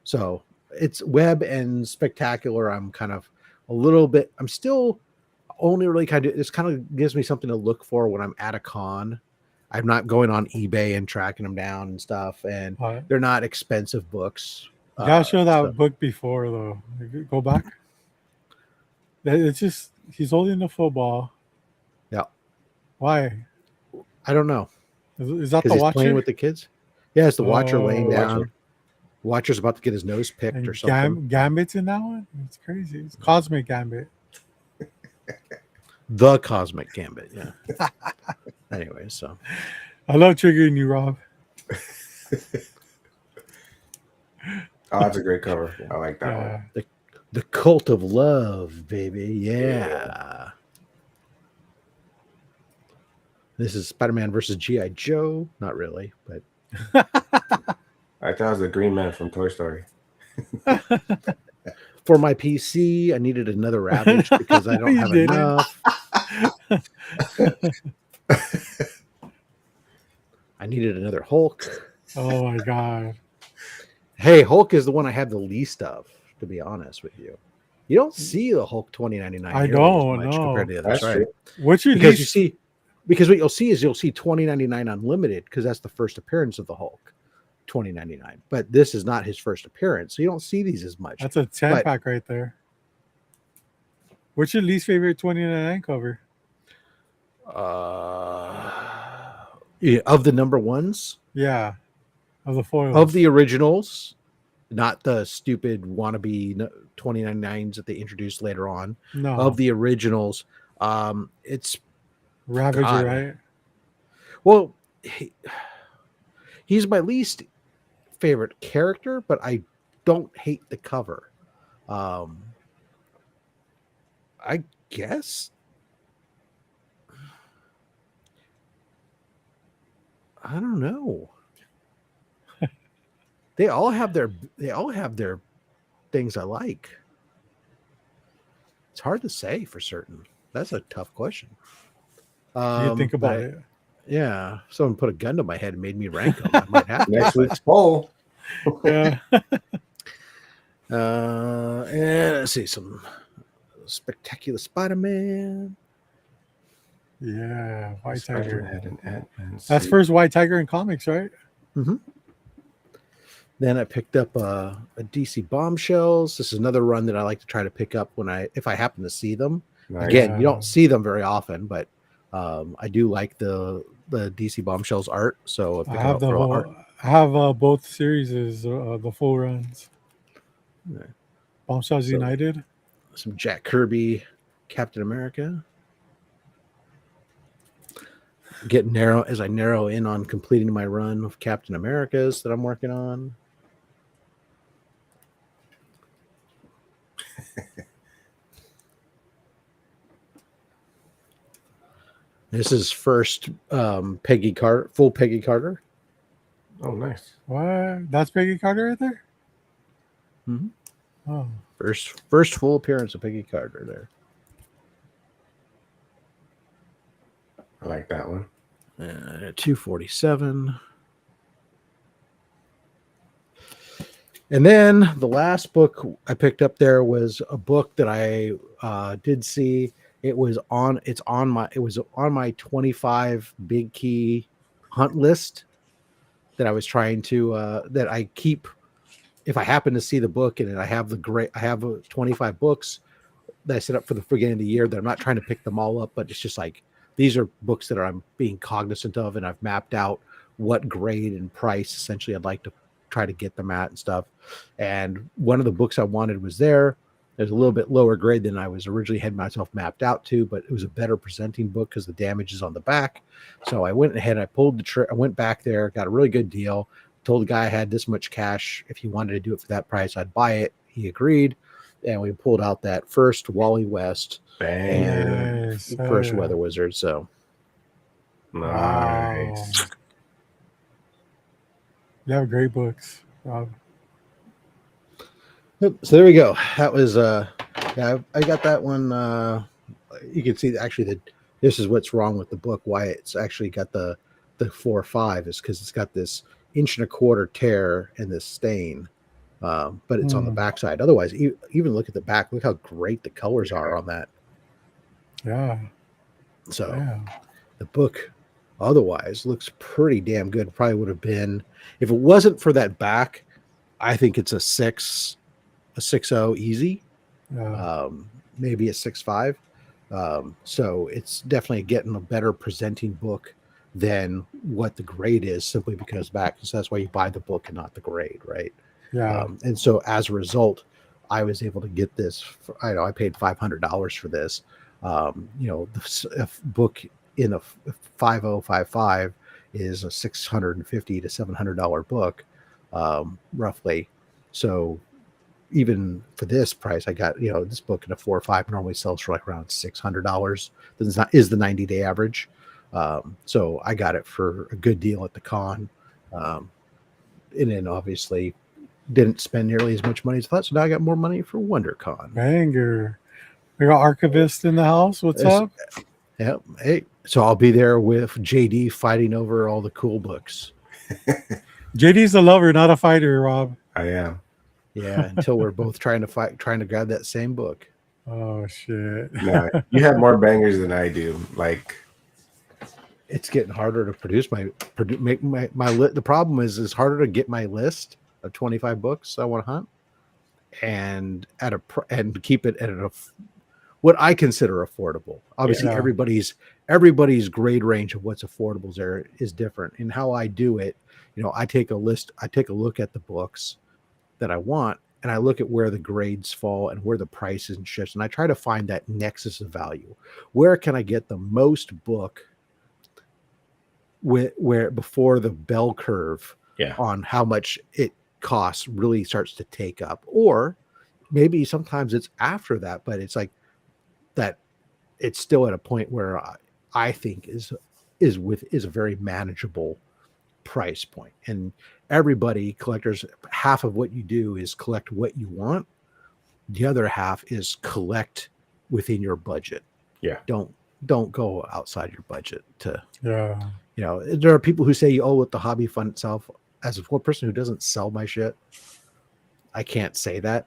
Speaker 2: So it's web and spectacular. I'm kind of a little bit, I'm still only really this kind of gives me something to look for when I'm at a con. I'm not going on eBay and tracking them down and stuff, and they're not expensive books.
Speaker 1: You gotta show that book before though. Go back. It's just he's holding the football.
Speaker 2: Yeah.
Speaker 1: Why?
Speaker 2: I don't know.
Speaker 1: Is that the Watcher
Speaker 2: playing with the kids? Yeah, it's the Watcher laying down.
Speaker 3: Watcher.
Speaker 2: Watcher's about to get his nose picked or something.
Speaker 1: Gambit's in that one. It's crazy. It's Cosmic Gambit.
Speaker 2: The Cosmic Gambit. Yeah. Anyway, so
Speaker 1: I love triggering you, Rob.
Speaker 3: Oh, that's a great cover. I like that one.
Speaker 2: The Cult of Love, baby. Yeah. This is Spider-Man versus G.I. Joe. Not really, but
Speaker 3: I thought it was the Green Man from Toy Story.
Speaker 2: For my PC, I needed another Ravage because I don't have enough. I needed another Hulk.
Speaker 1: Oh my god.
Speaker 2: Hey, Hulk is the one I have the least of, to be honest with you. You don't see the Hulk 2099.
Speaker 1: I don't know
Speaker 2: compared to the others, right?
Speaker 1: What's your
Speaker 2: because
Speaker 1: least?
Speaker 2: You see, because what you'll see is you'll see 2099 Unlimited because that's the first appearance of the Hulk, 2099. But this is not his first appearance, so you don't see these as much.
Speaker 1: That's a 10-pack right there. What's your least favorite 2099 cover?
Speaker 2: Yeah, of the number ones.
Speaker 1: Yeah, of the foils.
Speaker 2: Of the originals, not the stupid wannabe 2099s that they introduced later on.
Speaker 1: No.
Speaker 2: Of the originals, it's
Speaker 1: Ravager,
Speaker 2: God.
Speaker 1: right?
Speaker 2: Well, he's my least favorite character, but I don't hate the cover. I guess. I don't know. They all have their things I like. It's hard to say for certain. That's a tough question.
Speaker 1: You think about it.
Speaker 2: Yeah. Someone put a gun to my head and made me rank them. I might have
Speaker 3: Next week's poll.
Speaker 1: Yeah.
Speaker 2: And let's see some Spectacular Spider-Man.
Speaker 1: Yeah, White Tiger.
Speaker 3: That's
Speaker 1: first White Tiger in comics, right?
Speaker 2: Mm-hmm. Then I picked up a DC Bombshells. This is another run that I like to try to pick up if I happen to see them.
Speaker 3: Nice.
Speaker 2: Again, you don't see them very often, but I do like the DC Bombshells art. So
Speaker 1: I have both series, the full runs.
Speaker 2: Yeah.
Speaker 1: Bombshells United.
Speaker 2: Some Jack Kirby, Captain America. As I narrow in on completing my run of Captain Americas that I'm working on. This is first Peggy Carter, full Peggy Carter.
Speaker 3: Oh, nice.
Speaker 1: What? That's Peggy Carter right there?
Speaker 2: Mm-hmm.
Speaker 1: Oh.
Speaker 2: First full appearance of Peggy Carter there.
Speaker 3: I like that one.
Speaker 2: 247. And then the last book I picked up there was a book that I did see. It was on my 25 big key hunt list that I was trying to that I keep if I happen to see the book and I have 25 books that I set up for the beginning of the year that I'm not trying to pick them all up, but it's just like these are books that I'm being cognizant of, and I've mapped out what grade and price essentially I'd like to try to get them at and stuff. And one of the books I wanted was there. There's a little bit lower grade than I was originally had myself mapped out to, but it was a better presenting book because the damage is on the back. So I went ahead, I pulled I went back there, got a really good deal, told the guy I had this much cash. If he wanted to do it for that price, I'd buy it. He agreed. and we pulled out that first Wally West and
Speaker 1: Nice. Hell
Speaker 2: first
Speaker 1: yeah.
Speaker 2: Weather Wizard. So
Speaker 1: Wow.
Speaker 3: Nice.
Speaker 1: You have great books, Rob.
Speaker 2: yep, so there we go. That was yeah, I got that one. You can see actually that this is what's wrong with the book. Why it's actually got the 4.5 is because it's got this 1.25 inch tear and this stain. But it's on the backside. Otherwise, even look at the back. Look how great the colors are on that.
Speaker 1: Yeah.
Speaker 2: So
Speaker 1: Yeah.
Speaker 2: the book otherwise looks pretty damn good. Probably would have been, if it wasn't for that back, I think it's a 6.0 easy.
Speaker 1: Yeah.
Speaker 2: Maybe a 6.5. So it's definitely getting a better presenting book than what the grade is, simply because back. So that's why you buy the book and not the grade, right?
Speaker 1: Yeah.
Speaker 2: And so as a result, I was able to get this. I paid $500 for this. The book in a 5055 is a $650 to $700 book, roughly. So even for this price, I got this book in a 4.5 normally sells for like around $600. Is the 90-day average. So I got it for a good deal at the con, and then obviously didn't spend nearly as much money as I thought. So now I got more money for WonderCon.
Speaker 1: Banger. We got Archivist in the house. What's up?
Speaker 2: Yep. Hey, so I'll be there with JD fighting over all the cool books.
Speaker 1: JD's a lover, not a fighter, Rob.
Speaker 3: I am.
Speaker 2: Yeah, until we're both trying to grab that same book.
Speaker 1: Oh shit.
Speaker 3: No, you have more bangers than I do. Like,
Speaker 2: it's getting harder to make my list. The problem is it's harder to get my list of 25 books I want to hunt, and and keep it at what I consider affordable. Obviously,
Speaker 1: Yeah.
Speaker 2: everybody's grade range of what's affordable there is different. And how I do it, I take a look at the books that I want, and I look at where the grades fall and where the price is and shifts, and I try to find that nexus of value. Where can I get the most book where before the bell curve on how much it costs really starts to take up? Or maybe sometimes it's after that, but it's like that it's still at a point where I think is a very manageable price point. And collectors, half of what you do is collect what you want. The other half is collect within your budget.
Speaker 3: Yeah.
Speaker 2: Don't go outside your budget there are people who say you owe it the hobby fund itself. As one person who doesn't sell my shit, I can't say that,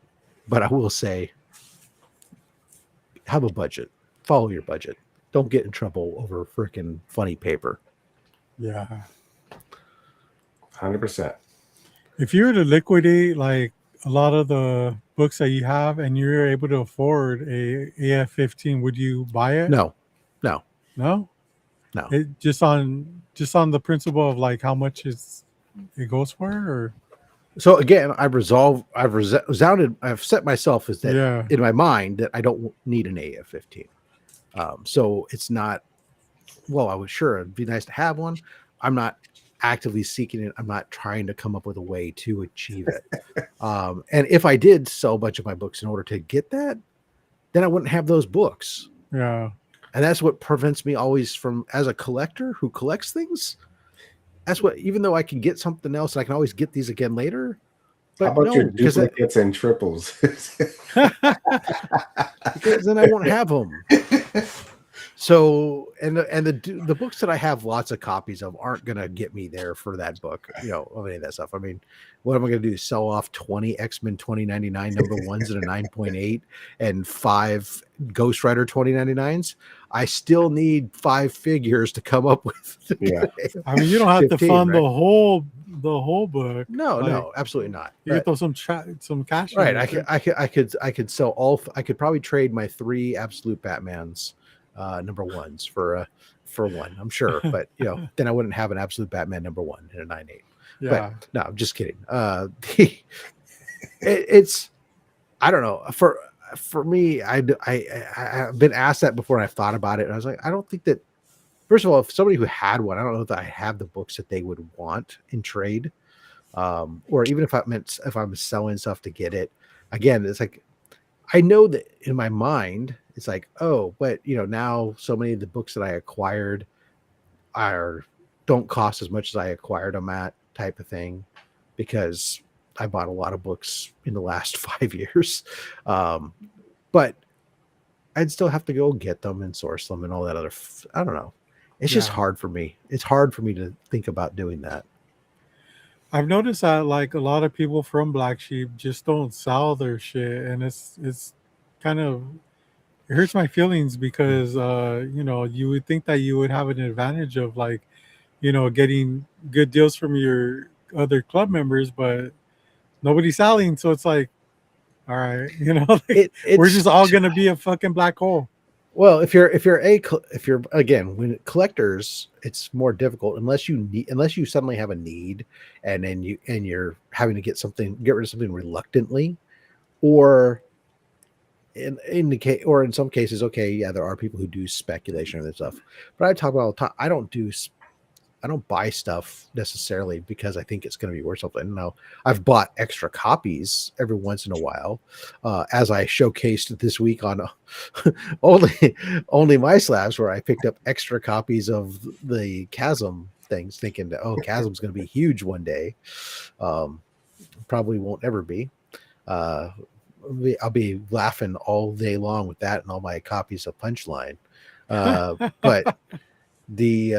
Speaker 2: but I will say have a budget. Follow your budget. Don't get in trouble over freaking funny paper.
Speaker 1: Yeah.
Speaker 3: 100%.
Speaker 1: If you were to liquidate like a lot of the books that you have and you're able to afford a AF-15, would you buy it?
Speaker 2: No.
Speaker 1: It just on the principle of like how much it goes for, or
Speaker 2: so again, I've set myself as that in my mind that I don't need an AF-15. So it's not. Well, I was sure it'd be nice to have one. I'm not actively seeking it. I'm not trying to come up with a way to achieve it. And if I did sell a bunch of my books in order to get that, then I wouldn't have those books.
Speaker 1: Yeah.
Speaker 2: And that's what prevents me always from, as a collector who collects things. That's what, even though I can get something else, and I can always get these again later. But
Speaker 3: how about your duplicates and triples?
Speaker 2: Because then I won't have them. So, and the books that I have lots of copies of aren't going to get me there for that book, of any of that stuff. I mean, what am I going to do? Sell off 20 X-Men 2099 number ones at a 9.8 and 5 Ghost Rider 2099s? I still need 5 figures to come up with.
Speaker 1: Yeah. I mean, you don't have 15, to fund, right? the whole book.
Speaker 2: No, absolutely not.
Speaker 1: You throw some cash.
Speaker 2: Right. I could sell all. I could probably trade my 3 Absolute Batmans number ones for one, I'm sure, but then I wouldn't have an Absolute Batman number 1 in a 9.8.
Speaker 1: Yeah.
Speaker 2: But no, I'm just kidding. It's I don't know, for me, I've been asked that before, and I've thought about it, and I was like, I don't think that, first of all, if somebody who had one, I don't know that I have the books that they would want in trade, or even if I'm selling stuff to get it. Again, it's like I know that in my mind, it's like, oh, but now so many of the books that I acquired are don't cost as much as I acquired them at, type of thing, because I bought a lot of books in the last 5 years. But I'd still have to go get them and source them and all that other. I don't know. It's just
Speaker 1: Yeah.
Speaker 2: hard for me. It's hard for me to think about doing that.
Speaker 1: I've noticed that like a lot of people from Black Sheep just don't sell their shit, and it's kind of it hurts my feelings because you would think that you would have an advantage of like getting good deals from your other club members, but nobody's selling, so it's like, all right, like we're
Speaker 2: It's
Speaker 1: just all gonna be a fucking black hole.
Speaker 2: Well, if you're again, when collectors, it's more difficult unless you suddenly have a need, and then you're having to get rid of something reluctantly, or in some cases, okay, yeah, there are people who do speculation and stuff. But I talk about all the time. I don't buy stuff necessarily because I think it's going to be worth something. No, I've bought extra copies every once in a while, as I showcased this week on only my slabs, where I picked up extra copies of the Chasm things, thinking that Chasm's going to be huge one day. Probably won't ever be. I'll be laughing all day long with that and all my copies of Punchline. But the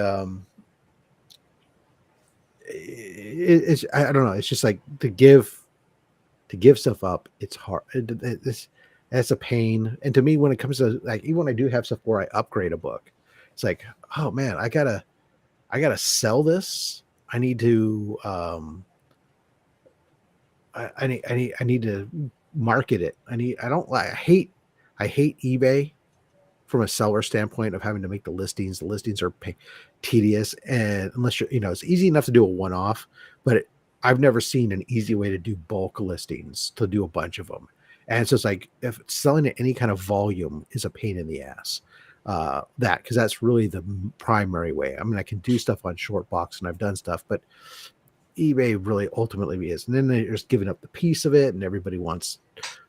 Speaker 2: it's I don't know. It's just like to give stuff up. It's hard. That's a pain. And to me, when it comes to like, even when I do have stuff where I upgrade a book, it's like, oh man, I gotta sell this. I need to I need to market it. I hate eBay from a seller standpoint of having to make the listings. The listings are tedious, and unless it's easy enough to do a one-off, but I've never seen an easy way to do bulk listings, to do a bunch of them. And so it's like, if selling at any kind of volume is a pain in the ass, because that's really the primary way. I mean, I can do stuff on short box, and I've done stuff, but eBay really ultimately is. And then they're just giving up the piece of it, and everybody wants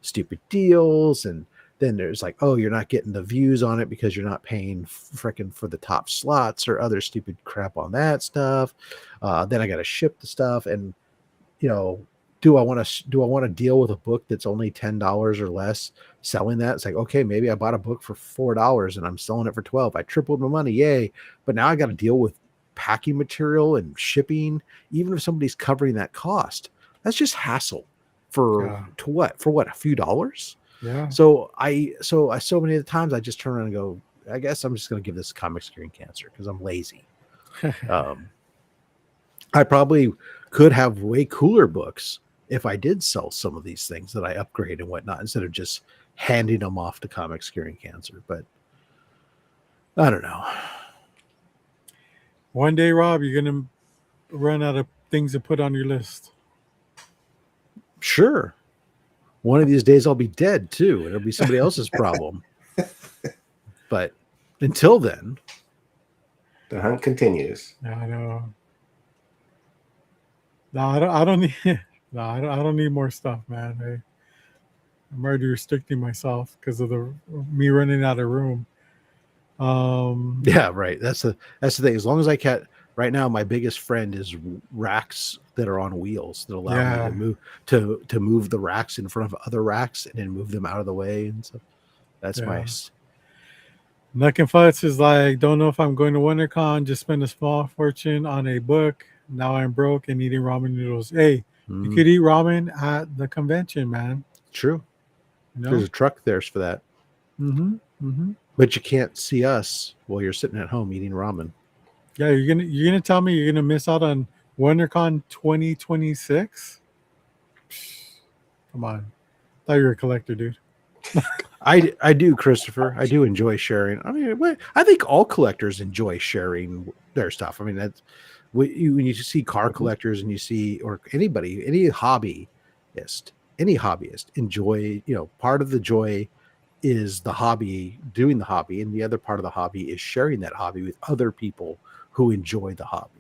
Speaker 2: stupid deals, and then there's like, oh, you're not getting the views on it because you're not paying frickin' for the top slots or other stupid crap on that stuff. Then I got to ship the stuff, and do I want to deal with a book that's only $10 or less selling that? It's like, okay, maybe I bought a book for $4 and I'm selling it for 12. I tripled my money, yay! But now I got to deal with packing material and shipping, even if somebody's covering that cost. That's just hassle for a few dollars.
Speaker 1: Yeah.
Speaker 2: So so many of the times I just turn around and go, I guess I'm just going to give this comic screen cancer because I'm lazy. I probably could have way cooler books if I did sell some of these things that I upgrade and whatnot, instead of just handing them off to comic screen cancer. But I don't know.
Speaker 1: One day, Rob, you're gonna run out of things to put on your list.
Speaker 2: Sure. One of these days I'll be dead too. It'll be somebody else's problem. But until then,
Speaker 3: the hunt continues.
Speaker 1: I know. No, I don't need. No, I don't need more stuff, man. I'm already restricting myself because of me running out of room.
Speaker 2: Yeah, right. That's the thing. As long as I can. Right now, my biggest friend is racks that are on wheels that allow me to move the racks in front of other racks and then move them out of the way, and so that's nice.
Speaker 1: Nuck and Futz is like, don't know if I'm going to WonderCon. Just spend a small fortune on a book. Now I'm broke and eating ramen noodles. Hey, you could eat ramen at the convention, man.
Speaker 2: True. There's a truck there for that. But you can't see us while you're sitting at home eating ramen.
Speaker 1: Yeah, you're gonna tell me you're gonna miss out on WonderCon 2026? Come on, I thought you were a collector, dude.
Speaker 2: I do, Christopher. I do enjoy sharing. I mean, I think all collectors enjoy sharing their stuff. I mean, that's when you see car collectors and you see, or any hobbyist enjoy. Part of the joy is the hobby, doing the hobby, and the other part of the hobby is sharing that hobby with other people who enjoy the hobby.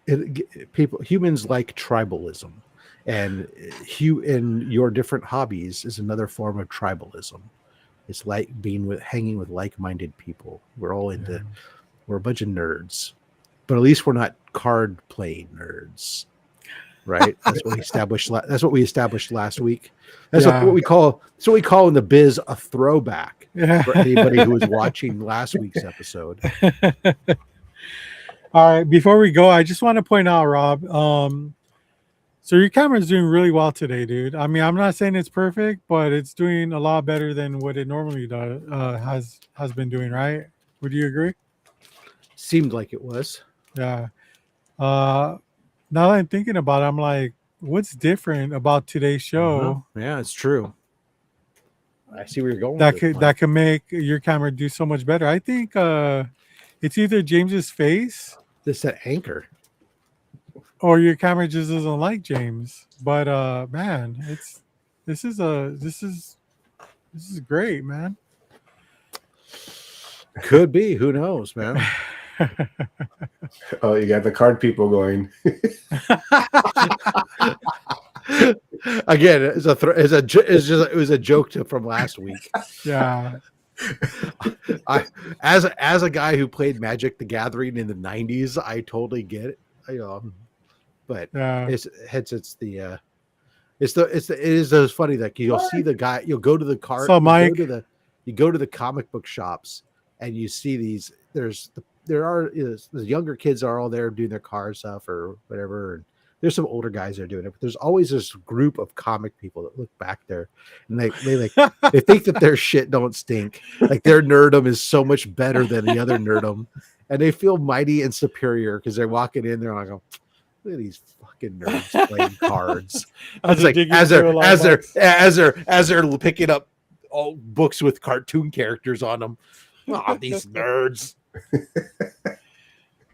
Speaker 2: Humans like tribalism, And in your different hobbies is another form of tribalism. It's like hanging with like-minded people. We're a bunch of nerds, but at least we're not card playing nerds, right? That's what we established. That's what we established last week. That's what we call. That's what we call in the biz a throwback.
Speaker 1: Yeah.
Speaker 2: For anybody who was watching last week's episode.
Speaker 1: All right. Before we go, I just want to point out, Rob. So your camera's doing really well today, dude. I mean, I'm not saying it's perfect, but it's doing a lot better than what it normally does. Has been doing, right? Would you agree?
Speaker 2: Seemed like it was.
Speaker 1: Yeah. Now that I'm thinking about it, I'm like, what's different about today's show?
Speaker 2: Yeah, it's true. I see where you're going.
Speaker 1: That could make your camera do so much better. I think it's either James's face,
Speaker 2: that anchor,
Speaker 1: or your camera just doesn't like James. But man, this is great, man.
Speaker 2: Could be. Who knows, man?
Speaker 3: Oh, you got the card people going.
Speaker 2: Again, it was a joke from last week.
Speaker 1: Yeah.
Speaker 2: As a guy who played Magic: The Gathering in the '90s, I totally get it. But it is funny that you'll see the guy. You'll go to the card.
Speaker 1: So Mike,
Speaker 2: you go to the comic book shops and you see these. The younger kids are all there doing their car stuff or whatever, and there's some older guys that are doing it. But there's always this group of comic people that look back there, and they think that their shit don't stink. Like their nerdum is so much better than the other nerdum, and they feel mighty and superior because they're walking in there and I go, look at these fucking nerds playing cards. As they're picking up all books with cartoon characters on them. Oh, these nerds.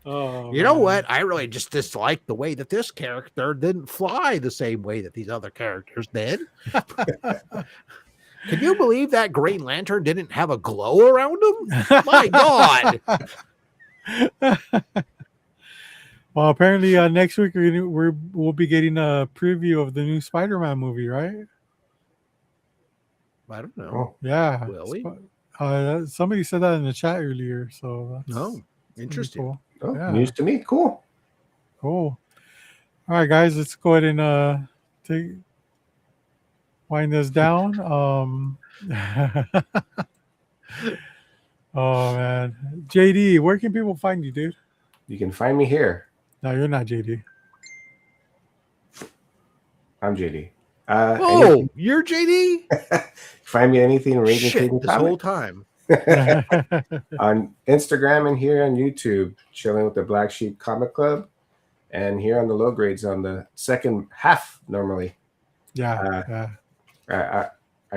Speaker 2: You know what? I really just dislike the way that this character didn't fly the same way that these other characters did. Can you believe that Green Lantern didn't have a glow around him? My God.
Speaker 1: Well, apparently next week we'll be getting a preview of the new Spider-Man movie, right?
Speaker 2: I don't know.
Speaker 1: Yeah.
Speaker 2: Will we?
Speaker 1: Somebody said that in the chat earlier, so that's
Speaker 2: interesting.
Speaker 1: Cool.
Speaker 3: Oh, yeah. News to me. Cool.
Speaker 1: All right, guys, let's go ahead and wind this down. Oh man, JD, where can people find you, dude?
Speaker 3: You can find me here.
Speaker 1: No, you're not JD.
Speaker 3: I'm JD.
Speaker 2: You're JD?
Speaker 3: Find me anything Ragin
Speaker 2: this whole time.
Speaker 3: On Instagram and here on YouTube, chilling with the Black Sheep Comic Club, and here on the low grades on the second half normally.
Speaker 1: Yeah.
Speaker 3: I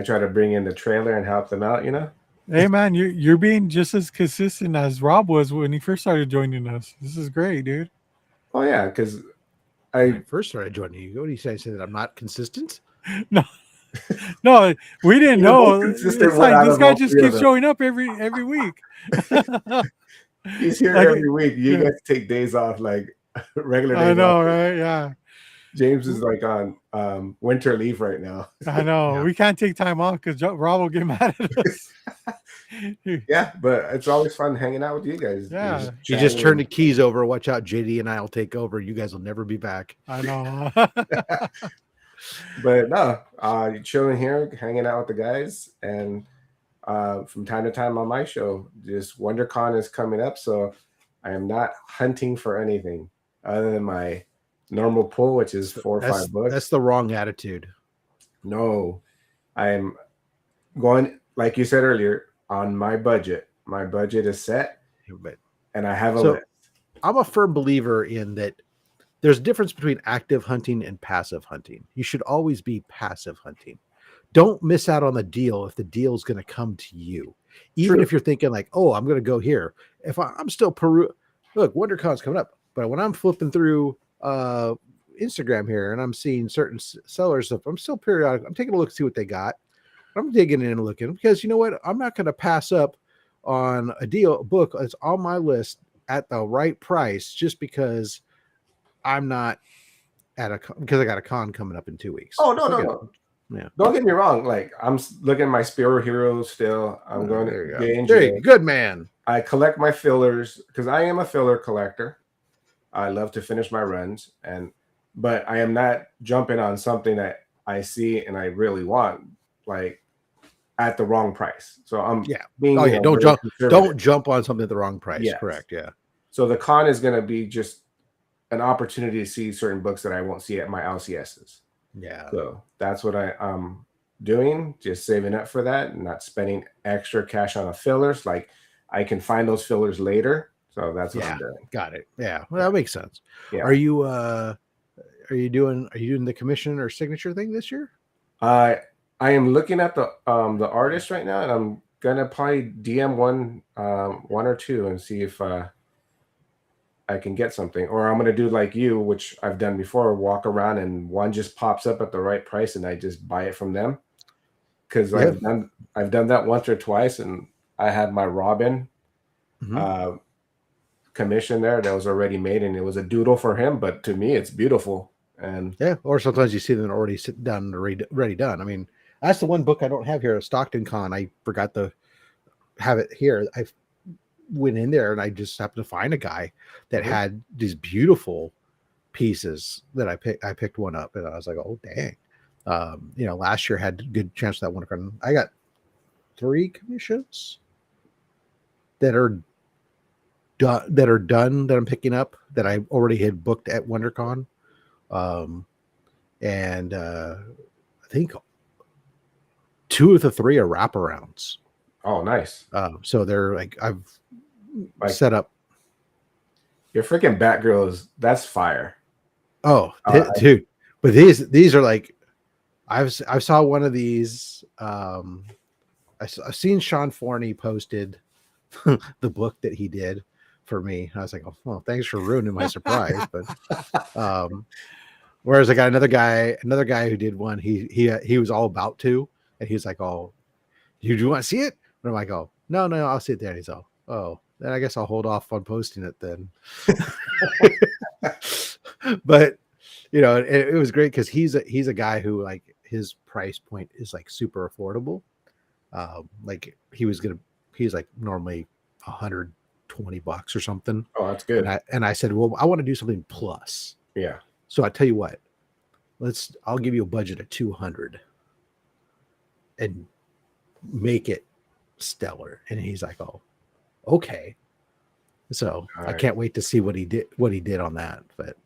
Speaker 3: try to bring in the trailer and help them out, you know.
Speaker 1: Hey man, you're being just as consistent as Rob was when he first started joining us. This is great, dude.
Speaker 3: Oh yeah, because
Speaker 2: when I first started joining you, what do you say? Say that I'm not consistent?
Speaker 1: No, we didn't know. It's like this guy just keeps showing up every week.
Speaker 3: He's here every week. You guys take days off like regular days.
Speaker 1: I know, right? Yeah.
Speaker 3: James is like on winter leave right now.
Speaker 1: I know. Yeah. We can't take time off because Rob will get mad at us.
Speaker 3: Yeah, but it's always fun hanging out with you guys.
Speaker 1: Yeah.
Speaker 2: You just turn the keys over. Watch out, JD and I will take over. You guys will never be back.
Speaker 1: I know.
Speaker 3: But no, you're chilling here, hanging out with the guys, and from time to time on my show, just WonderCon is coming up, so I am not hunting for anything other than my normal pull, which is 4 or 5 books.
Speaker 2: That's the wrong attitude.
Speaker 3: No, I'm going, like you said earlier, on my budget. My budget is set, and I have a list.
Speaker 2: I'm a firm believer in that. There's a difference between active hunting and passive hunting. You should always be passive hunting. Don't miss out on the deal if the deal is going to come to you. Even if you're thinking like, oh, I'm going to go here. If I'm still look, WonderCon's coming up. But when I'm flipping through Instagram here and I'm seeing certain sellers stuff, I'm still periodic. I'm taking a look to see what they got. I'm digging in and looking because you know what? I'm not going to a book that's on my list at the right price just because I'm not because I got a con coming up in 2 weeks.
Speaker 3: Oh no,
Speaker 2: So
Speaker 3: no,
Speaker 2: I got,
Speaker 3: no.
Speaker 2: yeah.
Speaker 3: Don't get me wrong. Like I'm looking at my Spiro Heroes still. I'm going
Speaker 2: There
Speaker 3: to
Speaker 2: you go.
Speaker 3: J and
Speaker 2: There you go.
Speaker 3: J.
Speaker 2: Good man.
Speaker 3: I collect my fillers because I am a filler collector. I love to finish my runs, but I am not jumping on something that I see and I really want, like at the wrong price. So I'm being
Speaker 2: Oh yeah, don't
Speaker 3: very
Speaker 2: jump.
Speaker 3: conservative.
Speaker 2: Don't jump on something at the wrong price.
Speaker 3: Yes.
Speaker 2: Correct. Yeah.
Speaker 3: So the con is going to be just an opportunity to see certain books that I won't see at my LCSs.
Speaker 2: Yeah.
Speaker 3: So that's what I'm doing, just saving up for that and not spending extra cash on a fillers. Like I can find those fillers later. So that's what I'm doing.
Speaker 2: Got it. Yeah. Well, that makes sense.
Speaker 3: Yeah.
Speaker 2: Are you doing the commission or signature thing this year?
Speaker 3: I am looking at the artist right now, and I'm gonna probably DM one or two and see if I can get something, or I'm gonna do like you, which I've done before, walk around and one just pops up at the right price and I just buy it from them. Because I've done that once or twice, and I had my Robin commission there that was already made, and it was a doodle for him, but to me it's beautiful. And
Speaker 2: yeah, or sometimes you see them already sit down and ready done. I mean, that's the one book I don't have here, Stockton Con. I forgot to have it here. I went in there and I just happened to find a guy that had these beautiful pieces that I picked one up, and I was like, oh dang. Last year had a good chance of that WonderCon. I got 3 commissions that are done that I'm picking up that I already had booked at WonderCon. And I think 2 of the 3 are wraparounds.
Speaker 3: Oh, nice.
Speaker 2: So they're like I've set up.
Speaker 3: Your freaking Batgirl that's fire.
Speaker 2: Oh, dude! But these are like I saw one of these. I've seen Sean Forney posted the book that he did for me. I was like, oh, well, thanks for ruining my surprise. But whereas I got another guy who did one. He was all about to, and he's like, oh, do you want to see it? And I'm like, oh, no, I'll sit there. And he's all, oh, then I guess I'll hold off on posting it then. But it was great because he's a guy who like his price point is like super affordable. Like he's like normally $120 or something.
Speaker 3: Oh, that's good.
Speaker 2: And I said, well, I want to do something plus.
Speaker 3: Yeah.
Speaker 2: So I tell you what, I'll give you a budget of 200 and make it stellar. And he's like, oh, okay. So I can't wait to see what he did on that. But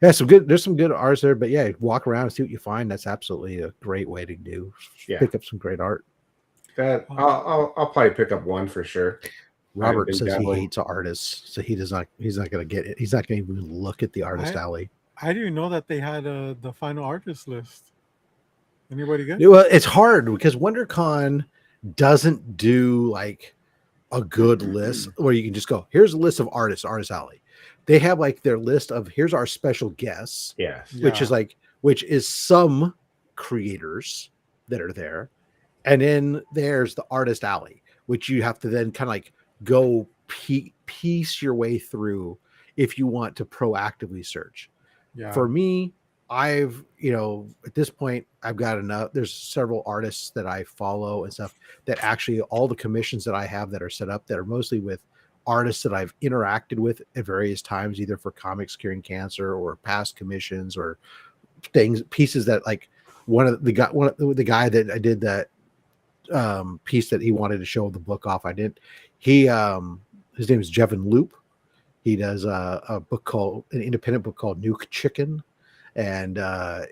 Speaker 2: yeah, there's some good arts there, but yeah, walk around and see what you find. That's absolutely a great way to do.
Speaker 3: Yeah.
Speaker 2: Pick up some great art.
Speaker 3: That I'll probably pick up one for sure.
Speaker 2: Robert says he hates artists, so he's not going to get it. He's not going to even look at the artist alley.
Speaker 1: I didn't know that they had the final artist list. Anybody good?
Speaker 2: Well, it's hard because WonderCon doesn't do like a good list where you can just go, here's a list of artists, artist alley. They have like their list of here's our special guests, which is some creators that are there, and then there's the artist alley, which you have to then kind of like go piece your way through if you want to proactively search. Yeah. For me, I've at this point I've got enough. There's several artists that I follow and stuff that actually all the commissions that I have that are set up that are mostly with artists that I've interacted with at various times, either for Comics Curing Cancer or past commissions or pieces that like the guy that I did that piece that he wanted to show the book off. I didn't. His name is Jevin Loop. He does an independent book called Nuke Chicken, and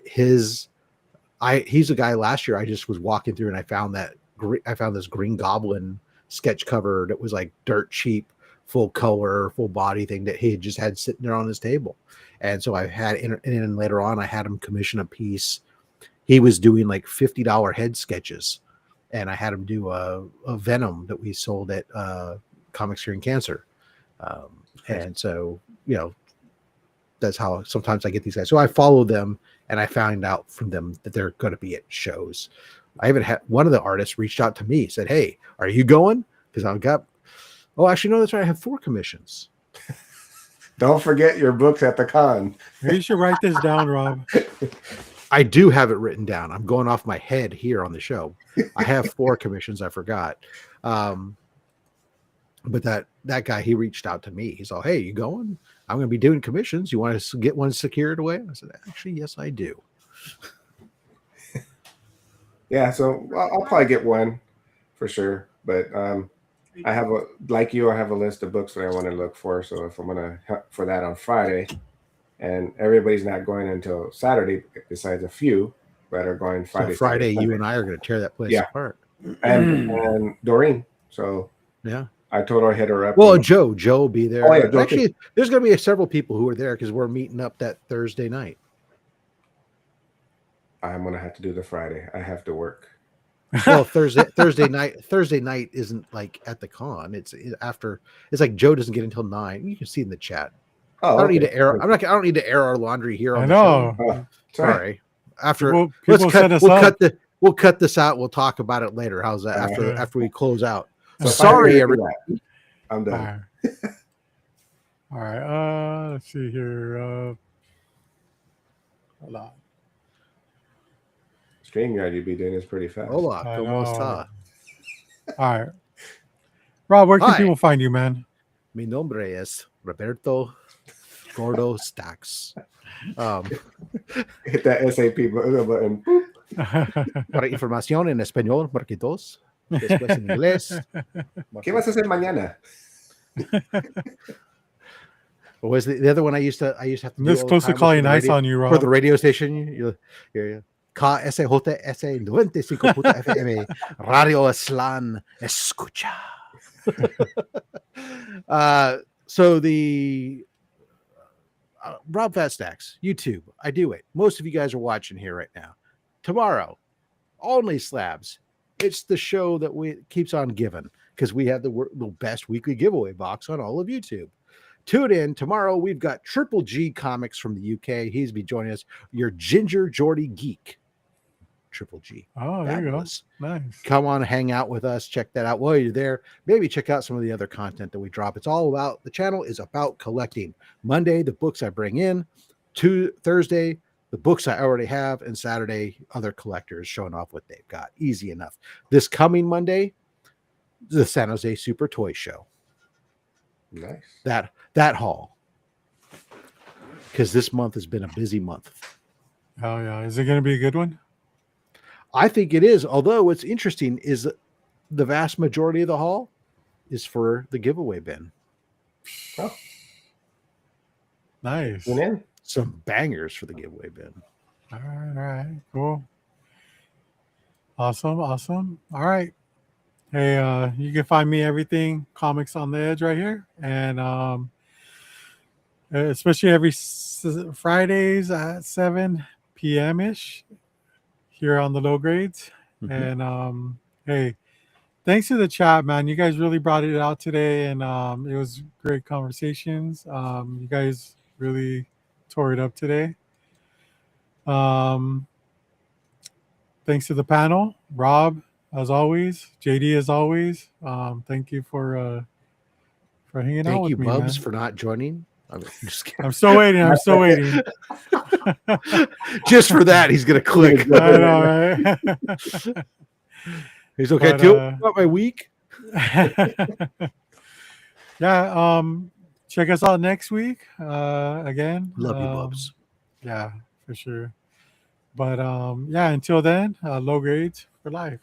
Speaker 2: he's a guy. Last year I just was walking through and I found this Green Goblin sketch cover that was like dirt cheap, full color, full body thing that he had just had sitting there on his table. And so I had, and then later on I had him commission a piece. He was doing like $50 head sketches, and I had him do a Venom that we sold at Comics Curing Cancer. And so, that's how sometimes I get these guys. So I follow them and I find out from them that they're going to be at shows. I even had one of the artists reached out to me, said, hey, are you going? Because I've got, oh, actually, no, that's right. I have 4 commissions.
Speaker 3: Don't forget your books at the con.
Speaker 1: Maybe you should write this down, Rob.
Speaker 2: I do have it written down. I'm going off my head here on the show. I have 4 commissions. I forgot. But that guy, he reached out to me. He's all, hey, you going? I'm going to be doing commissions. You want to get one secured away? I said, actually, yes, I do.
Speaker 3: Yeah, so I'll probably get one for sure. But I have I have a list of books that I want to look for. So if I'm going to for that on Friday, and everybody's not going until Saturday, besides a few that are going Friday.
Speaker 2: So Friday,
Speaker 3: Saturday,
Speaker 2: you and I are going to tear that place apart.
Speaker 3: And Doreen. So
Speaker 2: yeah.
Speaker 3: I told her I'd hit her up.
Speaker 2: Well, Joe will be there.
Speaker 3: Oh, yeah,
Speaker 2: actually, there's going to be several people who are there because we're meeting up that Thursday night. I'm
Speaker 3: going to have to do the Friday. I have to work.
Speaker 2: Well, Thursday night isn't like at the con. It's after. It's like Joe doesn't get until 9. You can see in the chat.
Speaker 3: Oh,
Speaker 2: I don't need to air. I don't need to air our laundry here. On
Speaker 1: I know.
Speaker 2: The show. Sorry. After
Speaker 1: people
Speaker 2: we'll cut this out. We'll talk about it later. How's that? After we close out.
Speaker 3: So
Speaker 2: sorry, everybody.
Speaker 3: I'm done.
Speaker 1: All right. Let's see here. Hold on.
Speaker 3: StreamYard, you'd be doing this pretty fast.
Speaker 2: Hola, ¿cómo está?
Speaker 1: All right. Rob, where can people find you, man?
Speaker 2: Mi nombre es Roberto Gordo Stacks.
Speaker 3: Hit that SAP button.
Speaker 2: Para información en español, marque 2. Después en inglés.
Speaker 3: ¿Qué vas a hacer mañana?
Speaker 2: What was the other one I used to have to
Speaker 1: do? This close to calling nice on you, Rob.
Speaker 2: For the radio station, you KSJS 95 FM Radio Islan Escucha. So the Rob Fat Stacks YouTube, I do it. Most of you guys are watching here right now. Tomorrow, Only Slabs. It's the show that keeps on giving because we have the best weekly giveaway box on all of YouTube. Tune in tomorrow. We've got Triple G Comics from the UK. He's be joining us. Your Ginger Geordie Geek. Triple G.
Speaker 1: Oh, there you go. Nice.
Speaker 2: Come on, hang out with us. Check that out while you're there. Maybe check out some of the other content that we drop. It's all about, the channel is about collecting. Monday, the books I bring in. Thursday, the books I already have. And Saturday, other collectors showing off what they've got. Easy enough. This coming Monday, the San Jose Super Toy Show.
Speaker 3: Nice.
Speaker 2: That haul. Because this month has been a busy month.
Speaker 1: Oh, yeah. Is it going to be a good one?
Speaker 2: I think it is. Although what's interesting is the vast majority of the haul is for the giveaway bin.
Speaker 3: Oh.
Speaker 1: Nice.
Speaker 2: Some bangers for the giveaway bin.
Speaker 1: All right. Cool. Awesome. All right. Hey, you can find me everything Comics on the Edge right here. And especially every Fridays at 7 p.m.-ish here on the Low Grades. Mm-hmm. And hey, thanks to the chat, man. You guys really brought it out today, and it was great conversations. You guys really tore it up today. Thanks to the panel, Rob, as always, JD, as always. Thank you for hanging out with me.
Speaker 2: Thank you, Bubs,
Speaker 1: man.
Speaker 2: for not joining.
Speaker 1: I'm still waiting.
Speaker 2: Just for that, he's gonna click.
Speaker 1: I know, right?
Speaker 2: He's okay too. About my week.
Speaker 1: Yeah. Check us out next week. Again.
Speaker 2: Love you, Bubs.
Speaker 1: Yeah, for sure. But yeah, until then, Low Grades for life.